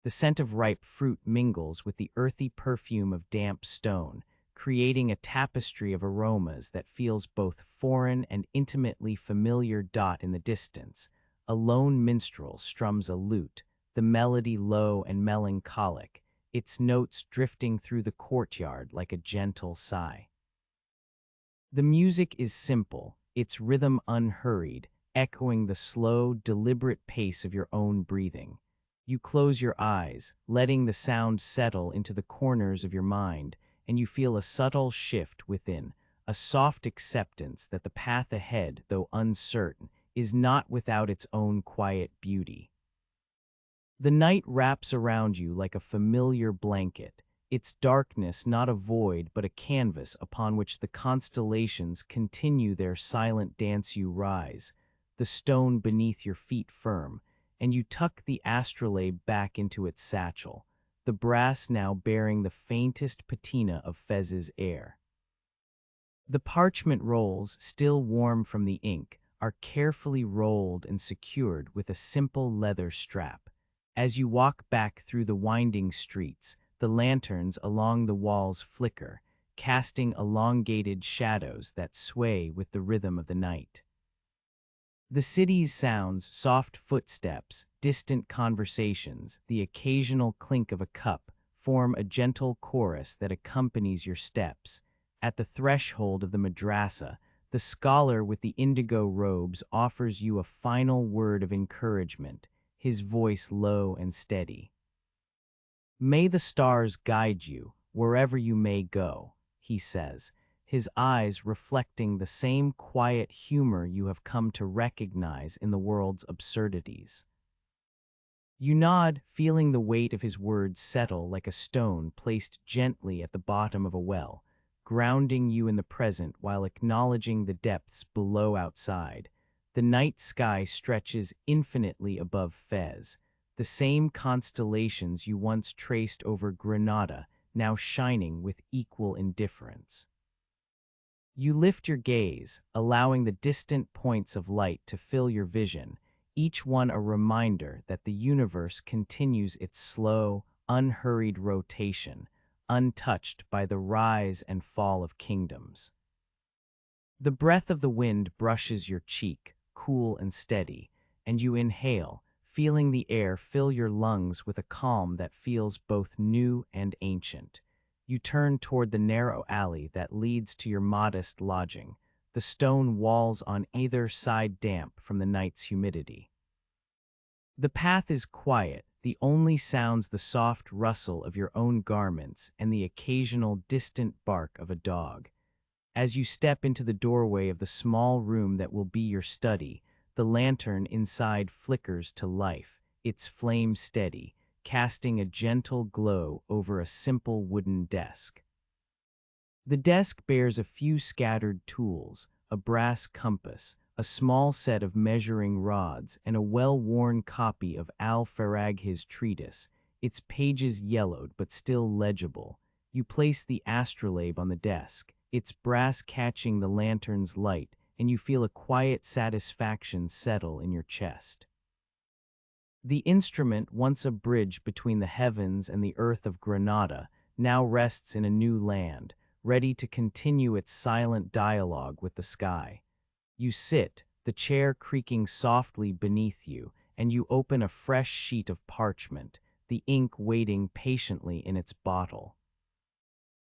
The scent of ripe fruit mingles with the earthy perfume of damp stone, creating a tapestry of aromas that feels both foreign and intimately familiar. In the distance, a lone minstrel strums a lute, the melody low and melancholic, its notes drifting through the courtyard like a gentle sigh. The music is simple, its rhythm unhurried, echoing the slow, deliberate pace of your own breathing. You close your eyes, letting the sound settle into the corners of your mind, and you feel a subtle shift within, a soft acceptance that the path ahead, though uncertain, is not without its own quiet beauty. The night wraps around you like a familiar blanket, its darkness not a void but a canvas upon which the constellations continue their silent dance. You rise, the stone beneath your feet firm, and you tuck the astrolabe back into its satchel, the brass now bearing the faintest patina of Fez's air. The parchment rolls, still warm from the ink, are carefully rolled and secured with a simple leather strap. As you walk back through the winding streets, the lanterns along the walls flicker, casting elongated shadows that sway with the rhythm of the night. The city's sounds, soft footsteps, distant conversations, the occasional clink of a cup, form a gentle chorus that accompanies your steps. At the threshold of the madrasa, the scholar with the indigo robes offers you a final word of encouragement, his voice low and steady. "May the stars guide you, wherever you may go," he says, his eyes reflecting the same quiet humor you have come to recognize in the world's absurdities. You nod, feeling the weight of his words settle like a stone placed gently at the bottom of a well, grounding you in the present while acknowledging the depths below. Outside, the night sky stretches infinitely above Fez, the same constellations you once traced over Granada, now shining with equal indifference. You lift your gaze, allowing the distant points of light to fill your vision, each one a reminder that the universe continues its slow, unhurried rotation, untouched by the rise and fall of kingdoms. The breath of the wind brushes your cheek, cool and steady, and you inhale, feeling the air fill your lungs with a calm that feels both new and ancient. You turn toward the narrow alley that leads to your modest lodging, the stone walls on either side damp from the night's humidity. The path is quiet, the only sounds the soft rustle of your own garments and the occasional distant bark of a dog. As you step into the doorway of the small room that will be your study, the lantern inside flickers to life, its flame steady, casting a gentle glow over a simple wooden desk. The desk bears a few scattered tools, a brass compass, a small set of measuring rods, and a well-worn copy of Al-Faraghi's treatise, its pages yellowed but still legible. You place the astrolabe on the desk, its brass catching the lantern's light, and you feel a quiet satisfaction settle in your chest. The instrument, once a bridge between the heavens and the earth of Granada, now rests in a new land, ready to continue its silent dialogue with the sky. You sit, the chair creaking softly beneath you, and you open a fresh sheet of parchment, the ink waiting patiently in its bottle.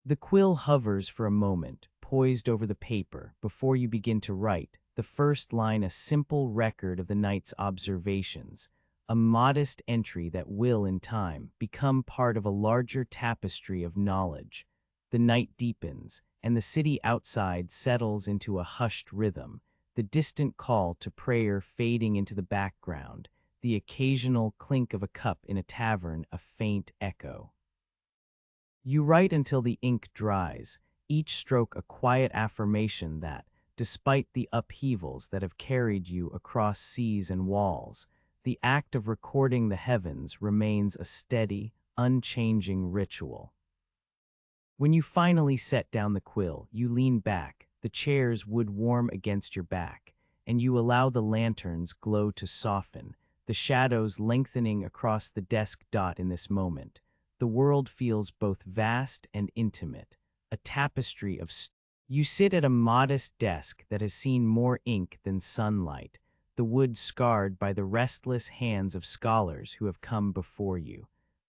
The quill hovers for a moment, poised over the paper, before you begin to write, the first line a simple record of the night's observations, a modest entry that will, in time, become part of a larger tapestry of knowledge. The night deepens, and the city outside settles into a hushed rhythm, the distant call to prayer fading into the background, the occasional clink of a cup in a tavern a faint echo. You write until the ink dries, each stroke a quiet affirmation that, despite the upheavals that have carried you across seas and walls, the act of recording the heavens remains a steady, unchanging ritual. When you finally set down the quill, you lean back, the chair's wood warm against your back, and you allow the lantern's glow to soften, the shadows lengthening across the desk dot in this moment. The world feels both vast and intimate, a tapestry of You sit at a modest desk that has seen more ink than sunlight, the wood scarred by the restless hands of scholars who have come before you.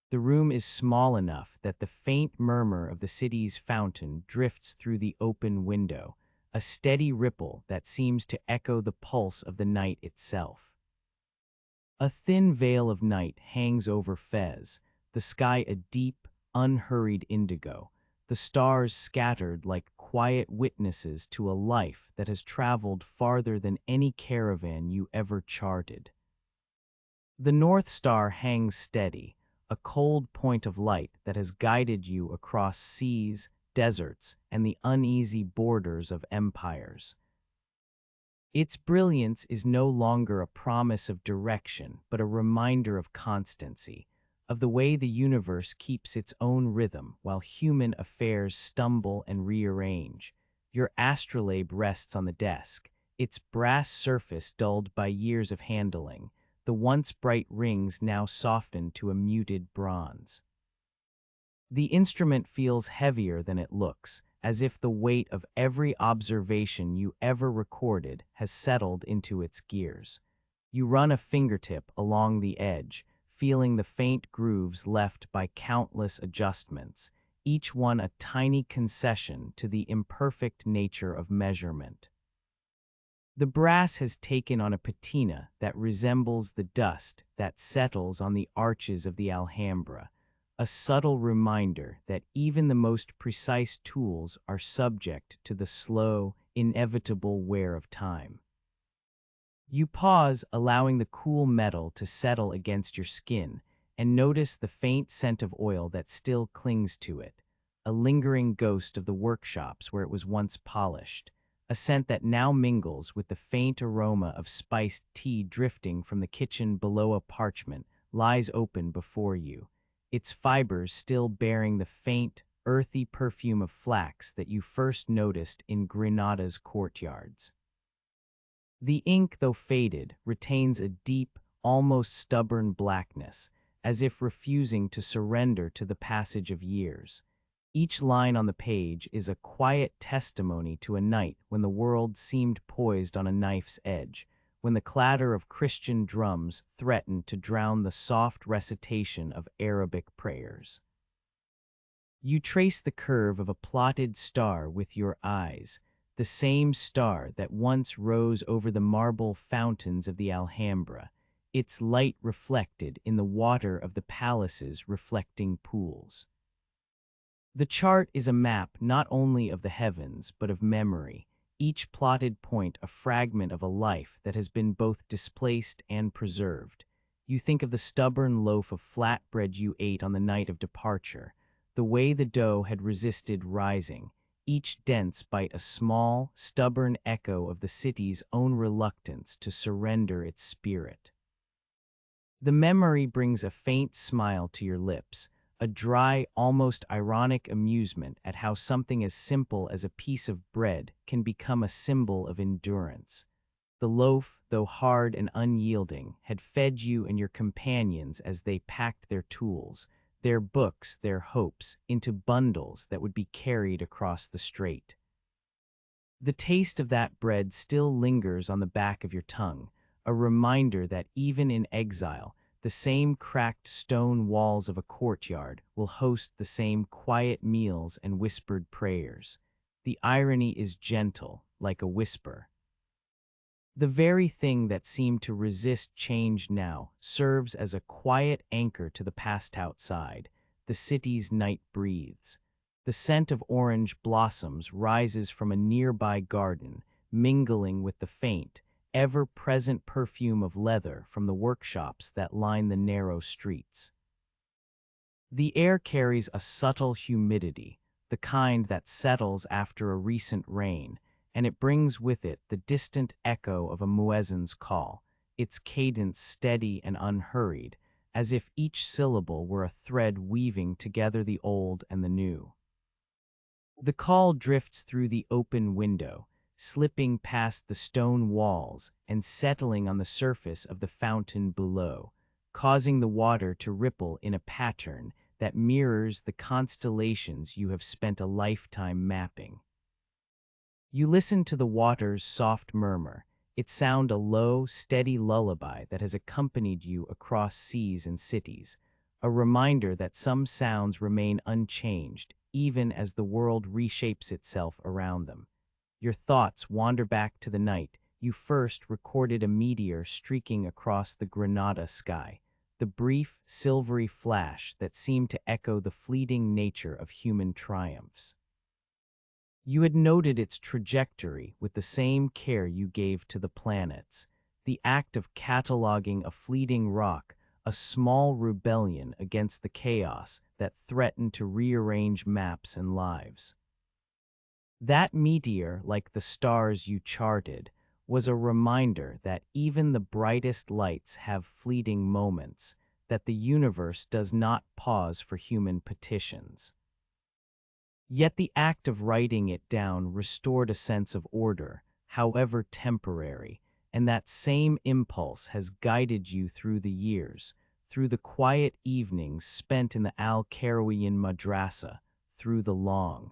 The room is small enough that the faint murmur of the city's fountain drifts through the open window, a steady ripple that seems to echo the pulse of the night itself. A thin veil of night hangs over Fez, the sky a deep, unhurried indigo, the stars scattered like quiet witnesses to a life that has traveled farther than any caravan you ever charted. The North Star hangs steady, a cold point of light that has guided you across seas, deserts, and the uneasy borders of empires. Its brilliance is no longer a promise of direction, but a reminder of constancy, of the way the universe keeps its own rhythm while human affairs stumble and rearrange. Your astrolabe rests on the desk, its brass surface dulled by years of handling, the once bright rings now softened to a muted bronze. The instrument feels heavier than it looks, as if the weight of every observation you ever recorded has settled into its gears. You run a fingertip along the edge, feeling the faint grooves left by countless adjustments, each one a tiny concession to the imperfect nature of measurement. The brass has taken on a patina that resembles the dust that settles on the arches of the Alhambra, a subtle reminder that even the most precise tools are subject to the slow, inevitable wear of time. You pause, allowing the cool metal to settle against your skin, and notice the faint scent of oil that still clings to it, a lingering ghost of the workshops where it was once polished, a scent that now mingles with the faint aroma of spiced tea drifting from the kitchen below. A parchment lies open before you, its fibers still bearing the faint, earthy perfume of flax that you first noticed in Granada's courtyards. The ink, though faded, retains a deep, almost stubborn blackness, as if refusing to surrender to the passage of years. Each line on the page is a quiet testimony to a night when the world seemed poised on a knife's edge, when the clatter of Christian drums threatened to drown the soft recitation of Arabic prayers. You trace the curve of a plotted star with your eyes, the same star that once rose over the marble fountains of the Alhambra, its light reflected in the water of the palace's reflecting pools. The chart is a map not only of the heavens but of memory, each plotted point a fragment of a life that has been both displaced and preserved. You think of the stubborn loaf of flatbread you ate on the night of departure, the way the dough had resisted rising, each dense bite a small, stubborn echo of the city's own reluctance to surrender its spirit. The memory brings a faint smile to your lips, a dry, almost ironic amusement at how something as simple as a piece of bread can become a symbol of endurance. The loaf, though hard and unyielding, had fed you and your companions as they packed their tools, their books, their hopes, into bundles that would be carried across the strait. The taste of that bread still lingers on the back of your tongue, a reminder that even in exile, the same cracked stone walls of a courtyard will host the same quiet meals and whispered prayers. The irony is gentle, like a whisper. The very thing that seemed to resist change now serves as a quiet anchor to the past outside. The city's night breathes. The scent of orange blossoms rises from a nearby garden, mingling with the faint, ever-present perfume of leather from the workshops that line the narrow streets. The air carries a subtle humidity, the kind that settles after a recent rain, and it brings with it the distant echo of a muezzin's call, its cadence steady and unhurried, as if each syllable were a thread weaving together the old and the new. The call drifts through the open window, slipping past the stone walls and settling on the surface of the fountain below, causing the water to ripple in a pattern that mirrors the constellations you have spent a lifetime mapping. You listen to the water's soft murmur, its sound a low, steady lullaby that has accompanied you across seas and cities, a reminder that some sounds remain unchanged even as the world reshapes itself around them. Your thoughts wander back to the night you first recorded a meteor streaking across the Granada sky, the brief, silvery flash that seemed to echo the fleeting nature of human triumphs. You had noted its trajectory with the same care you gave to the planets, the act of cataloging a fleeting rock, a small rebellion against the chaos that threatened to rearrange maps and lives. That meteor, like the stars you charted, was a reminder that even the brightest lights have fleeting moments, that the universe does not pause for human petitions. Yet the act of writing it down restored a sense of order, however temporary, and that same impulse has guided you through the years, through the quiet evenings spent in the Al-Karawiyan madrasa, through the long,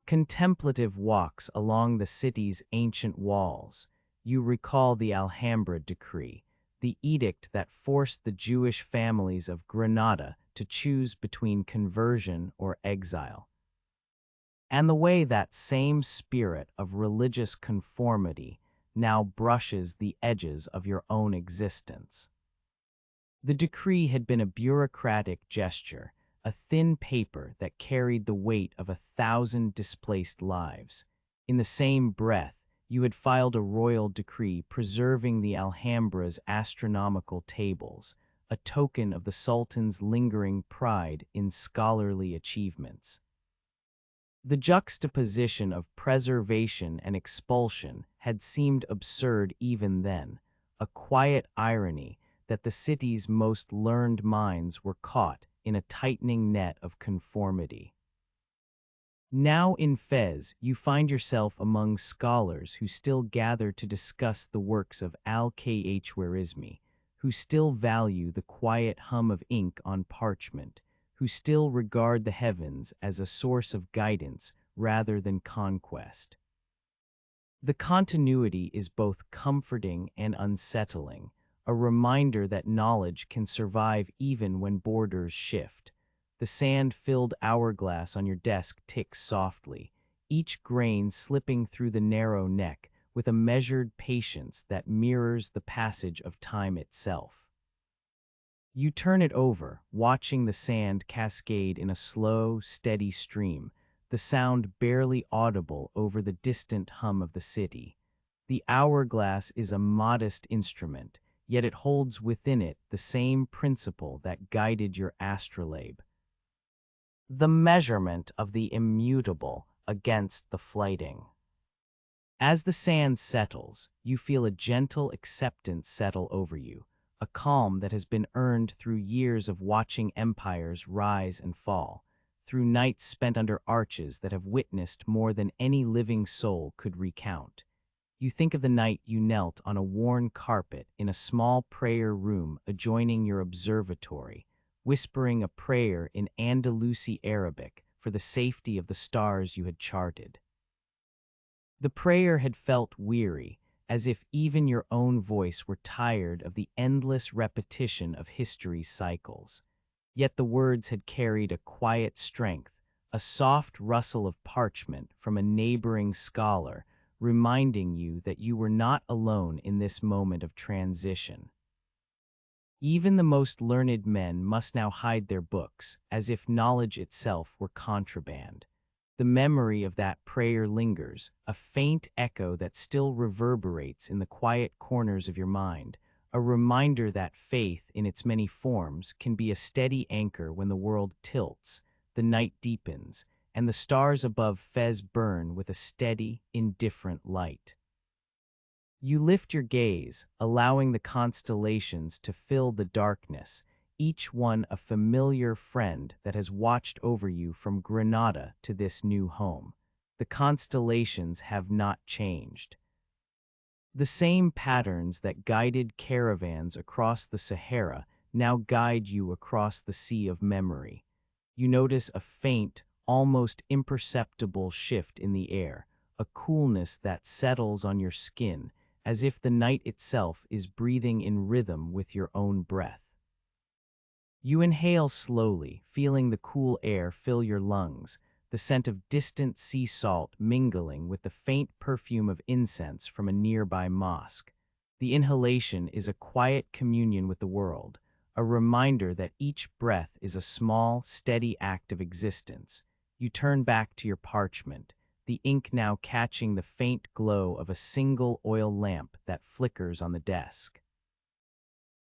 contemplative walks along the city's ancient walls. You recall the Alhambra decree, the edict that forced the Jewish families of Granada to choose between conversion or exile. And the way that same spirit of religious conformity now brushes the edges of your own existence. The decree had been a bureaucratic gesture, a thin paper that carried the weight of 1,000 displaced lives. In the same breath, you had filed a royal decree preserving the Alhambra's astronomical tables, a token of the Sultan's lingering pride in scholarly achievements. The juxtaposition of preservation and expulsion had seemed absurd even then, a quiet irony that the city's most learned minds were caught in a tightening net of conformity. Now in Fez, you find yourself among scholars who still gather to discuss the works of Al-Khwarizmi, who still value the quiet hum of ink on parchment, who still regard the heavens as a source of guidance rather than conquest. The continuity is both comforting and unsettling, a reminder that knowledge can survive even when borders shift. The sand-filled hourglass on your desk ticks softly, each grain slipping through the narrow neck with a measured patience that mirrors the passage of time itself. You turn it over, watching the sand cascade in a slow, steady stream, the sound barely audible over the distant hum of the city. The hourglass is a modest instrument, yet it holds within it the same principle that guided your astrolabe. The measurement of the immutable against the fleeting. As the sand settles, you feel a gentle acceptance settle over you, a calm that has been earned through years of watching empires rise and fall, through nights spent under arches that have witnessed more than any living soul could recount. You think of the night you knelt on a worn carpet in a small prayer room adjoining your observatory, whispering a prayer in Andalusi Arabic for the safety of the stars you had charted. The prayer had felt weary, as if even your own voice were tired of the endless repetition of history's cycles. Yet the words had carried a quiet strength, a soft rustle of parchment from a neighboring scholar, reminding you that you were not alone in this moment of transition. Even the most learned men must now hide their books, as if knowledge itself were contraband. The memory of that prayer lingers, a faint echo that still reverberates in the quiet corners of your mind, a reminder that faith in its many forms can be a steady anchor when the world tilts, the night deepens, and the stars above Fez burn with a steady, indifferent light. You lift your gaze, allowing the constellations to fill the darkness, each one a familiar friend that has watched over you from Granada to this new home. The constellations have not changed. The same patterns that guided caravans across the Sahara now guide you across the sea of memory. You notice a faint, almost imperceptible shift in the air, a coolness that settles on your skin, as if the night itself is breathing in rhythm with your own breath. You inhale slowly, feeling the cool air fill your lungs, the scent of distant sea salt mingling with the faint perfume of incense from a nearby mosque. The inhalation is a quiet communion with the world, a reminder that each breath is a small, steady act of existence. You turn back to your parchment, the ink now catching the faint glow of a single oil lamp that flickers on the desk.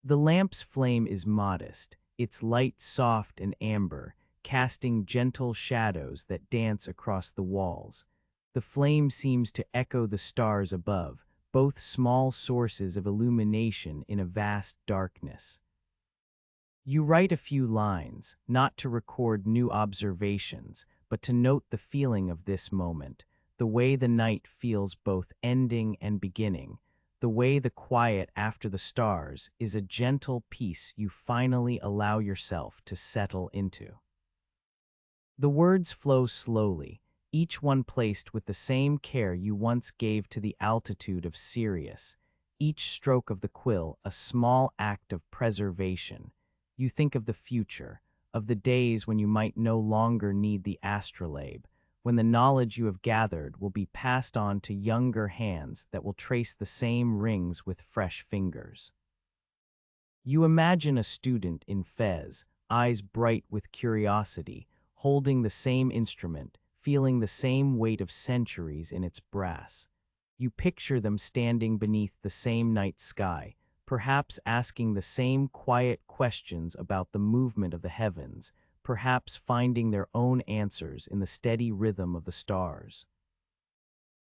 The lamp's flame is modest, its light soft and amber, casting gentle shadows that dance across the walls. The flame seems to echo the stars above, both small sources of illumination in a vast darkness. You write a few lines, not to record new observations, but to note the feeling of this moment, the way the night feels both ending and beginning, the way the quiet after the stars is a gentle peace you finally allow yourself to settle into. The words flow slowly, each one placed with the same care you once gave to the altitude of Sirius, each stroke of the quill a small act of preservation. You think of the future, of the days when you might no longer need the astrolabe, when the knowledge you have gathered will be passed on to younger hands that will trace the same rings with fresh fingers. You imagine a student in Fez, eyes bright with curiosity, holding the same instrument, feeling the same weight of centuries in its brass. You picture them standing beneath the same night sky, perhaps asking the same quiet questions about the movement of the heavens, perhaps finding their own answers in the steady rhythm of the stars.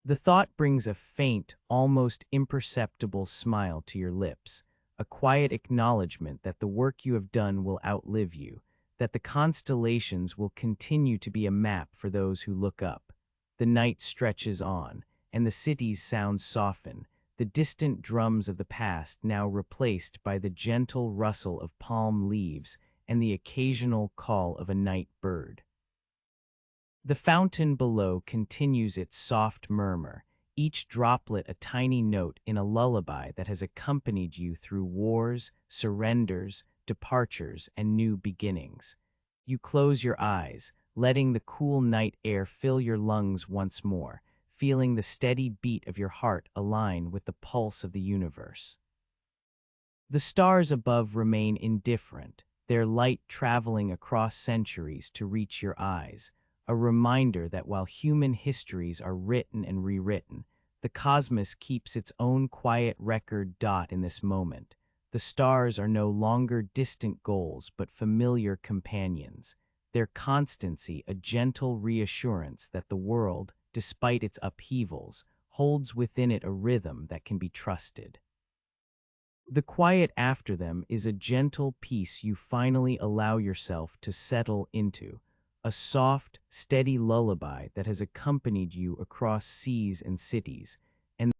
The thought brings a faint, almost imperceptible smile to your lips, a quiet acknowledgement that the work you have done will outlive you, that the constellations will continue to be a map for those who look up. The night stretches on, and the city's sounds soften, the distant drums of the past now replaced by the gentle rustle of palm leaves and the occasional call of a night bird. The fountain below continues its soft murmur, each droplet a tiny note in a lullaby that has accompanied you through wars, surrenders, departures, and new beginnings. You close your eyes, letting the cool night air fill your lungs once more, feeling the steady beat of your heart align with the pulse of the universe. The stars above remain indifferent, their light traveling across centuries to reach your eyes, a reminder that while human histories are written and rewritten, the cosmos keeps its own quiet record. In this moment, the stars are no longer distant goals but familiar companions, their constancy a gentle reassurance that the world, despite its upheavals, holds within it a rhythm that can be trusted. The quiet after them is a gentle peace you finally allow yourself to settle into, a soft, steady lullaby that has accompanied you across seas and cities,